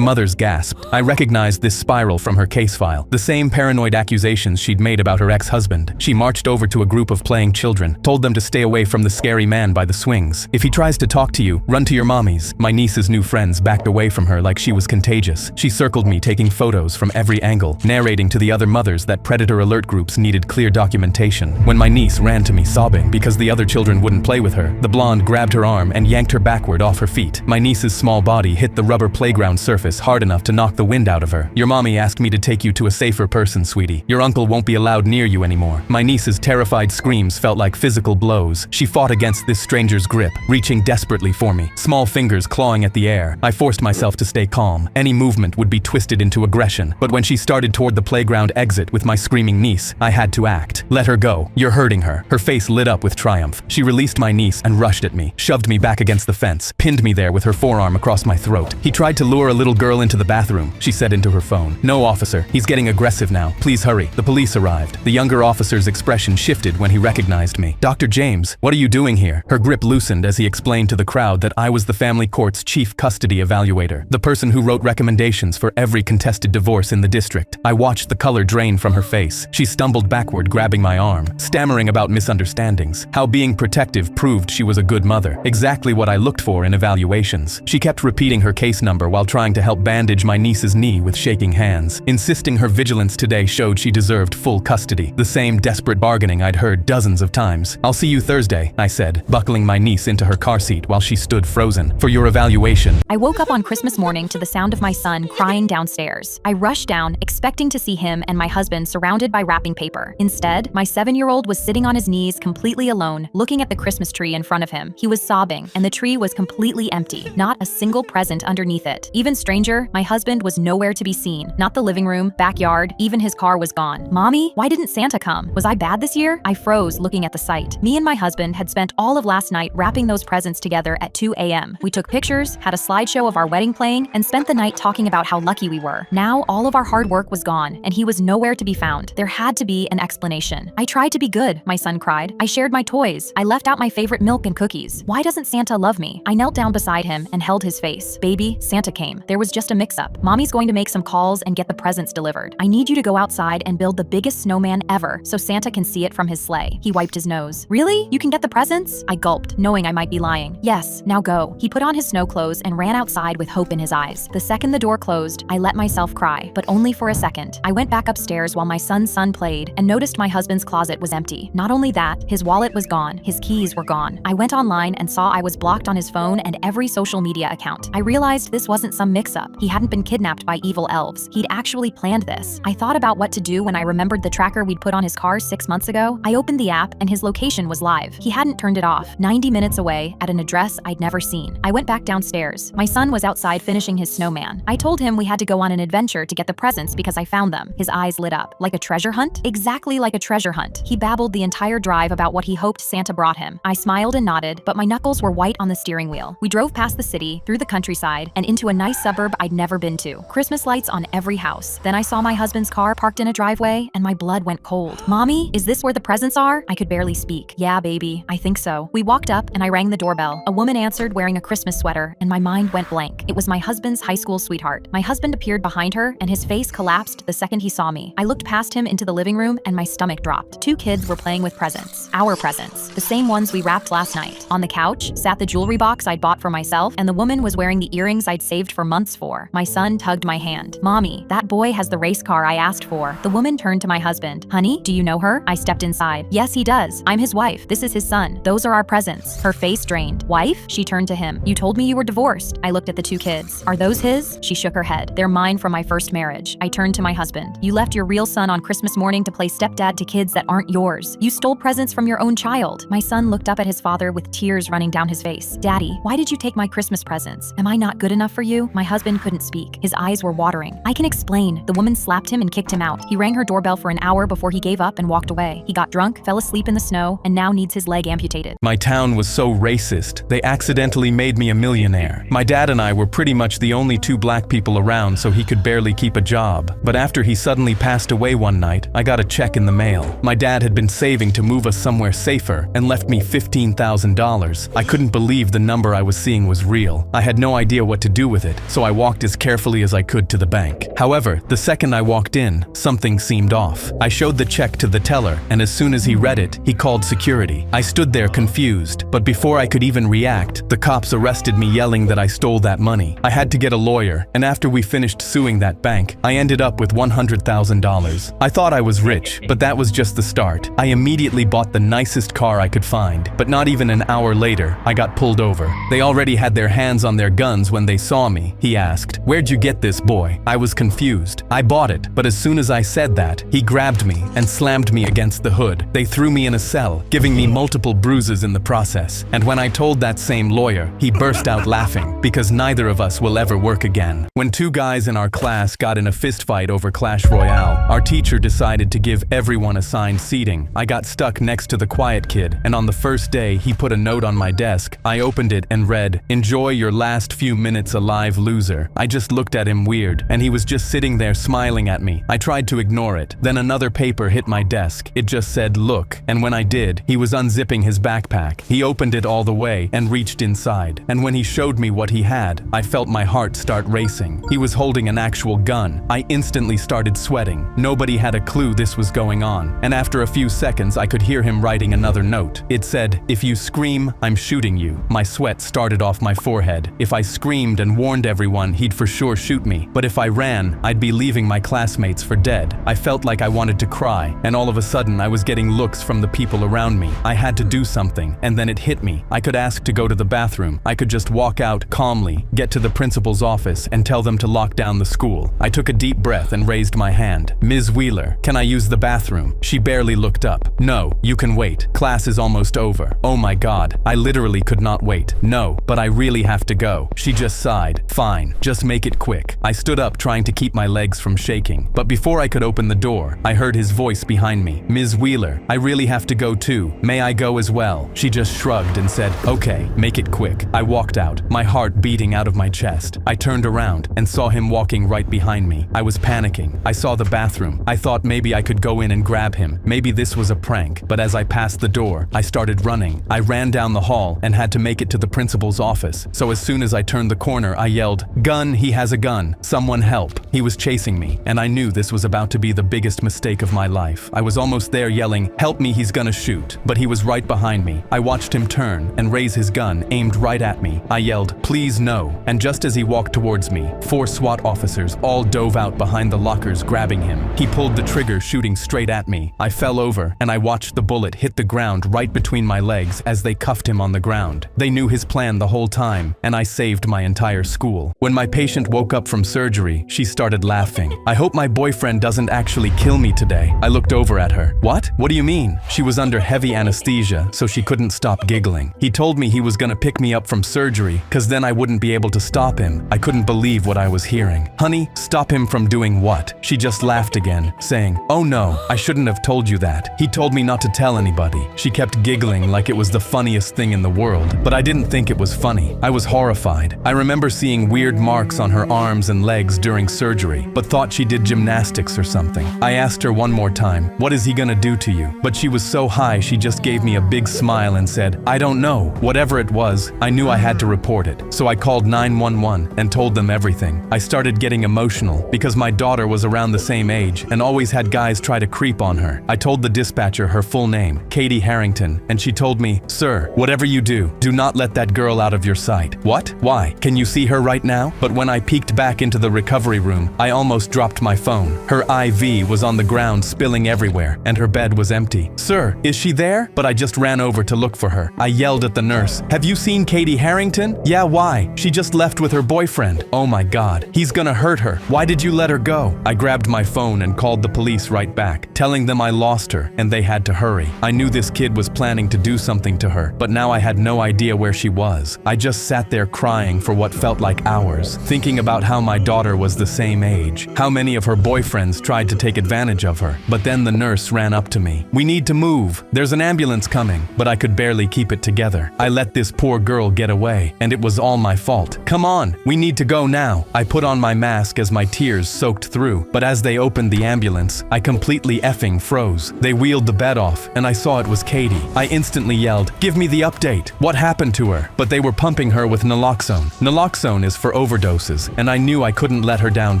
mothers gasped. I recognized this spiral from her case file, the same paranoid accusations she'd made about her ex-husband. She marched over to a group of playing children, told them to stay away from the scary man by the swings. "If he tries to talk to you, run to your mommies." My niece's new friends backed away from her like she was contagious. She circled me, taking photos from every angle, narrating to the other mothers that predator alert groups needed clear documentation. When my niece ran to me sobbing because the other children wouldn't play with her, the blonde grabbed her arm and yanked her backward off her feet. My niece's small body hit the rubber playground surface hard enough to knock the wind out of her. "Your mommy asked me to take you to a safer person, sweetie. Your uncle won't be allowed near you anymore." My niece's terrified screams felt like physical blows. She fought against this stranger's grip, reaching desperately for me, small fingers clawing at the air. I forced myself to stay calm. Any movement would be twisted into aggression. But when she started toward the playground exit with my screaming niece, I had to act. "Let her go. You're hurting her." Her face lit up with triumph. She released my niece and rushed at me, shoved me back against the fence, pinned me there with her forearm across my throat. "He tried to lure a little girl into the bathroom," she said into her phone. "No, officer, he's getting aggressive now. Please hurry. The police arrived. The younger officer's expression shifted when he recognized me. Dr. James, what are you doing here? Her grip loosened as he explained to the crowd that I was the family court's chief custody evaluator, the person who wrote recommendations for every contested divorce in the district. I watched the color drain from her face. She stumbled backward, grabbing my arm, stammering about misunderstandings, how being protective proved she was a good mother, exactly what I looked for in evaluations. She kept repeating her case number while trying to help bandage my niece's knee with shaking hands, insisting her vigilance today showed she deserved full custody, the same desperate bargaining I'd heard dozens of times. I'll see you Thursday, I said, buckling my niece into her car seat while she stood frozen. For your evaluation. I woke up on Christmas morning to the sound of my son crying downstairs. I rushed down, expecting to see him and my husband surrounded by wrapping paper. Instead, my 7-year-old was sitting on his knees completely alone, looking at the Christmas tree in front of him. He was sobbing, and the tree was completely empty, not a single present underneath it. Even stranger, my husband was nowhere to be seen. Not the living room, backyard, even his car was gone. Mommy, why didn't Santa come? Was I bad this year? I froze looking at the sight. Me and my husband had spent all of last night wrapping those presents together at 2 a.m. We took pictures, had a slideshow of our wedding playing, and spent the night talking about how lucky we were. Now all of our hard work was gone, and he was nowhere to be found. There had to be an explanation. I tried to be good, my son cried. I shared my toys. I left out my favorite milk and cookies. Why doesn't Santa love me? I knelt down beside him and held his face. Baby, Santa came. There was just a mix-up. Mommy's going to make some calls and get the presents delivered. I need you to go outside and build the biggest snowman ever so Santa can see it from his sleigh. He wiped his nose. Really? You can get the presents? I gulped, knowing I might be lying. Yes, now go. He put on his snow clothes and ran outside with hope in his eyes. The second the door closed, I let myself cry, but only for a second. I went back upstairs while my son's son played and noticed my husband's closet was empty. Not only that, his wallet was gone, his keys were gone. I went online and saw I was blocked on his phone and every social media account. I realized this wasn't some mix-up. He hadn't been kidnapped by evil elves. He'd actually planned this. I thought about what to do when I remembered the tracker we'd put on his car 6 months ago. I opened the app and his location was live. He hadn't turned it off, 90 minutes away at an address I'd never seen. I went back downstairs. My son was outside finishing his snowman. I told him we had to go on an adventure to get the presents because I found them. His eyes lit up. Like a treasure hunt? Exactly like a treasure hunt. He babbled the entire drive about what he hoped Santa brought him. I smiled and nodded, but my knuckles were white on the steering wheel. We drove past the city, through the countryside, and into a nice suburb I'd never been to. Christmas lights on every house. Then I saw my husband's car parked in a driveway, and my blood went cold. Mommy, is this where the presents are? I could barely speak. Yeah, baby, I think so. We walked up, and I rang the doorbell. A woman answered wearing a Christmas sweater, and my mind went blank. It was my husband's high school sweetheart. My husband appeared behind her, and his face collapsed the second he saw me. I looked past him into the living room, and my stomach dropped. 2 kids were playing with presents. Our presents. The same ones we wrapped last night. On the couch sat the jewelry box I'd bought for myself, and the woman was wearing the earrings I'd saved for months for. My son tugged my hand. Mommy, that boy has the race car I asked for. The woman turned to my husband. Honey, do you know her? I stepped inside. Yes, he does. I'm his wife. This is his son. Those are our presents. Her face drained. Wife? She turned to him. You told me you were divorced. I looked at the 2 kids. Are those his? She shook her head. They're mine from my first marriage. I turned to my husband. You left your real son on Christmas morning to play stepdad to kids that aren't yours. You stole presents from your own child. My son looked up at his father with tears running down his face. Daddy, why did you take my Christmas presents? Am I not good enough for you? My husband couldn't speak. His eyes were watering. I can explain. The woman slapped him and kicked him out. He rang her doorbell for an hour before he gave up and walked away. He got drunk, fell asleep in the snow, and now needs his leg amputated. My town was so racist, they accidentally made me a millionaire. My dad and I were pretty much the only 2 black people around, so he could barely keep a job. But after he suddenly passed away one night, I got a check in the mail. My dad had been saving to move us somewhere safer and left me $15,000. I couldn't believe the number I was seeing was real. I had no idea what to do with it, so I walked as carefully as I could to the bank. However, the second I walked in, something seemed off. I showed the check to the teller, and as soon as he read it, he called security. I stood there confused, but before I could even react, the cops arrested me yelling that I stole that money. I had to get a lawyer, and after we finished suing that bank, I ended up with $100,000. I thought I was rich, but that was just the start. I immediately bought the nicest car I could find, but not even an hour later, I got pulled over. They already had their hands on their guns when they saw me. He asked, "Where'd you get this, boy?" I was confused. I bought it, but as soon as I said that, he grabbed me and slammed me against the hood. They threw me in a cell, giving me multiple bruises in the process. And when I told that same lawyer, he burst out laughing, because neither of us will ever work again. When 2 guys in our class got in a fistfight over Clash Royale, our teacher decided to give everyone assigned seating. I got stuck next to the quiet kid, and on the first day, he put a note on my desk. I opened it and read, "Enjoy your last few minutes alive, loser." I just looked at him weird, and he was just sitting there smiling at me, I tried to ignore it. Then another paper hit my desk. It just said, "Look." And when I did, he was unzipping his backpack. He opened it all the way and reached inside. And when he showed me what he had, I felt my heart start racing. He was holding an actual gun. I instantly started sweating. Nobody had a clue this was going on. And after a few seconds, I could hear him writing another note. It said, "If you scream, I'm shooting you." My sweat started off my forehead. If I screamed and warned everyone, he'd for sure shoot me. But if I ran, I'd be leaving my classmates for dead. I felt like I wanted to cry, and all of a sudden I was getting looks from the people around me. I had to do something, and then it hit me. I could ask to go to the bathroom. I could just walk out calmly, get to the principal's office, and tell them to lock down the school. I took a deep breath and raised my hand. "Ms. Wheeler, can I use the bathroom?" She barely looked up. "No, you can wait. Class is almost over." Oh my God, I literally could not wait. "No, but I really have to go." She just sighed. "Fine, just make it quick." I stood up trying to keep my legs from shaking. But before I could open the door, I heard his voice behind me. "Ms. Wheeler, I really have to go too. May I go as well?" She just shrugged and said, "Okay, make it quick." I walked out, my heart beating out of my chest. I turned around and saw him walking right behind me. I was panicking. I saw the bathroom. I thought maybe I could go in and grab him. Maybe this was a prank. But as I passed the door, I started running. I ran down the hall and had to make it to the principal's office. So as soon as I turned the corner, I yelled, "Gun, he has a gun. Someone help." He was chasing me, and I knew this was about to be the biggest mistake of my life. I was almost there yelling, "Help me, he's gonna shoot." But he was right behind me. I watched him turn and raise his gun, aimed right at me. I yelled, "Please no." And just as he walked towards me, 4 SWAT officers all dove out behind the lockers grabbing him. He pulled the trigger, shooting straight at me. I fell over, and I watched the bullet hit the ground right between my legs as they cuffed him on the ground. They knew his plan the whole time, and I saved my entire school. When my patient woke up from surgery, she started laughing. "I hope my boyfriend doesn't actually kill me today." I looked over at her. "What? What do you mean?" She was under heavy anesthesia, so she couldn't stop giggling. "He told me he was gonna pick me up from surgery, cause then I wouldn't be able to stop him." I couldn't believe what I was hearing. "Honey, stop him from doing what?" She just laughed again, saying, "Oh no, I shouldn't have told you that. He told me not to tell anybody." She kept giggling like it was the funniest thing in the world, but I didn't think it was funny. I was horrified. I remember seeing weird marks on her arms and legs during surgery, but thought she did gymnastics or something. I asked her one more time, "What is he gonna do to you?" But she was so high she just gave me a big smile and said, "I don't know." Whatever it was, I knew I had to report it. So I called 911 and told them everything. I started getting emotional because my daughter was around the same age and always had guys try to creep on her. I told the dispatcher her full name, Katie Harrington, and she told me, "Sir, whatever you do not let that girl out of your sight." "What? Why? Can you see her right now?" But when I peeked back into the recovery room, I almost dropped my phone. Her IV was on the ground spilling everywhere, and her bed was empty. "Sir, is she there?" But I just ran over to look for her. I yelled at the nurse, "Have you seen Katie Harrington?" "Yeah, why? She just left with her boyfriend." "Oh my God, he's gonna hurt her. Why did you let her go?" I grabbed my phone and called the police right back, telling them I lost her and they had to hurry. I knew this kid was planning to do something to her, but now I had no idea where she was. I just sat there crying for what felt like hours, thinking about how my daughter was the same age, how many of her boyfriends tried to take advantage of her. But then the nurse ran up to me. "We need to move. There's an ambulance coming." But I could barely keep it together. I let this poor girl get away, and it was all my fault. "Come on, we need to go now." I put on my mask as my tears soaked through, but as they opened the ambulance, I completely effing froze. They wheeled the bed off, and I saw it was Katie. I instantly yelled, "Give me the update. What happened to her?" But they were pumping her with naloxone. Naloxone is for overdoses, and I knew I couldn't let her down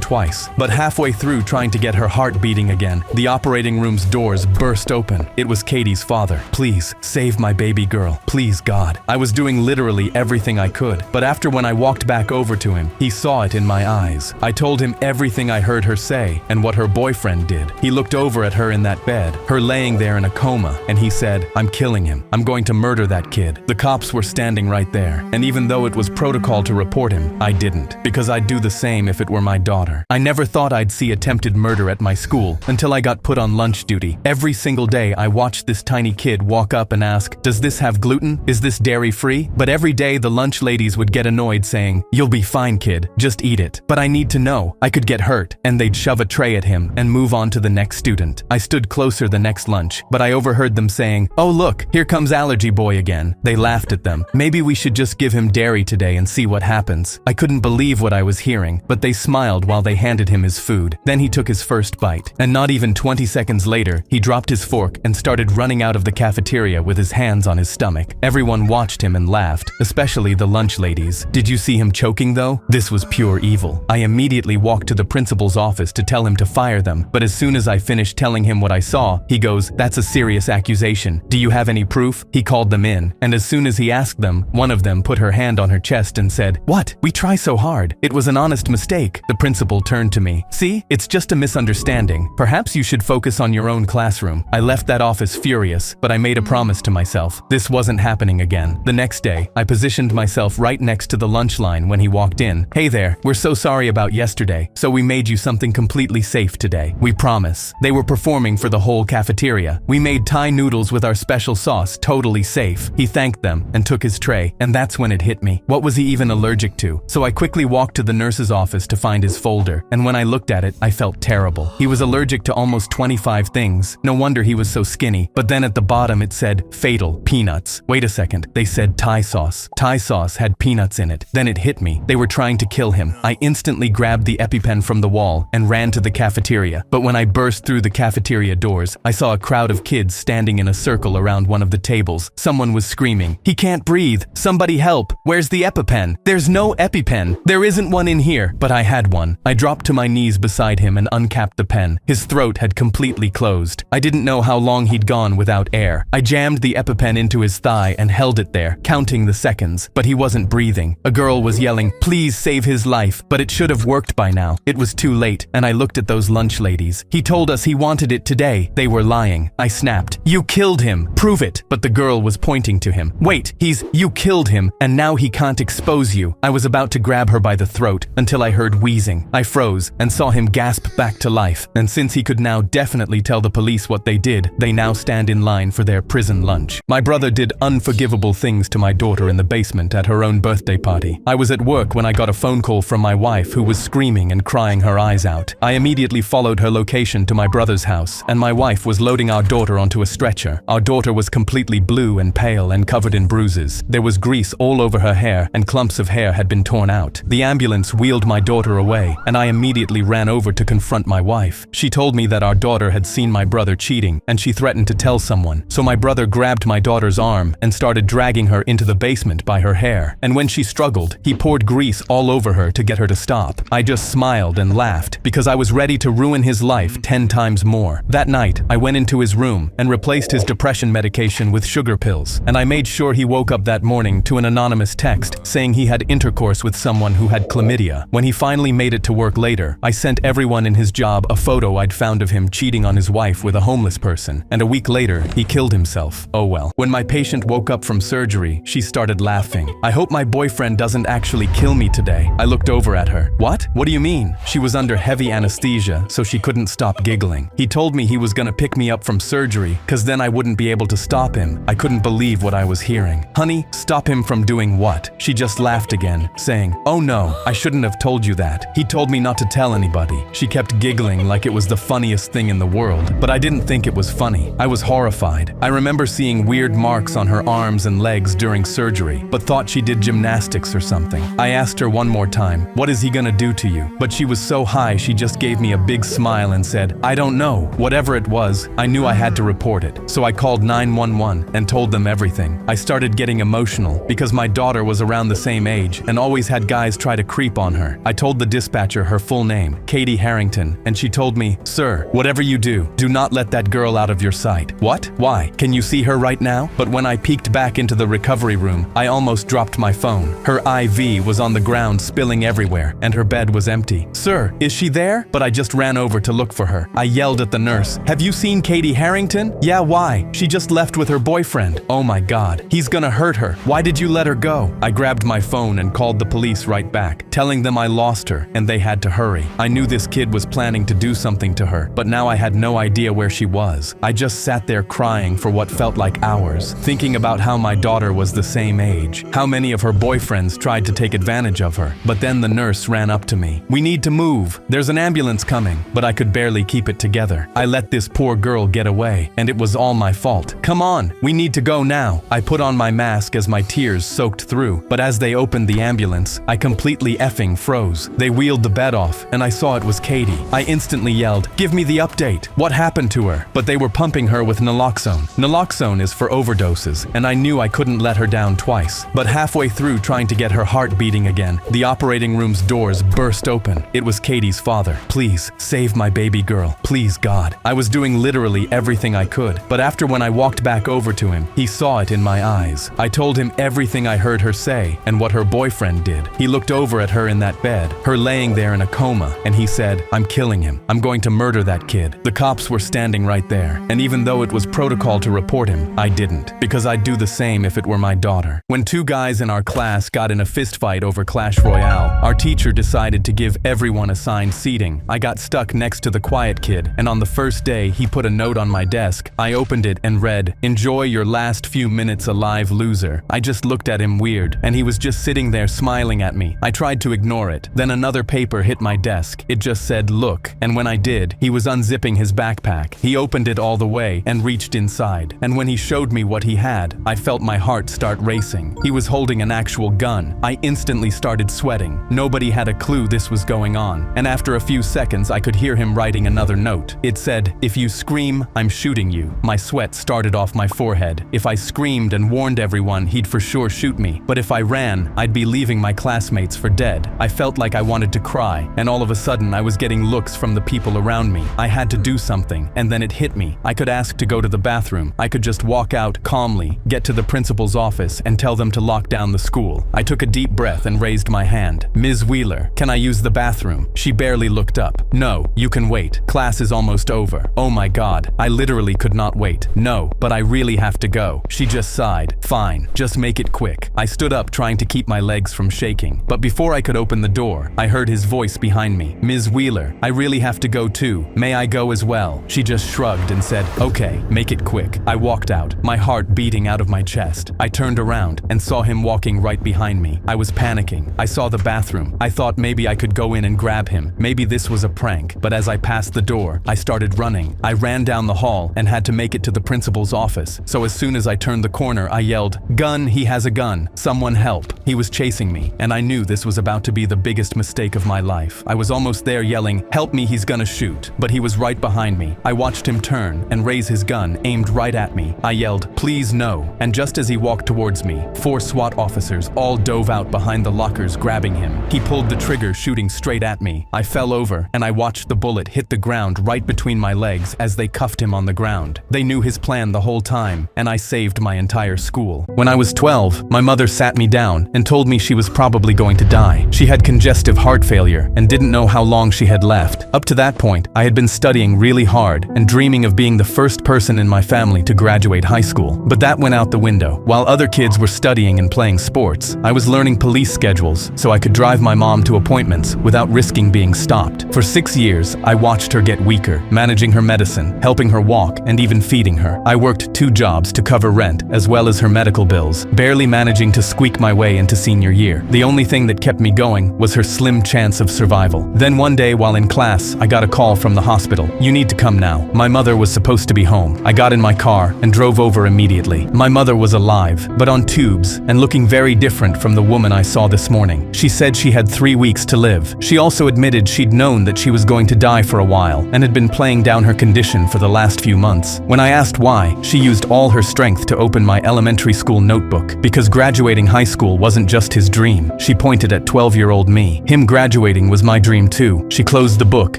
twice. But halfway through trying to get her heart beating again, the operating room's doors burst open. It was Katie's father. "Please, save my baby girl. Please, God." I was doing literally everything I could, but after when I walked back over to him, he saw it in my eyes. I told him everything I heard her say and what her boyfriend did. He looked over at her in that bed, her laying there in a coma, and he said, "I'm killing him. I'm going to murder that kid." The cops were standing right there, and even though it was protocol to report him, I didn't, because I'd do the same if it were my daughter. I never thought I'd see attempted murder at my school until I got put on lunch duty. Every single day I watched this tiny kid walk up and ask, "Does this have gluten? Is this dairy-free?" But every day the lunch ladies would get annoyed saying, "You'll be fine, kid. Just eat it." But I need to know. I could get hurt, and they'd shove a tray at him and move on to the next student. I stood closer the next lunch, but I overheard them saying, "Oh look, here comes Allergy Boy again." They laughed at them. "Maybe we should just give him dairy today and see what happens." I couldn't believe what I was hearing, but they smiled while they handed him his food. Then he took his first bite, and not even 20 seconds later, he dropped his fork and started running out of the cafeteria with his hands on his stomach. Everyone watched him and laughed, especially the lunch ladies. Did you see him choking though? This was pure evil. I immediately walked to the principal's office to tell him to fire them, but as soon as I finished telling him what I saw, he goes, "That's a serious accusation. Do you have any proof?" He called them in, and as soon as he asked them, one of them put her hand on her chest and said, "What? We try so hard. It was an honest mistake." The principal turned to me. "See, it's just a misunderstanding. Perhaps you should focus on your own classroom." I left that office furious, but I made a promise to myself. This wasn't happening again. The next day, I positioned myself right next to the lunch line when he walked in. "Hey there, we're so sorry about yesterday, so we made you something completely safe today. We promise." They were performing for the whole cafeteria. We made Thai noodles with our special sauce, totally safe. He thanked them and took his tray, and that's when it hit me. What was he even allergic to? So I quickly walked to the nurse's office to find his folder, and when I looked at it, I felt terrible. He was allergic to almost 25 things. No wonder he was so skinny. But then at the bottom it said, "Fatal, peanuts." Wait a second, they said Thai sauce. Thai sauce had peanuts in it. Then it hit me. They were trying to kill him. I instantly grabbed the EpiPen from the wall and ran to the cafeteria. But when I burst through the cafeteria doors, I saw a crowd of kids standing in a circle around one of the tables. Someone was screaming, "He can't breathe! Somebody help! Where's the EpiPen? There's no EpiPen! There isn't one in here!" But I had one. I dropped to my knees beside him and uncapped the pen. His throat had completely closed. I didn't know how long he'd gone without air. I jammed the EpiPen into his thigh and held it there, counting the seconds, but he wasn't breathing. A girl was yelling, "Please save his life," but it should have worked by now. It was too late, and I looked at those lunch ladies. "He told us he wanted it today." They were lying. I snapped, "You killed him! Prove it!" But the girl was pointing to him. "Wait, you killed him, and now he can't expose you." I was about to grab her by the throat until I heard wheezing. I froze and saw him gasp back to life, and since he could now definitely tell the police what they did, they now stand in line for their prison lunch. My brother did unforgivable things to my daughter in the basement at her own birthday party. I was at work when I got a phone call from my wife, who was screaming and crying her eyes out. I immediately followed her location to my brother's house, and my wife was loading our daughter onto a stretcher. Our daughter was completely blue and pale and covered in bruises. There was grease all over her hair, and clumps of hair had been torn out. The ambulance wheeled my daughter away, and I immediately ran over to confront my wife. She told me that our daughter had seen my brother cheating, and she threatened to tell someone. So my brother grabbed my daughter's arm and started dragging her into the basement by her hair. And when she struggled, he poured grease all over her to get her to stop. I just smiled and laughed because I was ready to ruin his life 10 times more. That night, I went into his room and replaced his depression medication with sugar pills. And I made sure he woke up that morning to an anonymous text saying he had intercourse with someone who had chlamydia. When he finally made it to work later, I sent everyone in his job a photo I'd found of him cheating on his wife with a homeless person. And a week later, he killed himself. Oh well. When my patient woke up from surgery, she started laughing. "I hope my boyfriend doesn't actually kill me today." I looked over at her. "What? What do you mean?" She was under heavy anesthesia, so she couldn't stop giggling. "He told me he was gonna pick me up from surgery, cause then I wouldn't be able to stop him." I couldn't believe what I was hearing. "Honey, stop him from doing what?" She just laughed again, saying, "Oh no, I shouldn't have told you that. He told me not to tell anybody." She kept giggling like it was the funniest thing in the world, but I didn't think it was funny. I was horrified. I remember seeing weird marks on her arms and legs during surgery, but thought she did gymnastics or something. I asked her one more time, "What is he gonna do to you?" But she was so high she just gave me a big smile and said, "I don't know." Whatever it was, I knew I had to report it. So I called 911 and told them everything. I started getting emotional because my daughter was around the same age and always had guys try to creep on her. I told the dispatcher her full name, Katie Harrington, and she told me, "Sir, whatever you do not let that girl out of your sight." What? Why? Can you see her right now? But when I peeked back into the recovery room, I almost dropped my phone. Her IV was on the ground spilling everywhere, and her bed was empty. "Sir, is she there?" But I just ran over to look for her. I yelled at the nurse, "Have you seen Katie Harrington?" "Yeah, why? She just left with her boyfriend." "Oh my God, he's gonna hurt her. Why did you let her go?" I grabbed my phone and called the police right back, telling them I lost her and they had to hurry. I knew this kid was planning to do something to her, but now I had no idea where she was. I just sat there crying for what felt like hours, thinking about how my daughter was the same age, how many of her boyfriends tried to take advantage of her. But then the nurse ran up to me. "We need to move. There's an ambulance coming." But I could barely keep it together. I let this poor girl get away, and it was all my fault. "Come on, we need to go now." I put on my mask as my tears soaked through, but as they opened the ambulance, I completely effing froze. They wheeled the bed off, and I saw it was Katie. I instantly yelled, "Give me the update! What happened to her?" But they were pumping her with naloxone. Naloxone is for overdoses, and I knew I couldn't let her down twice. But halfway through trying to get her heart beating again, the operating room's doors burst open. It was Katie's father. "Please, save my baby girl. Please, God." I was doing literally everything I could, but after when I walked back over to him, he saw it in my eyes. I told him everything I heard her say and what her boyfriend did. He looked over at her in that bed, her laying there in a coma, and he said, "I'm killing him. I'm going to murder that kid." The cops were standing right there, and even though it was protocol to report him, I didn't, because I'd do the same if it were my daughter. When two guys in our class got in a fistfight over Clash Royale, our teacher decided to give everyone assigned seating. I got stuck next to the quiet kid, and on the first day, he put a note on my desk. I opened it and read, "Enjoy your last few minutes alive, loser." I just looked at him weird, and he was just sitting there smiling at me. I tried to ignore it. Then another paper hit my desk. It just said, "Look." And when I did, he was unzipping his backpack. He opened it all the way and reached inside. And when he showed me what he had, I felt my heart start racing. He was holding an actual gun. I instantly started sweating. Nobody had a clue this was going on. And after a few seconds, I could hear him writing another note. It said, "If you scream, I'm shooting you." My sweat started off my forehead. If I screamed and warned everyone, he'd for sure shoot me. But if I ran, I'd be leaving my classmates for dead. I felt like I wanted to cry, and all of a sudden I was getting looks from the people around me. I had to do something, and then it hit me. I could ask to go to the bathroom. I could just walk out calmly, get to the principal's office, and tell them to lock down the school. I took a deep breath and raised my hand. "Ms. Wheeler, can I use the bathroom?" She barely looked up. "No, you can wait. Class is almost over." Oh my God, I literally could not wait. "No, but I really have to go." She just sighed. "Fine, just make it quick." I stood up trying to keep my legs from shaking, but before I could open the door, I heard his voice behind me. "Ms. Wheeler, I really have to go too. May I go as well?" She just shrugged and said, "Okay, make it quick." I walked out, my heart beating out of my chest. I turned around and saw him walking right behind me. I was panicking. I saw the bathroom. I thought maybe I could go in and grab him. Maybe this was a prank, but as I passed the door, I started running. I ran down the hall and had to make it to the principal's office. So as soon as I turned the corner, I yelled, "Gun, he has a gun. Someone help." He was chasing me, and I knew this was about to be the biggest mistake of my life. I was almost there yelling, "Help me, he's gonna shoot." But he was right behind me. I watched him turn and raise his gun, aimed right at me. I yelled, "Please no." And just as he walked towards me, 4 SWAT officers all dove out behind the lockers grabbing him. He pulled the trigger, shooting straight at me. I fell over, and I watched the bullet hit the ground right between my legs as they cuffed him on the ground. They knew his plan the whole time, and I saved my entire school. When I was 12, my mother sat me down and told me she was probably going to die. She had congestive heart failure and didn't know how long she had left. Up to that point, I had been studying really hard and dreaming of being the first person in my family to graduate high school. But that went out the window. While other kids were studying and playing sports, I was learning police schedules so I could drive my mom to appointments without risking being stopped. For 6 years, I watched her get weaker, managing her medicine, helping her walk, and even feeding her. I worked 2 jobs to cover rent as well as her medical bills, barely managing to squeak my way into senior year. The only thing that kept me going was her slim chance of survival. Then one day while in class, I got a call from the hospital. "You need to come now." My mother was supposed to be home. I got in my car and drove over immediately. My mother was alive, but on tubes and looking very different from the woman I saw this morning. She said she had 3 weeks to live. She also admitted she'd known that she was going to die for a while and had been playing down her condition for the last few months. When I asked why, she used all her strength to open my elementary school notebook, because graduating high school wasn't just his dream. She pointed at 12-year-old me. Him graduating was my dream too. She closed the book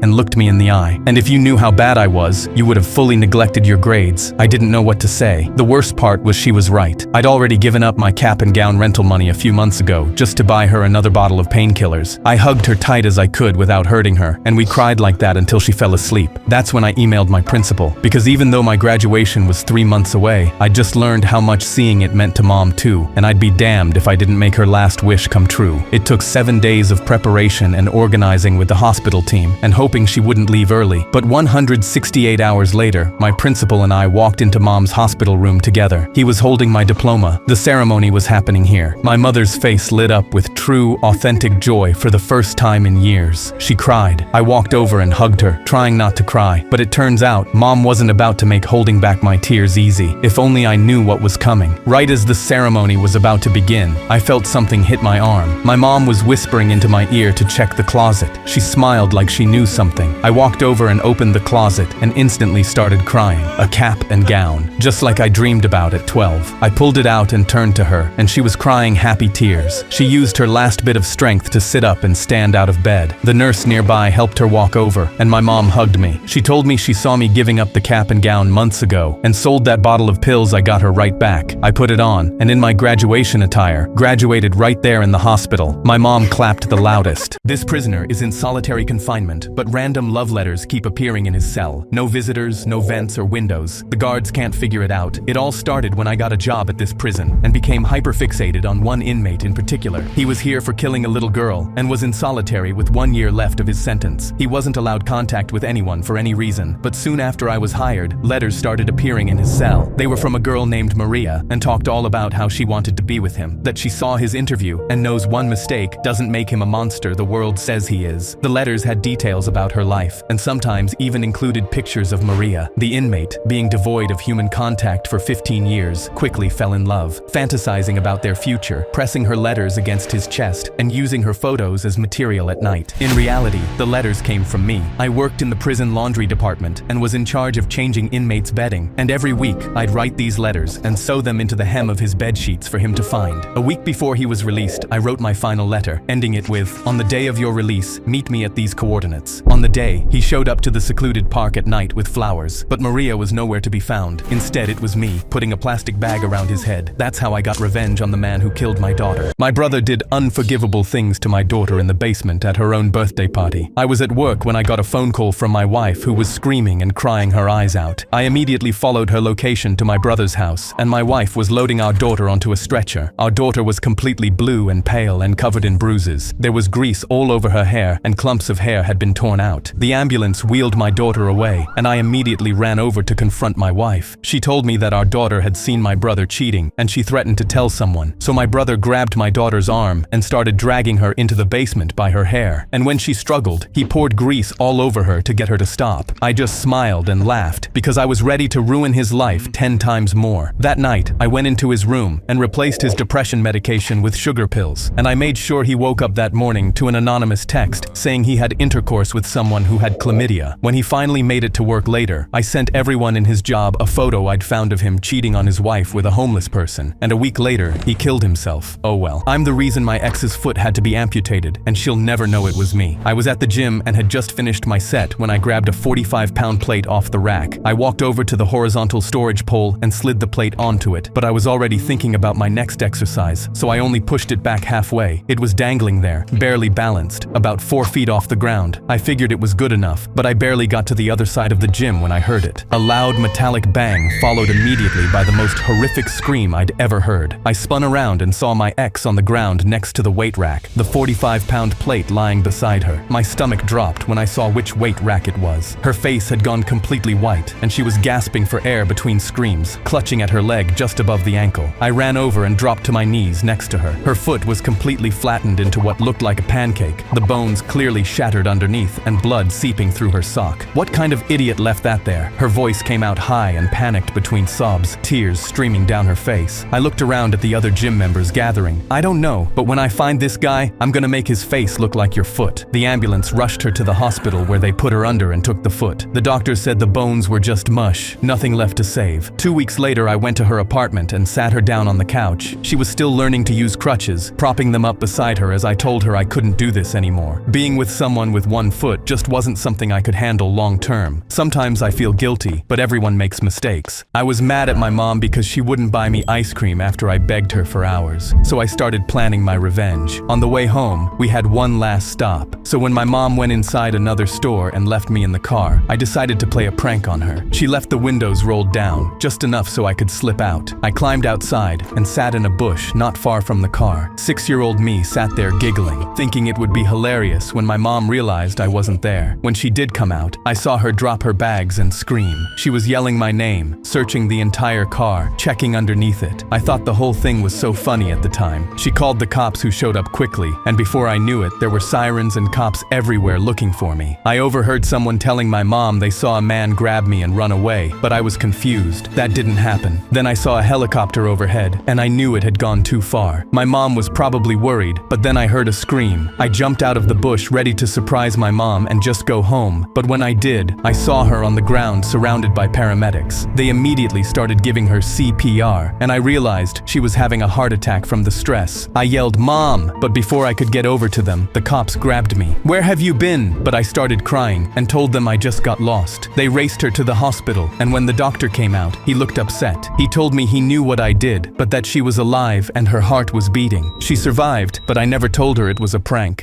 and looked me in the eye. "And if you knew how bad I was, you would have fully neglected your grades." I didn't know what to say. The worst part was she was right. I'd already given up my cap and gown rental money a few months ago just to buy her another bottle of painkillers. I hugged her tight as I could without hurting her, and we cried like that until she fell asleep. That's when I emailed my principal, because even though my graduation was 3 months away, I just learned how much seeing it meant to Mom too, and I'd be damned if I didn't make her last wish come true. It took 7 days of preparation and organizing with the hospital team, and hoping she wouldn't leave early. But 168 hours later, my principal and I walked into Mom's hospital room together. He was holding my diploma. The ceremony was happening here. My mother's face lit up with true, authentic joy for the first time in years. She cried. I walked over and hugged her, trying not to cry. But it turns out, Mom wasn't about to make holding back my tears easy. If only I knew what was coming. Right as the ceremony was about to begin, I felt something hit my arm. My mom was whispering into my ear to check the closet. She smiled smiled like she knew something. I walked over and opened the closet and instantly started crying. A cap and gown, just like I dreamed about at 12. I pulled it out and turned to her, and she was crying happy tears. She used her last bit of strength to sit up and stand out of bed. The nurse nearby helped her walk over, and my mom hugged me. She told me she saw me giving up the cap and gown months ago, and sold that bottle of pills. I got her right back. I put it on, and in my graduation attire, graduated right there in the hospital. My mom clapped the loudest. This prisoner is in solitary confinement, but random love letters keep appearing in his cell. No visitors, no vents or windows. The guards can't figure it out. It all started when I got a job at this prison, and became hyperfixated on one inmate in particular. He was here for killing a little girl, and was in solitary with 1 year left of his sentence. He wasn't allowed contact with anyone for any reason, but soon after I was hired, letters started appearing in his cell. They were from a girl named Maria, and talked all about how she wanted to be with him, that she saw his interview, and knows one mistake doesn't make him a monster the world says he is. The letters had details about her life, and sometimes even included pictures of Maria. The inmate, being devoid of human contact for 15 years, quickly fell in love, fantasizing about their future, pressing her letters against his chest, and using her photos as material at night. In reality, the letters came from me. I worked in the prison laundry department, and was in charge of changing inmates' bedding, and every week, I'd write these letters and sew them into the hem of his bed sheets for him to find. A week before he was released, I wrote my final letter, ending it with, "On the day of your release, meet me at these coordinates." On the day, he showed up to the secluded park at night with flowers, but Maria was nowhere to be found. Instead, it was me, putting a plastic bag around his head. That's how I got revenge on the man who killed my daughter. My brother did unforgivable things to my daughter in the basement at her own birthday party. I was at work when I got a phone call from my wife, who was screaming and crying her eyes out. I immediately followed her location to my brother's house, and my wife was loading our daughter onto a stretcher. Our daughter was completely blue and pale and covered in bruises. There was grease all over her hair, and clumps of hair had been torn out. The ambulance wheeled my daughter away, and I immediately ran over to confront my wife. She told me that our daughter had seen my brother cheating, and she threatened to tell someone. So my brother grabbed my daughter's arm and started dragging her into the basement by her hair. And when she struggled, he poured grease all over her to get her to stop. I just smiled and laughed, because I was ready to ruin his life 10 times more. That night, I went into his room and replaced his depression medication with sugar pills, and I made sure he woke up that morning to an anonymous text saying he had intercourse with someone who had chlamydia. When he finally made it to work later, I sent everyone in his job a photo I'd found of him cheating on his wife with a homeless person, and a week later, he killed himself. Oh well. I'm the reason my ex's foot had to be amputated, and she'll never know it was me. I was at the gym and had just finished my set when I grabbed a 45-pound plate off the rack. I walked over to the horizontal storage pole and slid the plate onto it, but I was already thinking about my next exercise, so I only pushed it back halfway. It was dangling there, barely balanced, about 4 feet off the ground. I figured it was good enough, but I barely got to the other side of the gym when I heard it. A loud metallic bang followed immediately by the most horrific scream I'd ever heard. I spun around and saw my ex on the ground next to the weight rack, the 45-pound plate lying beside her. My stomach dropped when I saw which weight rack it was. Her face had gone completely white, and she was gasping for air between screams, clutching at her leg just above the ankle. I ran over and dropped to my knees next to her. Her foot was completely flattened into what looked like a pancake, the bones clearly shattered underneath and blood seeping through her sock. What kind of idiot left that there? Her voice came out high and panicked between sobs, tears streaming down her face. I looked around at the other gym members gathering. I don't know, but when I find this guy, I'm gonna make his face look like your foot. The ambulance rushed her to the hospital where they put her under and took the foot. The doctor said the bones were just mush, nothing left to save. 2 weeks later, I went to her apartment and sat her down on the couch. She was still learning to use crutches, propping them up beside her as I told her I couldn't do this anymore. Being with someone with one foot just wasn't something I could handle long term. Sometimes I feel guilty, but everyone makes mistakes. I was mad at my mom because she wouldn't buy me ice cream after I begged her for hours, so I started planning my revenge. On the way home, we had one last stop, so when my mom went inside another store and left me in the car, I decided to play a prank on her. She left the windows rolled down, just enough so I could slip out. I climbed outside and sat in a bush not far from the car. 6-year-old me sat there giggling, thinking it would be hilarious when my mom realized I wasn't there. When she did come out, I saw her drop her bags and scream. She was yelling my name, searching the entire car, checking underneath it. I thought the whole thing was so funny at the time. She called the cops, who showed up quickly, and before I knew it, there were sirens and cops everywhere looking for me. I overheard someone telling my mom they saw a man grab me and run away, but I was confused. That didn't happen. Then I saw a helicopter overhead, and I knew it had gone too far. My mom was probably worried, but then I heard a scream. I jumped out of the bush ready ready to surprise my mom and just go home, but when I did, I saw her on the ground surrounded by paramedics. They immediately started giving her CPR, and I realized she was having a heart attack from the stress. I yelled, "Mom!" But before I could get over to them, the cops grabbed me. "Where have you been?" But I started crying and told them I just got lost. They raced her to the hospital, and when the doctor came out, he looked upset. He told me he knew what I did, but that she was alive and her heart was beating. She survived, but I never told her it was a prank.